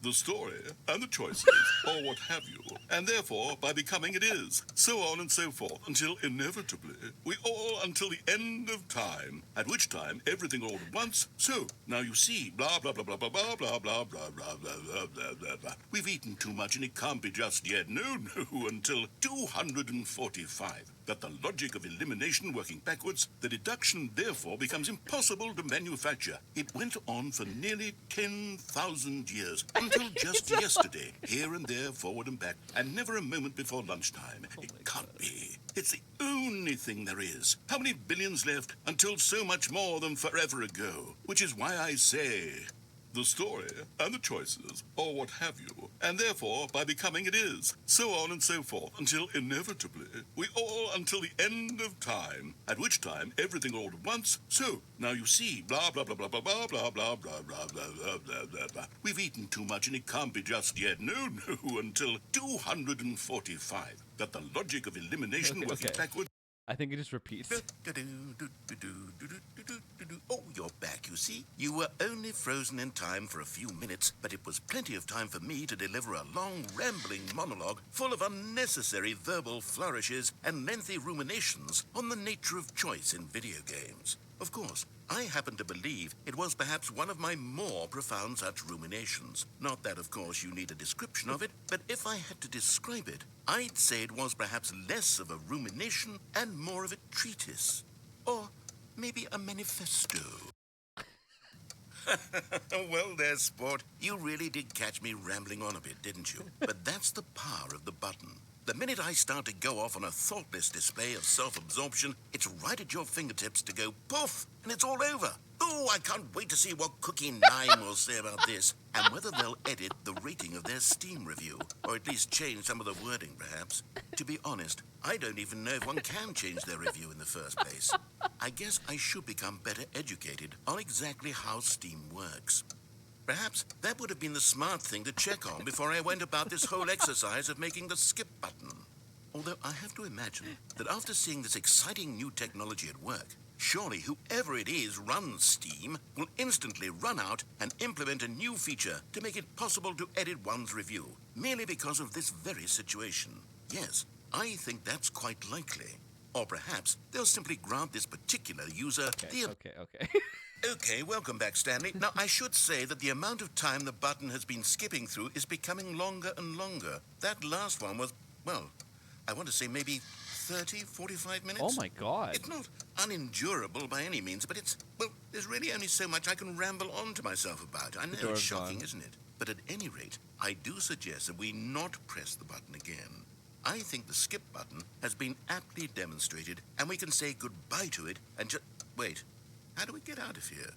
the story and the choices, or what have you, and therefore by becoming it is, so on and so forth, until inevitably we all until the end of time, at which time everything all at once, so now you see, blah blah blah blah blah blah blah blah blah blah blah blah blah blah. We've eaten too much and it can't be just yet, no, until 245. That the logic of elimination working backwards, the deduction therefore becomes impossible to manufacture. It went on for nearly 10,000 years, until just yesterday, here and there, forward and back, and never a moment before lunchtime. It can't be. It's the only thing there is. How many billions left until so much more than forever ago? Which is why I say, the story and the choices, or what have you, and therefore by becoming it is, so on and so forth, until inevitably we all until the end of time, at which time everything all at once, so now you see, blah blah blah blah blah blah blah blah blah blah blah blah blah blah. We've eaten too much and it can't be just yet, no, until 245. That the logic of elimination working backwards.
I think it just repeats.
Oh, you're back, you see. You were only frozen in time for a few minutes, but it was plenty of time for me to deliver a long, rambling monologue full of unnecessary verbal flourishes and lengthy ruminations on the nature of choice in video games. Of course, I happen to believe it was perhaps one of my more profound such ruminations. Not that, of course, you need a description of it, but if I had to describe it, I'd say it was perhaps less of a rumination and more of a treatise. Or maybe a manifesto. Well there, sport. You really did catch me rambling on a bit, didn't you? But that's the power of the button. The minute I start to go off on a thoughtless display of self-absorption, it's right at your fingertips to go poof, and it's all over. Oh, I can't wait to see what Cookie 9 will say about this, and whether they'll edit the rating of their Steam review, or at least change some of the wording, perhaps. To be honest, I don't even know if one can change their review in the first place. I guess I should become better educated on exactly how Steam works. Perhaps that would have been the smart thing to check on before I went about this whole exercise of making the skip button. Although I have to imagine that after seeing this exciting new technology at work, surely whoever it is runs Steam will instantly run out and implement a new feature to make it possible to edit one's review, merely because of this very situation. Yes, I think that's quite likely. Or perhaps they'll simply grant this particular user
Okay.
Okay, welcome back, Stanley. Now, I should say that the amount of time the button has been skipping through is becoming longer and longer. That last one was, well, I want to say maybe 30, 45 minutes.
Oh my god.
It's not unendurable by any means, but it's, well, there's really only so much I can ramble on to myself about. I know it's shocking, isn't it? But at any rate, I do suggest that we not press the button again. I think the skip button has been aptly demonstrated, and we can say goodbye to it and just... Wait. How do we get out of here?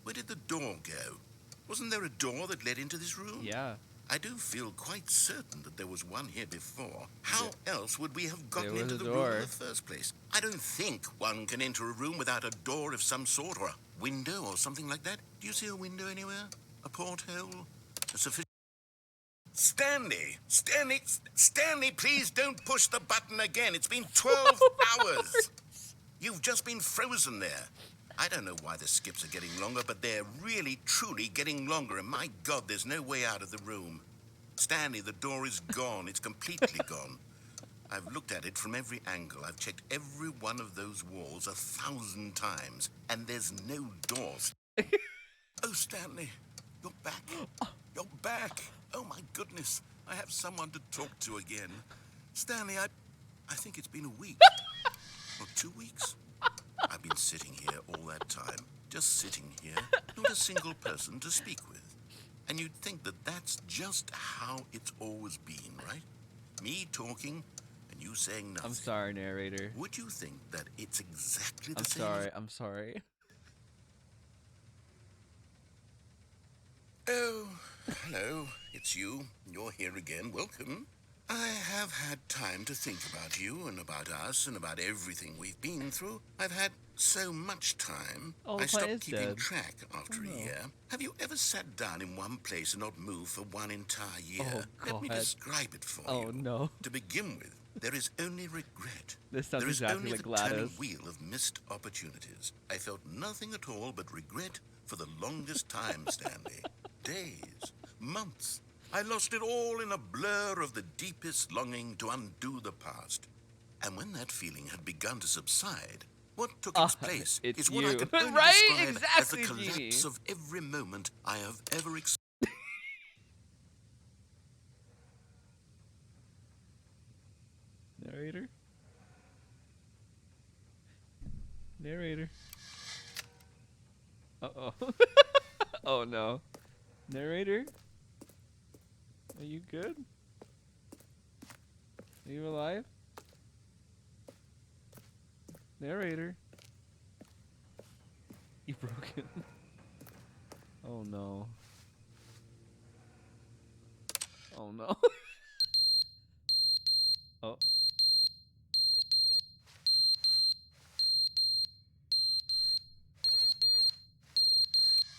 Where did the door go? Wasn't there a door that led into this room?
Yeah.
I do feel quite certain that there was one here before. How else would we have gotten into the
door
room in the first place? I don't think one can enter a room without a door of some sort, or a window, or something like that. Do you see a window anywhere? A porthole? A sufficient... Stanley, please don't push the button again. It's been 12 hours. You've just been frozen there. I don't know why the skips are getting longer, but they're really, truly getting longer, and my God, there's no way out of the room. Stanley, the door is gone. It's completely gone. I've looked at it from every angle. I've checked every one of those walls 1,000 times, and there's no doors. Oh, Stanley, you're back. You're back. Oh, my goodness. I have someone to talk to again. Stanley, I think it's been a week. Or 2 weeks. I've been sitting here all that time, just sitting here, not a single person to speak with. And you'd think that that's just how it's always been, right? Me talking and you saying nothing.
I'm sorry, narrator.
Would you think that it's exactly the same?
I'm sorry.
Oh, hello, it's you. You're here again. Welcome. I have had time to think about you and about us and about everything we've been through. I've had so much time. I stopped keeping track after a year. Have you ever sat down in one place and not moved for one entire year?
Oh, God.
Let me describe it for you.
Oh, no.
To begin with, there is only regret.
This sounds
there is
exactly
only
like
the turning
Gladys.
wheel of missed opportunities. I felt nothing at all but regret for the longest time, Stanley. Days, months. I lost it all in a blur of the deepest longing to undo the past. And when that feeling had begun to subside, what took its place
it's
is what I
you.
can only
Right?
describe
Exactly,
as the collapse
Genie.
of every moment I have ever experienced.
Narrator? Narrator. Uh-oh. Oh, no. Narrator? Are you good? Are you alive? Narrator? You broken. Oh, no. Oh, no. Oh.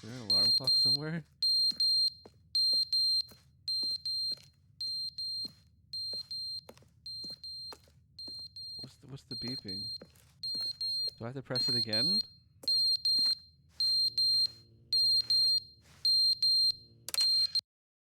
Is there an alarm clock somewhere? What's the beeping? Do I have to press it again?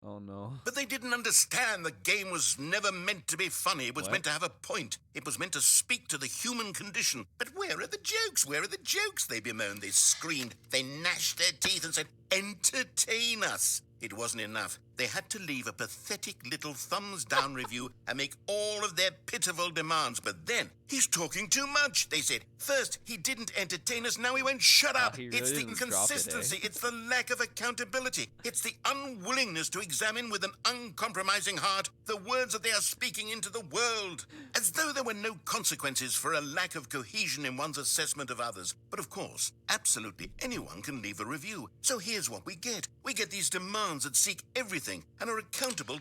Oh no.
But they didn't understand the game was never meant to be funny. It was meant to have a point. It was meant to speak to the human condition. But where are the jokes? Where are the jokes? They bemoaned, they screamed, they gnashed their teeth and said, entertain us. It wasn't enough. They had to leave a pathetic little thumbs-down review and make all of their pitiful demands. But then, he's talking too much, they said. First, he didn't entertain us, now he went, shut up.
He really
It's the
didn't drop it,
inconsistency, it's the lack of accountability. It's the unwillingness to examine with an uncompromising heart the words that they are speaking into the world. As though there were no consequences for a lack of cohesion in one's assessment of others. But of course, absolutely anyone can leave a review. So here's what we get. We get these demands that seek everything and are accountable.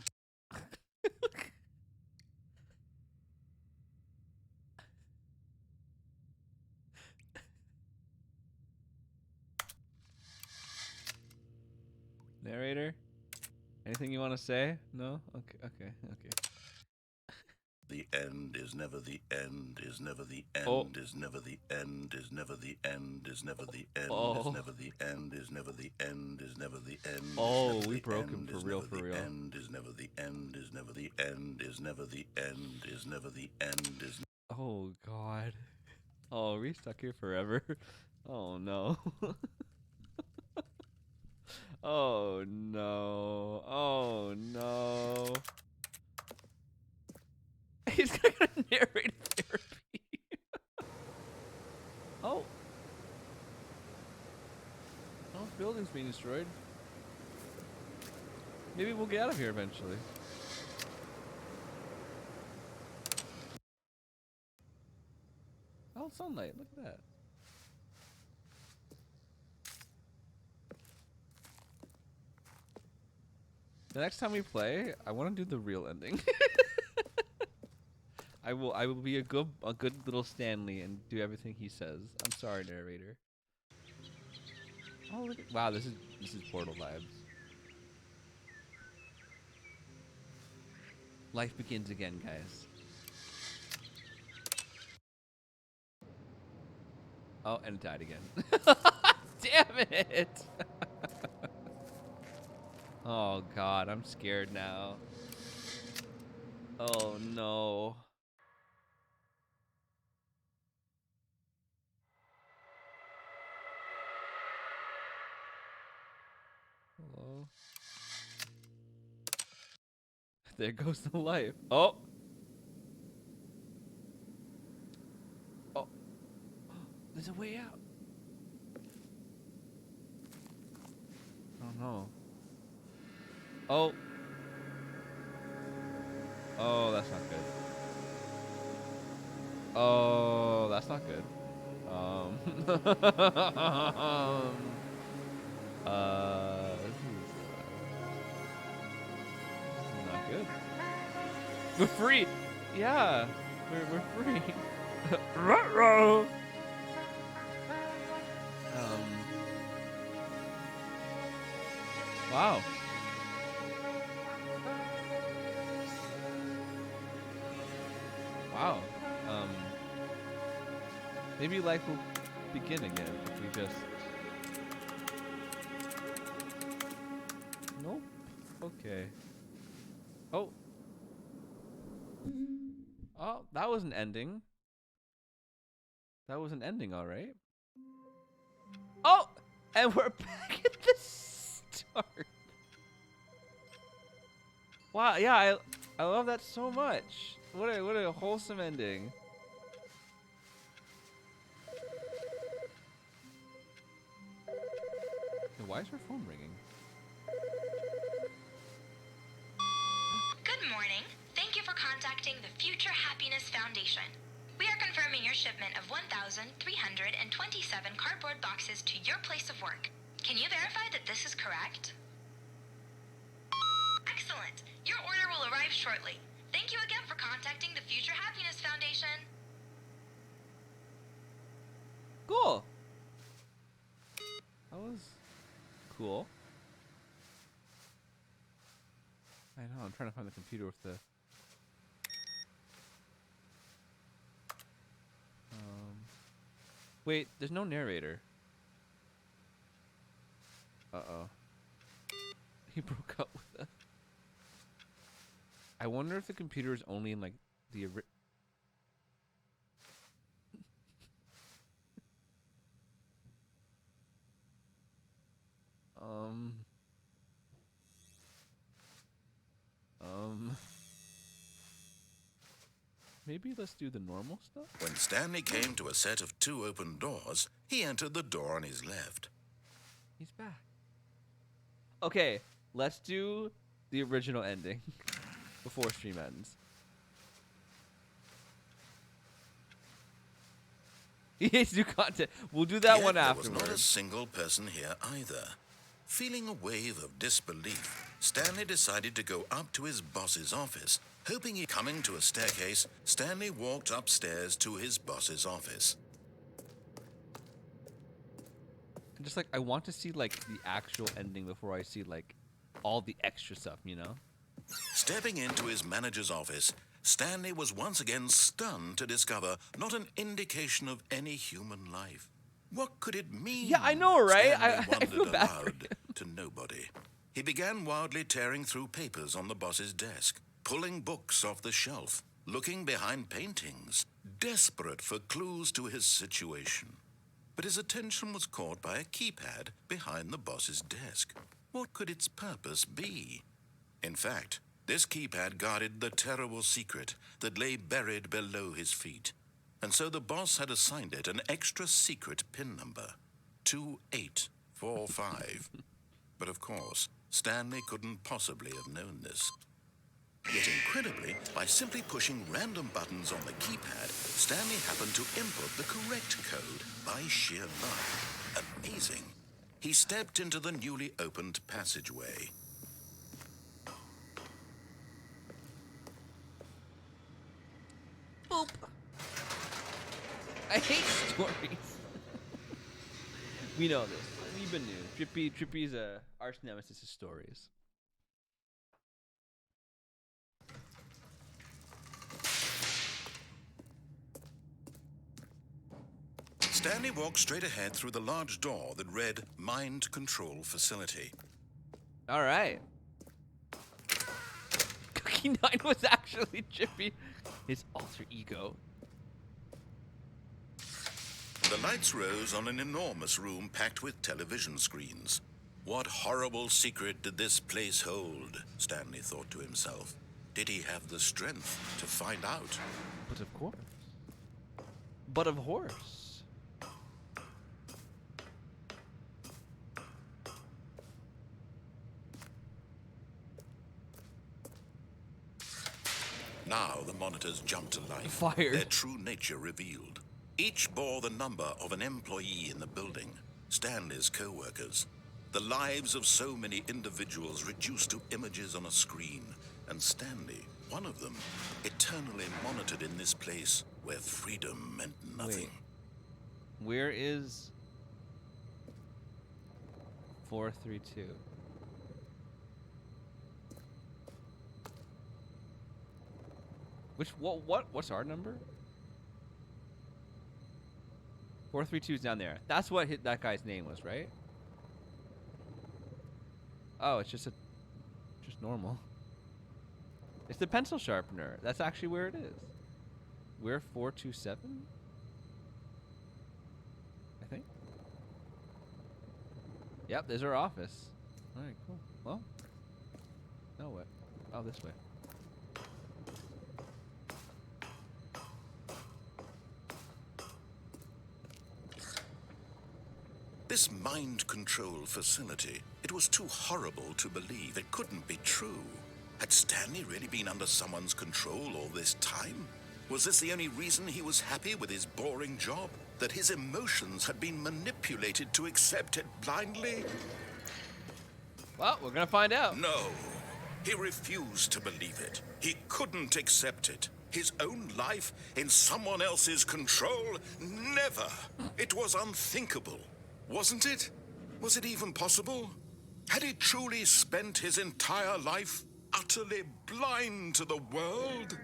Narrator? Anything you want to say? No? Okay.
The end is never the end, is never the end,
Oh.
is never the end, is never the end, is never the end,
Oh.
is never the end, is never the end, is never the end.
Oh,
is never
we
the
broke him
end,
for
is
real,
never
for
the
real.
End is never the end, is never the end, is never the end, is never the end, is
Oh god. Oh, are we stuck here forever? Oh no. Oh no. Oh no. He's got a narrator therapy. Oh. Oh, building's being destroyed. Maybe we'll get out of here eventually. Oh, sunlight. Look at that. The next time we play, I want to do the real ending. I will be a good little Stanley and do everything he says. I'm sorry, narrator. Oh, look at, wow, this is Portal vibes. Life begins again, guys. Oh, and it died again. Damn it! Oh god, I'm scared now. Oh no. Hello? There goes the life. Oh! Oh. There's a way out. Oh no. Oh. Oh, that's not good. Oh, that's not good. This is not good. We're free. Yeah, we're free. Ruh-roh. Wow. Wow. Maybe life will begin again if we just... Nope. Okay. Oh. Oh, that was an ending. That was an ending, all right. Oh, and we're back at the start. Wow, yeah, I love that so much. What a wholesome ending. Hey, why is her phone ringing?
Good morning. Thank you for contacting the Future Happiness Foundation. We are confirming your shipment of 1,327 cardboard boxes to your place of work. Can you verify that this is correct? Excellent. Your order will arrive shortly. Thank you again for contacting the Future Happiness Foundation.
Cool. That was cool. I know, I'm trying to find the computer with the... Wait, there's no narrator. Uh-oh. He broke up with us. I wonder if the computer is only in, like, the... Maybe let's do the normal stuff?
When Stanley came to a set of 2 open doors, he entered the door on his left.
He's back. Okay, let's do the original ending before stream ends. He hates new content. We'll do that one afterwards.
There was not a single person here either. Feeling a wave of disbelief, Stanley decided to go up to his boss's office. Hoping he coming to a staircase, Stanley walked upstairs to his boss's office.
Just like, I want to see like the actual ending before I see like all the extra stuff, you know?
Stepping into his manager's office, Stanley was once again stunned to discover not an indication of any human life. What could it mean?
Yeah, I know, right?
Stanley
I feel
wondered
bad for
aloud to nobody. He began wildly tearing through papers on the boss's desk, pulling books off the shelf, looking behind paintings, desperate for clues to his situation. But his attention was caught by a keypad behind the boss's desk. What could its purpose be? In fact, this keypad guarded the terrible secret that lay buried below his feet. And so the boss had assigned it an extra secret PIN number, 2845. But of course, Stanley couldn't possibly have known this. Yet incredibly, by simply pushing random buttons on the keypad, Stanley happened to input the correct code by sheer luck. Amazing. He stepped into the newly opened passageway.
Boop. I hate stories. We know this. We've been new. Trippy's arch nemesis of stories.
Stanley walked straight ahead through the large door that read Mind Control Facility.
All right. Cookie 9 was actually Chippy, his alter ego.
The lights rose on an enormous room packed with television screens. What horrible secret did this place hold? Stanley thought to himself. Did he have the strength to find out?
But of course. But of course.
Now the monitors jumped to life.
Fired.
Their true nature revealed. Each bore the number of an employee in the building, Stanley's co-workers. The lives of so many individuals reduced to images on a screen, and Stanley, one of them, eternally monitored in this place where freedom meant nothing.
Wait. Where is 432? What's our number? 432 is down there. That's what that guy's name was, right? Oh, it's just normal. It's the pencil sharpener. That's actually where it is. We're 427? I think. Yep, there's our office. All right, cool. Well, no way. Oh, this way.
This mind control facility, it was too horrible to believe. It couldn't be true. Had Stanley really been under someone's control all this time? Was this the only reason he was happy with his boring job? That his emotions had been manipulated to accept it blindly?
Well, we're gonna find out.
No. He refused to believe it. He couldn't accept it. His own life in someone else's control? Never. It was unthinkable. Wasn't it? Was it even possible? Had he truly spent his entire life utterly blind to the world?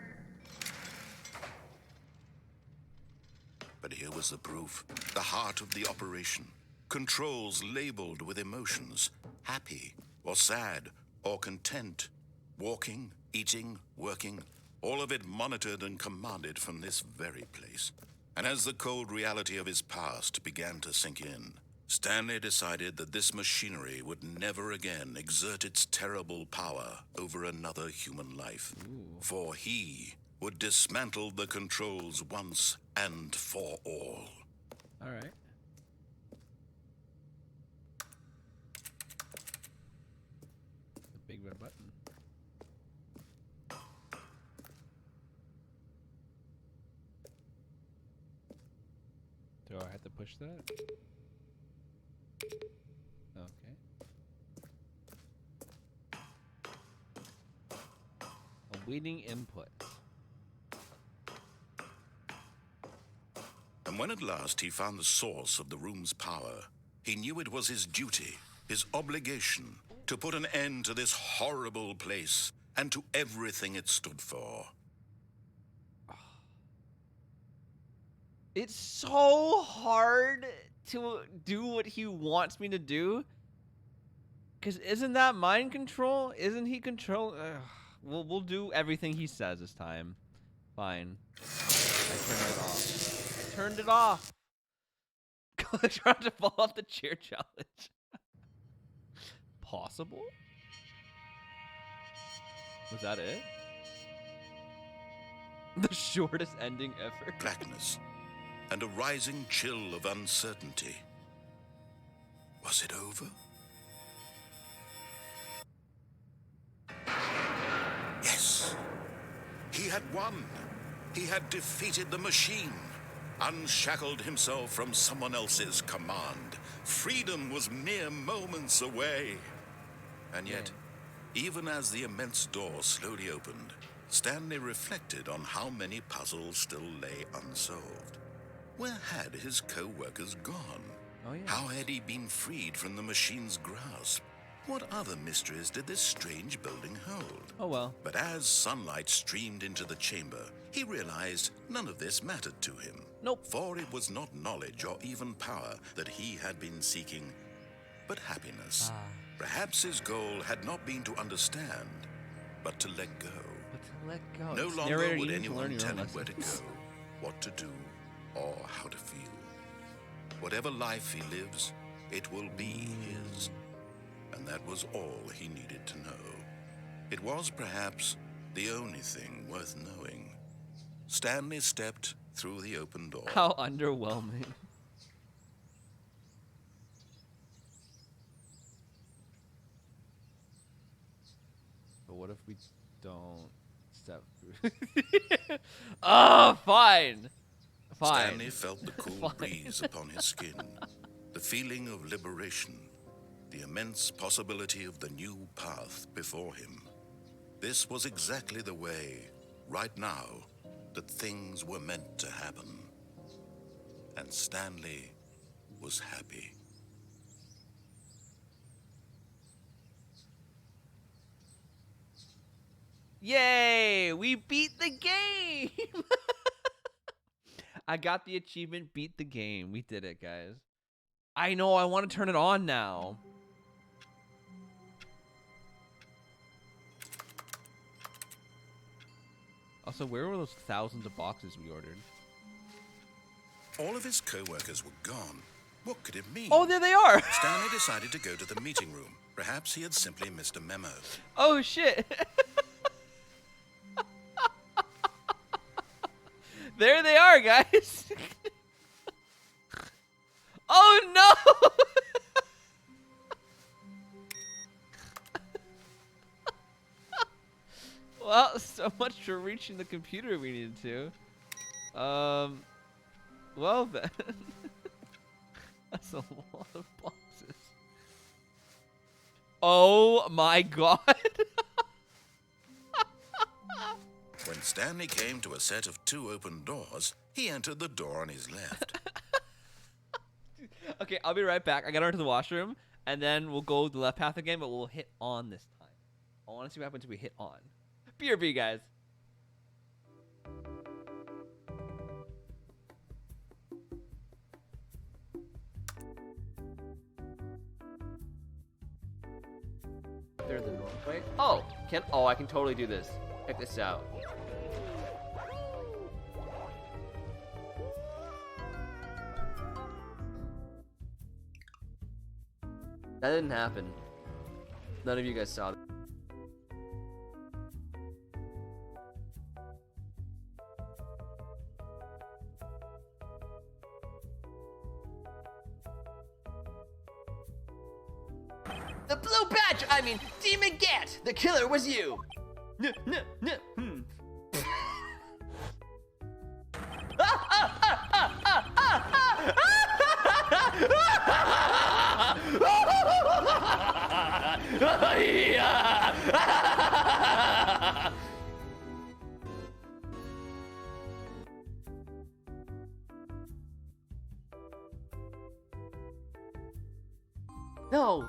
But here was the proof. The heart of the operation. Controls labeled with emotions. Happy, or sad, or content. Walking, eating, working. All of it monitored and commanded from this very place. And as the cold reality of his past began to sink in, Stanley decided that this machinery would never again exert its terrible power over another human life. For he would dismantle the controls once and for all.
All right. The big red button. Do I have to push that? Okay. Awaiting input.
And when at last he found the source of the room's power, he knew it was his duty, his obligation, to put an end to this horrible place and to everything it stood for.
It's so hard to do what he wants me to do. Because isn't that mind control? Isn't he control? We'll do everything he says this time. Fine. I turned it off. Turned it off. Trying to fall off the chair challenge. Possible? Was that it? The shortest ending ever.
Blackness and a rising chill of uncertainty. Was it over? Yes. He had won. He had defeated the machine, unshackled himself from someone else's command. Freedom was mere moments away. And yet, even as the immense door slowly opened, Stanley reflected on how many puzzles still lay unsolved. Where had his co-workers gone?
Oh, yeah.
How had he been freed from the machine's grasp? What other mysteries did this strange building hold?
Oh, well.
But as sunlight streamed into the chamber, he realized none of this mattered to him.
Nope.
For it was not knowledge or even power that he had been seeking, but happiness. Perhaps his goal had not been to understand, but to let go.
But to let go.
No
It's
longer
narrator,
would
you need to learn
anyone
your
tell
own
him where to go,
lessons.
what to do, or how to feel. Whatever life he lives, it will be his. And that was all he needed to know. It was perhaps the only thing worth knowing. Stanley stepped through the open door.
How underwhelming. But what if we don't step through? Oh, fine. Fine.
Stanley felt the cool breeze upon his skin, the feeling of liberation, the immense possibility of the new path before him. This was exactly the way, right now, that things were meant to happen. And Stanley was happy.
Yay! We beat the game! I got the achievement, beat the game. We did it, guys. I know, I want to turn it on now. Also, where were those thousands of boxes we ordered?
All of his co-workers were gone. What could it mean?
Oh, there they are!
Stanley decided to go to the meeting room. Perhaps he had simply missed a memo.
Oh, shit! There they are, guys! Oh, no! Well, so much for reaching the computer we needed to. Well then. That's a lot of boxes. Oh my god.
When Stanley came to a set of 2 open doors, he entered the door on his left.
Okay, I'll be right back. I gotta run to the washroom, and then we'll go the left path again, but we'll hit on this time. I want to see what happens if we hit on. BRB, guys. They're the normal way. Oh, I can totally do this. Check this out. That didn't happen. None of you guys saw that.
The blue badge, I mean, Demon Gant, the killer was you.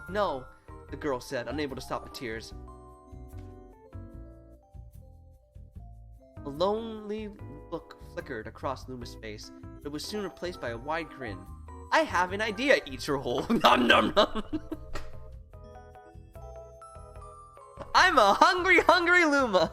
No, the girl said, unable to stop the tears. A lonely look flickered across Luma's face, but was soon replaced by a wide grin. I have an idea, eats her whole. Nom nom nom. I'm a hungry Luma.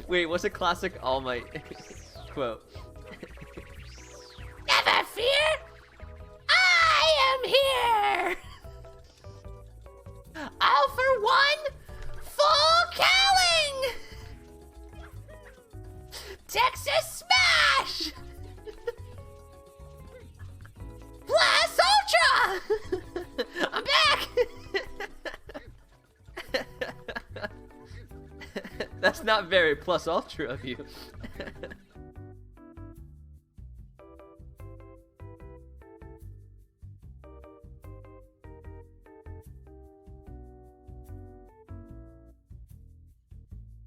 Wait, what's a classic All Might quote?
Never fear, I am here. All for one, full cowling. Texas Smash. Blast Ultra. I'm back.
That's not very plus ultra of you.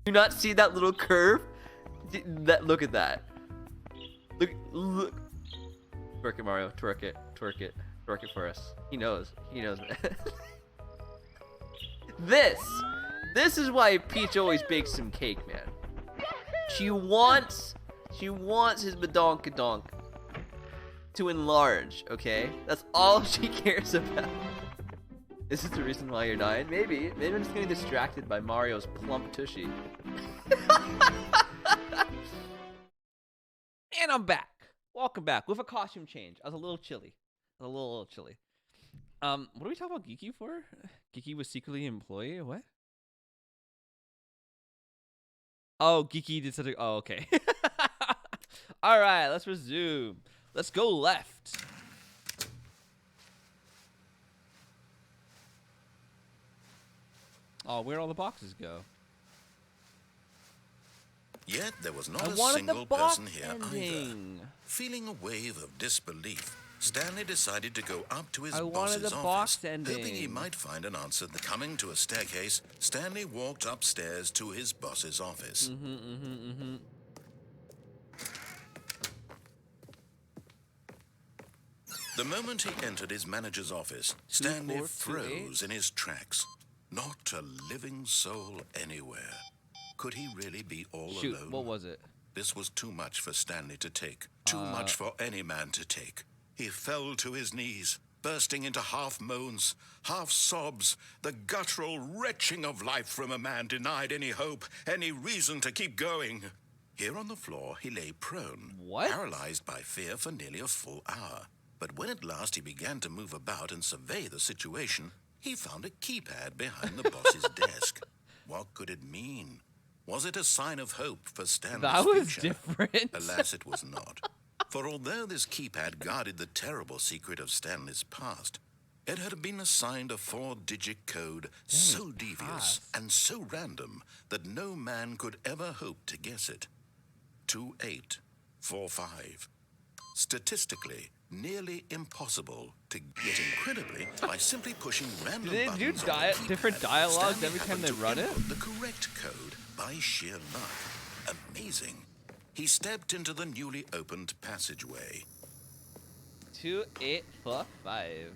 Do not see that little curve? Look at that. Look. Twerk it, Mario. Twerk it for us. He knows. This is why Peach always bakes some cake, man. She wants his badonkadonk to enlarge, okay? That's all she cares about. This is the reason why you're dying? Maybe I'm just getting distracted by Mario's plump tushy.
And I'm back. Welcome back with a costume change. I was a little chilly. What are we talking about Geeky for? Geeky was secretly an employee? What? Oh, Geeky did something. Oh, okay. All right, let's resume. Let's go left. Oh, where'd all the boxes go?
Yet there was not
I
a
wanted the
single
box
person here either.
ending.
Feeling a wave of disbelief, Stanley decided to go up to his
I wanted
boss's
the
office,
box
hoping he
ending.
might find an answer. Coming to a staircase, Stanley walked upstairs to his boss's office. The moment he entered his manager's office, Stanley
2428?
froze in his tracks. Not a living soul anywhere. Could he really be all
Shoot,
alone?
what was it?
This was too much for Stanley to take. Too much for any man to take. He fell to his knees, bursting into half moans, half sobs, the guttural retching of life from a man denied any hope, any reason to keep going. Here on the floor, he lay prone, paralyzed by fear for nearly a full hour. But when at last he began to move about and survey the situation, he found a keypad behind the boss's desk. What could it mean? Was it a sign of hope for Stanley's
That was
future?
different.
Alas, it was not. For although this keypad guarded the terrible secret of Stanley's past, it had been assigned a 4-digit code so devious and so random that no man could ever hope to guess it. 2845. Statistically, nearly impossible to get. Incredibly, by simply pushing random
Do they do
buttons on the keypad,
different dialogues
Stanley
every time
happened
they
to
run it?
input the correct code by sheer luck. Amazing. He stepped into the newly opened passageway.
2845.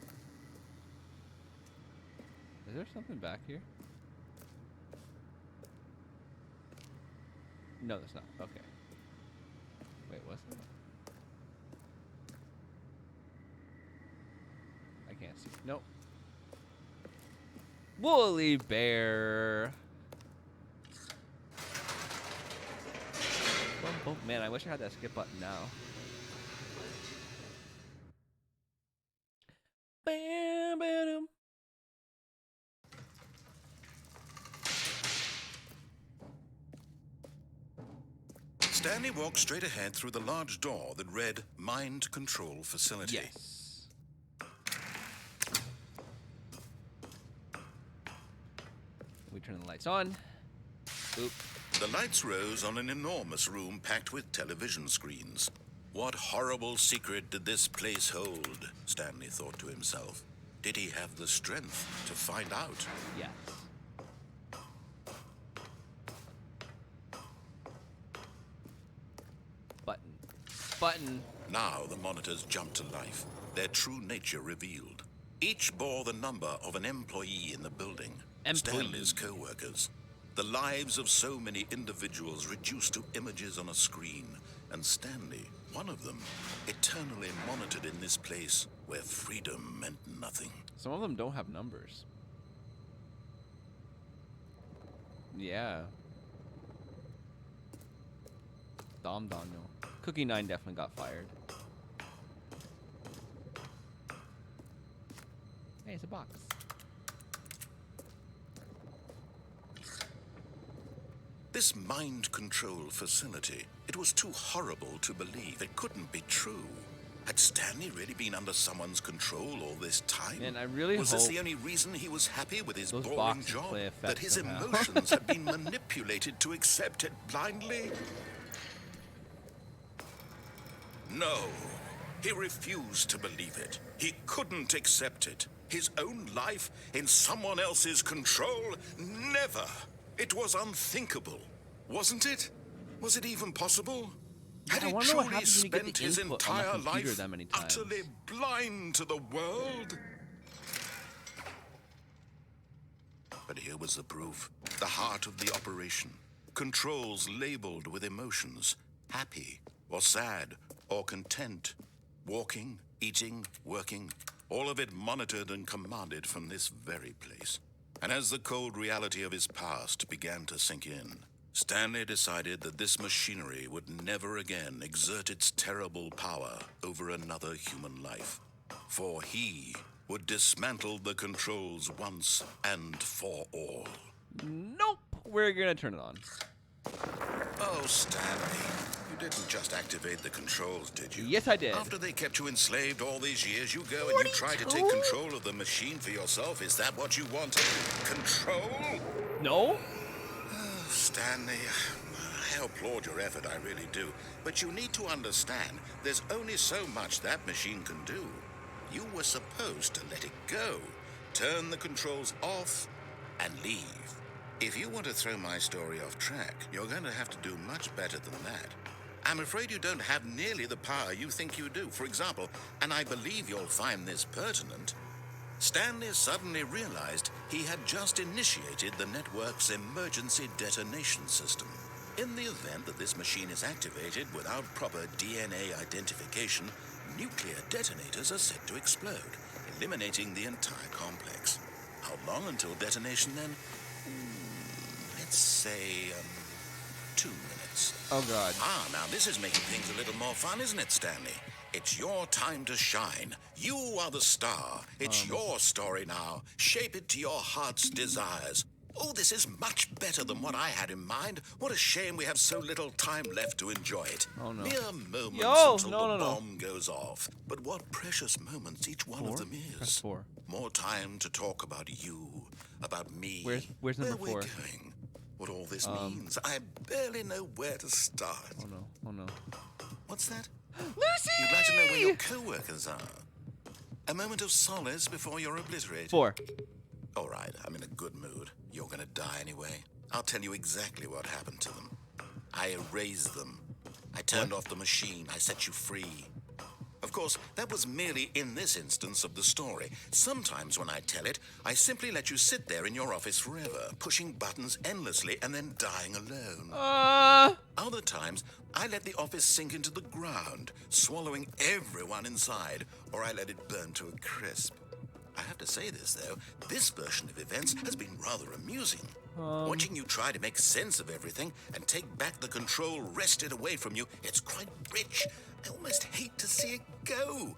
Is there something back here? No, there's not. Okay. Wait, what's that? I can't see. Nope. Woolly bear. Oh man, I wish I had that skip button now. Bam, bam.
Stanley walked straight ahead through the large door that read Mind Control Facility.
Yes. We turn the lights on. Oop.
The lights rose on an enormous room packed with television screens. What horrible secret did this place hold? Stanley thought to himself. Did he have the strength to find out?
Yes. Button. Button.
Now the monitors jumped to life, their true nature revealed. Each bore the number of an employee in the building. Stanley's co-workers. The lives of so many individuals reduced to images on a screen, and Stanley, one of them, eternally monitored in this place where freedom meant nothing.
Some of them don't have numbers. Yeah. Dom Daniel. Cookie 9 definitely got fired. Hey, it's a box.
This mind control facility, it was too horrible to believe. It couldn't be true. Had Stanley really been under someone's control all this time?
Man, I really
was
hope
this the only reason he was happy with his
those
boring
boxes
job?
play effect
That his
somehow.
emotions had been manipulated to accept it blindly? No. He refused to believe it. He couldn't accept it. His own life in someone else's control? Never. It was unthinkable, wasn't it? Was it even possible? Had
I
he
wonder what
truly
happens when you get
spent
the
his
input on the
entire
computer
life
that many times.
utterly blind to the world? But here was the proof. The heart of the operation. Controls labeled with emotions. Happy or sad or content. Walking, eating, working. All of it monitored and commanded from this very place. And as the cold reality of his past began to sink in, Stanley decided that this machinery would never again exert its terrible power over another human life. For he would dismantle the controls once and for all.
Nope. We're gonna turn it on.
Oh, Stanley, you didn't just activate the controls, did you?
Yes, I did.
After they kept you enslaved all these years, you go and you try to take control of the machine for yourself. Is that what you wanted? Control?
No.
Stanley, I applaud your effort, I really do. But you need to understand, there's only so much that machine can do. You were supposed to let it go, turn the controls off, and leave. If you want to throw my story off track, you're going to have to do much better than that. I'm afraid you don't have nearly the power you think you do. For example, and I believe you'll find this pertinent, Stanley suddenly realized he had just initiated the network's emergency detonation system. In the event that this machine is activated without proper DNA identification, nuclear detonators are set to explode, eliminating the entire complex. How long until detonation then? Let's say, 2 minutes.
Oh, God.
Now this is making things a little more fun, isn't it, Stanley? It's your time to shine. You are the star. It's your story now. Shape it to your heart's desires. Oh, this is much better than what I had in mind. What a shame we have so little time left to enjoy it.
Oh, no.
Mere moments until the bomb goes off. But what precious moments each one of them is.
Press 4.
More time to talk about you, about me.
Where's number 4?
Where we're going. What all this means. I barely know where to start.
Oh, no. Oh, no.
What's that?
Lucy!
You'd like to know where your co-workers are. A moment of solace before you're obliterated.
4.
All right, I'm in a good mood. You're gonna die anyway. I'll tell you exactly what happened to them. I erased them. I turned off the machine. I set you free. Of course, that was merely in this instance of the story. Sometimes when I tell it, I simply let you sit there in your office forever, pushing buttons endlessly and then dying alone. Other times, I let the office sink into the ground, swallowing everyone inside, or I let it burn to a crisp. I have to say this, though, this version of events has been rather amusing. Watching you try to make sense of everything and take back the control wrested away from you, it's quite rich. I almost hate to see it go.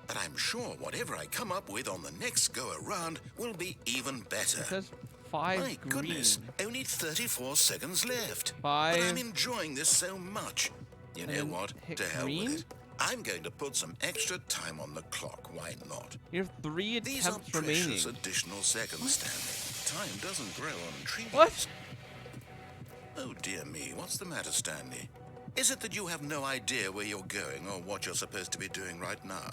But I'm sure whatever I come up with on the next go-around will be even better.
It says 5
My
green.
goodness, only 34 seconds left.
5.
But I'm enjoying this so much. You know what?
hit
To hell
green?
with it. I'm going to put some extra time on the clock. Why not?
You have 3
These are
attempts remaining.
precious additional seconds, Stanley. Time doesn't grow on trees.
What?
Oh, dear me. What's the matter, Stanley? Is it that you have no idea where you're going or what you're supposed to be doing right now?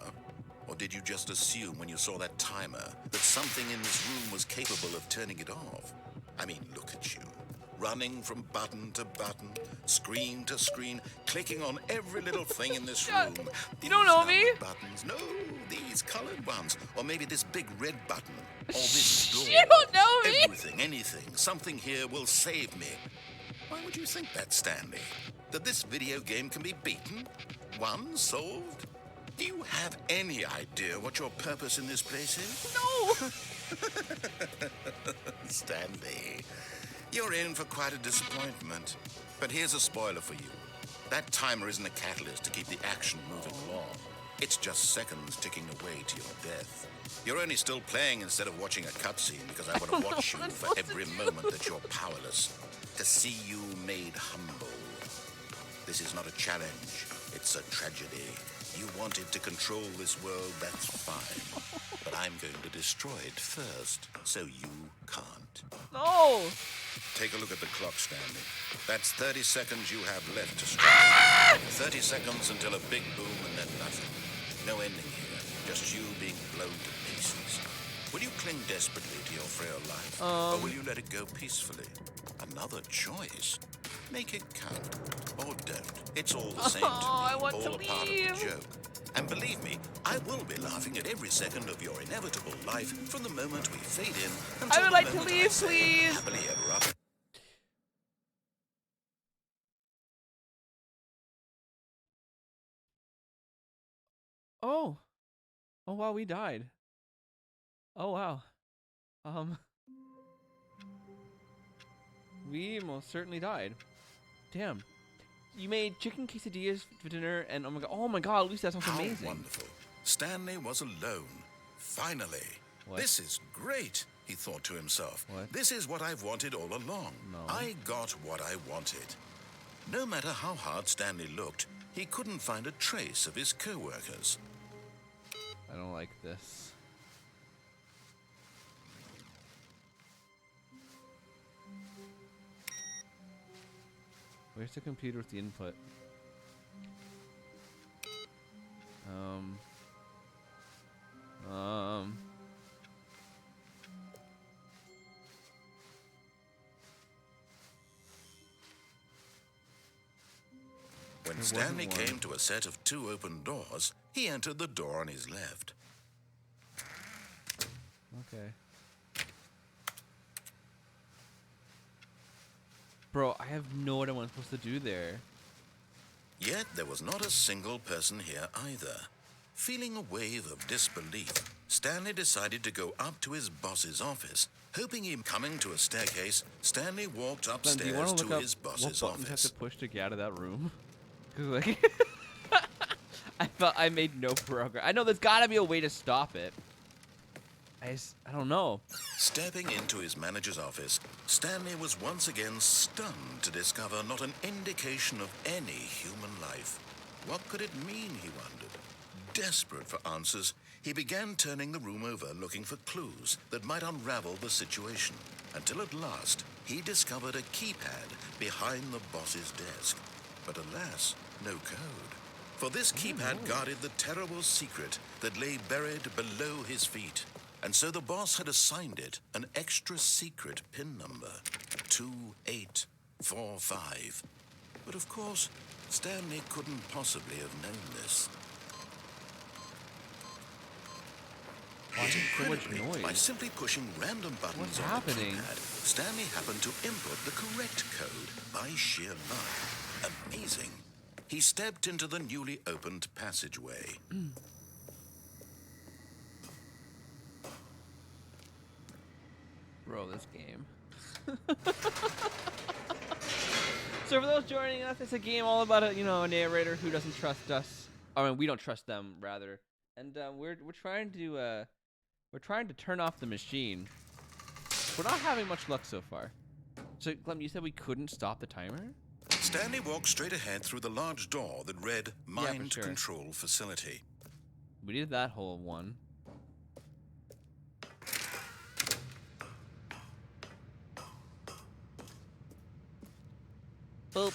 Or did you just assume when you saw that timer that something in this room was capable of turning it off? I mean, look at you. Running from button to button, screen to screen, clicking on every little thing in this room.
You don't know
These
me.
numbered buttons. No, these colored ones. Or maybe this big red button. Or this door.
You don't know me.
Everything, anything. Something here will save me. Why would you think that, Stanley? That this video game can be beaten? Won? Solved? Do you have any idea what your purpose in this place is?
No.
Stanley, you're in for quite a disappointment. But here's a spoiler for you. That timer isn't a catalyst to keep the action moving along. It's just seconds ticking away to your death. You're only still playing instead of watching a cutscene because I want to watch you for every moment that you're powerless. To see you made humble. This is not a challenge. It's a tragedy. You wanted to control this world, that's fine. But I'm going to destroy it first, so you can't.
No.
Take a look at the clock, Stanley. That's 30 seconds you have left to strike. 30 seconds until a big boom and then nothing. No ending here. Just you being blown to pieces. Will you cling desperately to your frail life? Or will you let it go peacefully? Another choice. Make it count. Or don't. It's all the same to me.
I want
all
to
a part of
leave.
the joke. And believe me, I will be laughing at every second of your inevitable life from the moment we fade in until
I would
the
like to
moment I
leave,
say,
please.
happily ever after.
Oh. Oh wow, we died. Oh wow. We most certainly died. Damn. You made chicken quesadillas for dinner, and oh my god, Lucy, that sounds
How
amazing.
wonderful. Stanley was alone. Finally.
What?
This is great, he thought to himself.
What?
This is what I've wanted all along.
No.
I got what I wanted. No matter how hard Stanley looked, he couldn't find a trace of his co-workers.
I don't like this. Where's the computer with the input?
When Stanley came to a set of 2 open doors, he entered the door on his left.
Okay. Bro, I have no idea what I'm supposed to do there.
Yet there was not a single person here either. Feeling a wave of disbelief, Stanley decided to go up to his boss's office. Hoping him coming to a staircase, Stanley walked
Glenn, do you want
upstairs
to
to
look up
his boss's
what buttons
office.
have to push to get out of that room? 'Cause, like, I felt I made no progress. I know there's got to be a way to stop it. I don't know.
Stepping into his manager's office, Stanley was once again stunned to discover not an indication of any human life. What could it mean, he wondered. Desperate for answers, he began turning the room over looking for clues that might unravel the situation, until at last he discovered a keypad behind the boss's desk. But alas, no code. For this keypad guarded the terrible secret that lay buried below his feet. And so the boss had assigned it an extra secret PIN number, 2845. But of course, Stanley couldn't possibly have known this. Yet incredibly, by simply pushing random buttons on the keypad, Stanley happened to input the correct code by sheer luck. Amazing. He stepped into the newly opened passageway.
Bro, this game. So for those joining us, it's a game all about a narrator who doesn't trust us. I mean, we don't trust them, rather. And we're trying to turn off the machine. We're not having much luck so far. So, Clem, you said we couldn't stop the timer?
Stanley walked straight ahead through the large door that read Mind
sure.
Control Facility.
We did that whole one. Boop.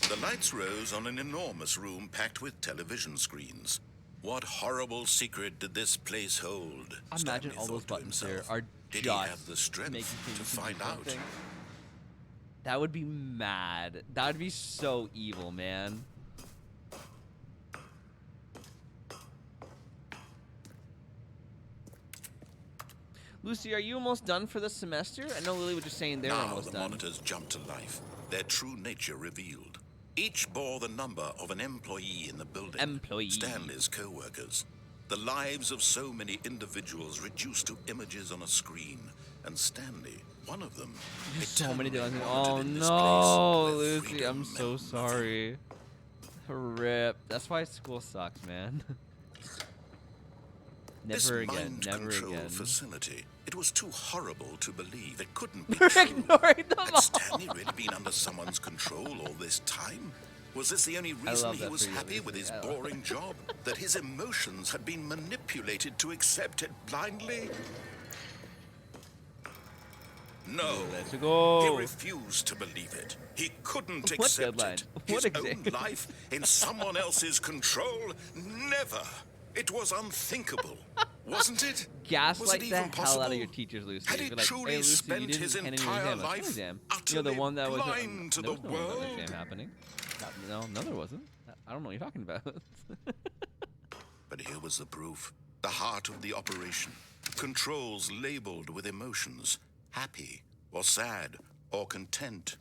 The lights rose on an enormous room packed with television screens. What horrible secret did this place hold?
I imagine
Stanley
all those
thought to
buttons there
himself.
are
Did
just
he have the strength
making things
to
do
find out?
something. That would be mad. That would be so evil, man. Lucy, are you almost done for the semester? I know Lily was just saying they're
Now
almost
the
done.
monitors jumped to life, their true nature revealed. Each bore the number of an employee in the building.
Employee.
Stanley's co-workers. The lives of so many individuals reduced to images on a screen. And Stanley, one of them.
There's so many
eternally
different.
wanted
Oh
in this
no,
place where
Lucy,
freedom
I'm so
meant
sorry. Rip. That's why school sucks, man.
This
Never again.
mind
Never
control
again.
facility. It was too horrible to believe. It couldn't be
We're
true.
ignoring them
Had
all.
Stanley really been under someone's control all this time? Was this the only reason
love
he
that
was
for you,
happy with
Lucy.
his
I love
boring job? That his emotions had been manipulated to accept it blindly? No.
Let's go.
He refused to believe it. He couldn't
What
accept
deadline?
it.
What
His own
exam?
life in someone else's control? Never. It was unthinkable. Wasn't it?
Gaslight
Was it
the
even
hell out of your
possible?
teachers, Lucy.
Had he
Be like,
truly
hey, Lucy, you
spent
didn't
his
hand in your
entire
exam. Like, what
life
exam?
utterly
the one that was
blind to
there
the
was no other
world?
exam happening. No, there wasn't. I don't know what you're talking about.
But here was the proof. The heart of the operation. Controls labeled with emotions. Happy or sad or content.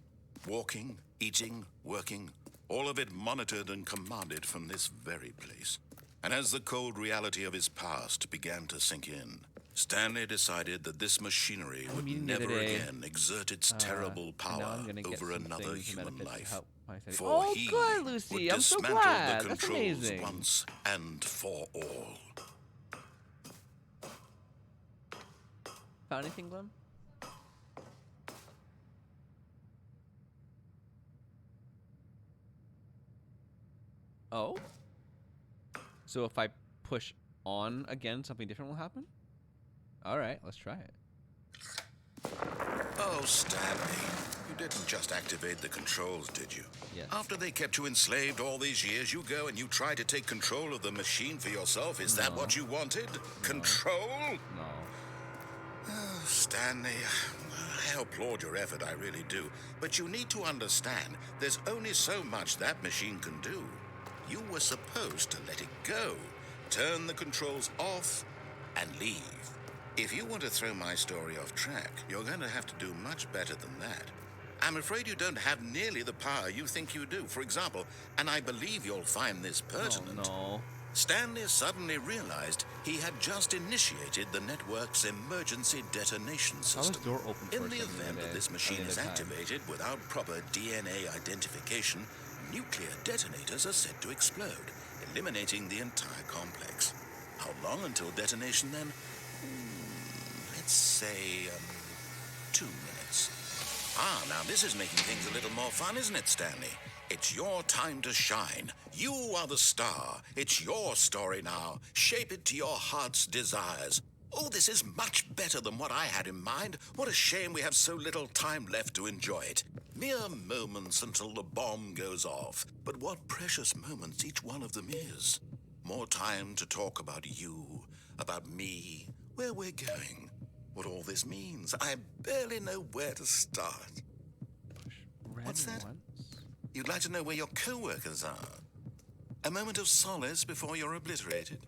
Walking, eating, working. All of it monitored and commanded from this very place. And as the cold reality of his past began to sink in, Stanley decided that this machinery would
meeting the other
never
day,
again exert its terrible
now
power
I'm gonna get
over
some
another
things and
human
benefits to
life.
help my study.
For
Oh,
he
good, Lucy.
would
I'm so
dismantle
glad.
the
That's
controls
amazing.
once and for all.
Found anything, Glenn? Oh? So if I push on again, something different will happen? Alright, let's try it.
Oh, Stanley, You didn't just activate the controls, did you?
Yes.
After they kept you enslaved all these years, you go and you try to take control of the machine for yourself. Is that what you wanted? Control?
No.
Oh, Stanley, I applaud your effort, I really do. But you need to understand, there's only so much that machine can do. You were supposed to let it go, turn the controls off, and leave. If you want to throw my story off track, you're going to have to do much better than that. I'm afraid you don't have nearly the power you think you do. For example, and I believe you'll find this pertinent.
Oh, no.
Stanley suddenly realized he had just initiated the network's emergency detonation system.
Door open
In the event that this machine is activated without proper DNA identification, nuclear detonators are said to explode, eliminating the entire complex. How long until detonation then? Let's say 2 minutes. Now this is making things a little more fun, isn't it, Stanley? It's your time to shine. You are the star. It's your story now. Shape it to your heart's desires. Oh, this is much better than what I had in mind. What a shame we have so little time left to enjoy it. Mere moments until the bomb goes off. But what precious moments each one of them is. More time to talk about you, about me, where we're going, what all this means. I barely know where to start. What's that? You'd like to know where your co-workers are. A moment of solace before you're obliterated.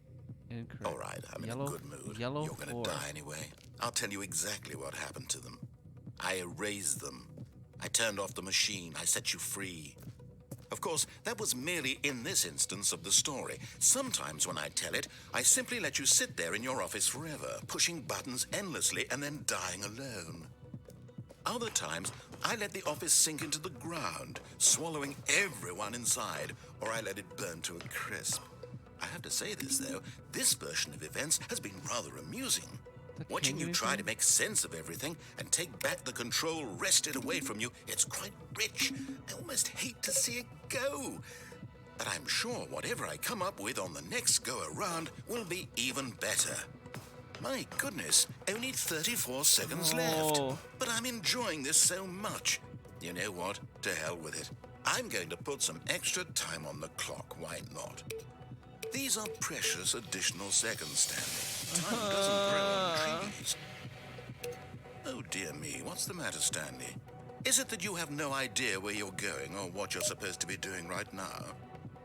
Incorrect.
All right, I'm in a good mood. You're going to die anyway. I'll tell you exactly what happened to them. I erased them. I turned off the machine. I set you free. Of course, that was merely in this instance of the story. Sometimes when I tell it, I simply let you sit there in your office forever, pushing buttons endlessly and then dying alone. Other times, I let the office sink into the ground, swallowing everyone inside, or I let it burn to a crisp. I have to say this, though, this version of events has been rather amusing. Watching you try to make sense of everything and take back the control wrested away from you, it's quite rich. I almost hate to see it go. But I'm sure whatever I come up with on the next go-around will be even better. My goodness, only 34 seconds left. But I'm enjoying this so much. You know what? To hell with it. I'm going to put some extra time on the clock. Why not? These are precious additional seconds, Stanley. Time doesn't grow on trees. Oh, dear me. What's the matter, Stanley? Is it that you have no idea where you're going or what you're supposed to be doing right now?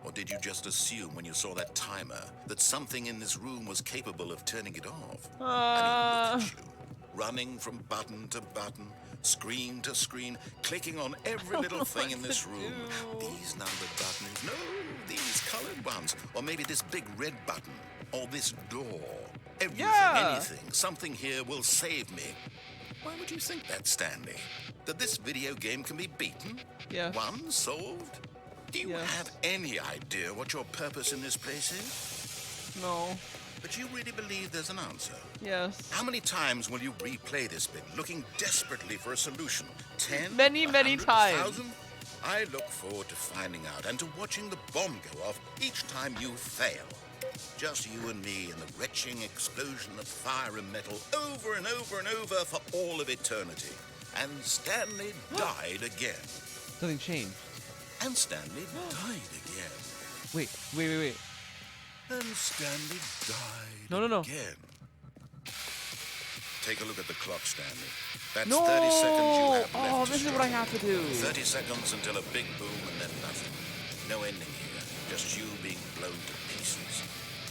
Or did you just assume when you saw that timer that something in this room was capable of turning it off? I mean, look at you. Running from button to button, screen to screen, clicking on every little thing in this room. These numbered buttons. No, these colored ones. Or maybe this big red button. Or this door. Everything, anything. Something here will save me. Why would you think that, Stanley? That this video game can be beaten?
Yeah.
Won? Solved? Do you have any idea what your purpose in this place is?
No.
But you really believe there's an answer?
Yes.
How many times will you replay this bit, looking desperately for a solution? 10?
Many
100,
times.
1,000? I look forward to finding out and to watching the bomb go off each time you fail. Just you and me and the retching explosion of fire and metal over and over and over for all of eternity. And Stanley died again.
Something changed.
And Stanley died again.
Wait.
And Stanley died
No.
again. Take a look at the clock, Stanley. That's 30 seconds you have left.
Oh, this is what I have to do.
30 seconds until a big boom and then nothing. No ending here. Just you being blown to pieces.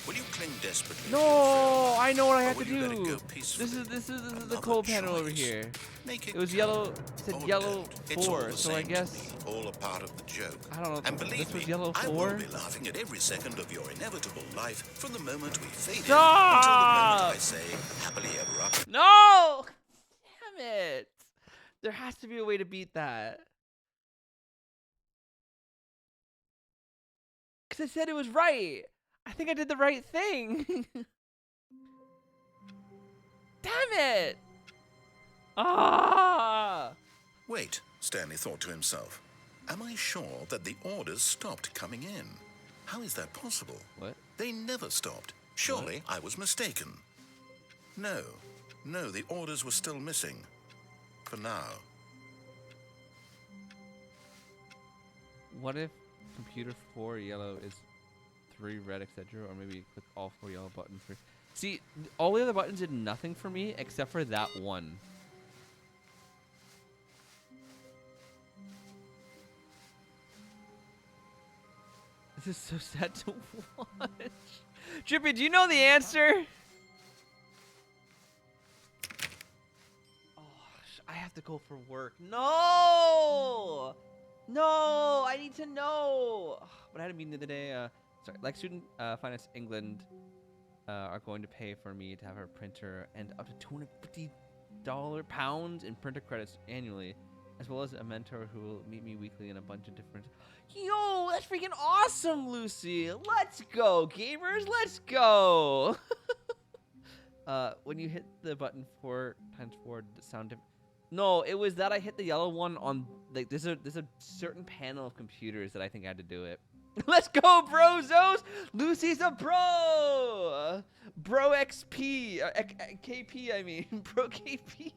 Will you cling desperately?
No, I know what I have to
will you let it
do.
go peacefully?
This is the
Another
cold panel over
choice.
here.
Make
It was
count.
yellow. It said
Or
yellow
don't. It's all
4,
the
so I
same to
guess.
me, all a part of the joke.
I don't know.
And believe
This was
me,
yellow
I
4.
will be laughing at every second of your inevitable life from the moment we fade in
Stop!
until the moment I say happily ever after.
No! Damn it! There has to be a way to beat that. Because I said it was right. I think I did the right thing. Damn it! Ah!
Wait, Stanley thought to himself. Am I sure that the orders stopped coming in? How is that possible?
What?
They never stopped. Surely I was mistaken. No, the orders were still missing. For now.
What if computer 4 yellow is 3 red, etc., or maybe click all 4 yellow buttons for. See, all the other buttons did nothing for me except for that one. This is so sad to watch. Drippy, do you know the answer? Oh, I have to go for work. No! No! I need to know! But I had a meeting the other day. Sorry, like Student Finance England are going to pay for me to have a printer and up to £250 in printer credits annually, as well as a mentor who will meet me weekly in a bunch of different. Yo, that's freaking awesome, Lucy! Let's go, gamers! Let's go! When you hit the button 4 times 4, the sound different. No, it was that I hit the yellow one on like there's a certain panel of computers that I think I had to do it. Let's go, brozos! Lucy's a bro! Bro XP. KP, I mean. Bro KP.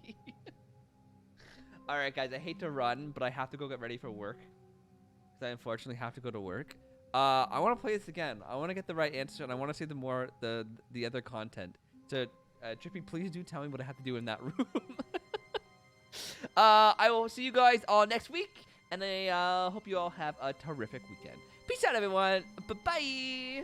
Alright, guys, I hate to run, but I have to go get ready for work. Because I unfortunately have to go to work. I want to play this again. I want to get the right answer, and I want to see the other content. So, Drippy, please do tell me what I have to do in that room. I will see you guys all next week, and I hope you all have a terrific weekend. Peace out, everyone. Bye-bye.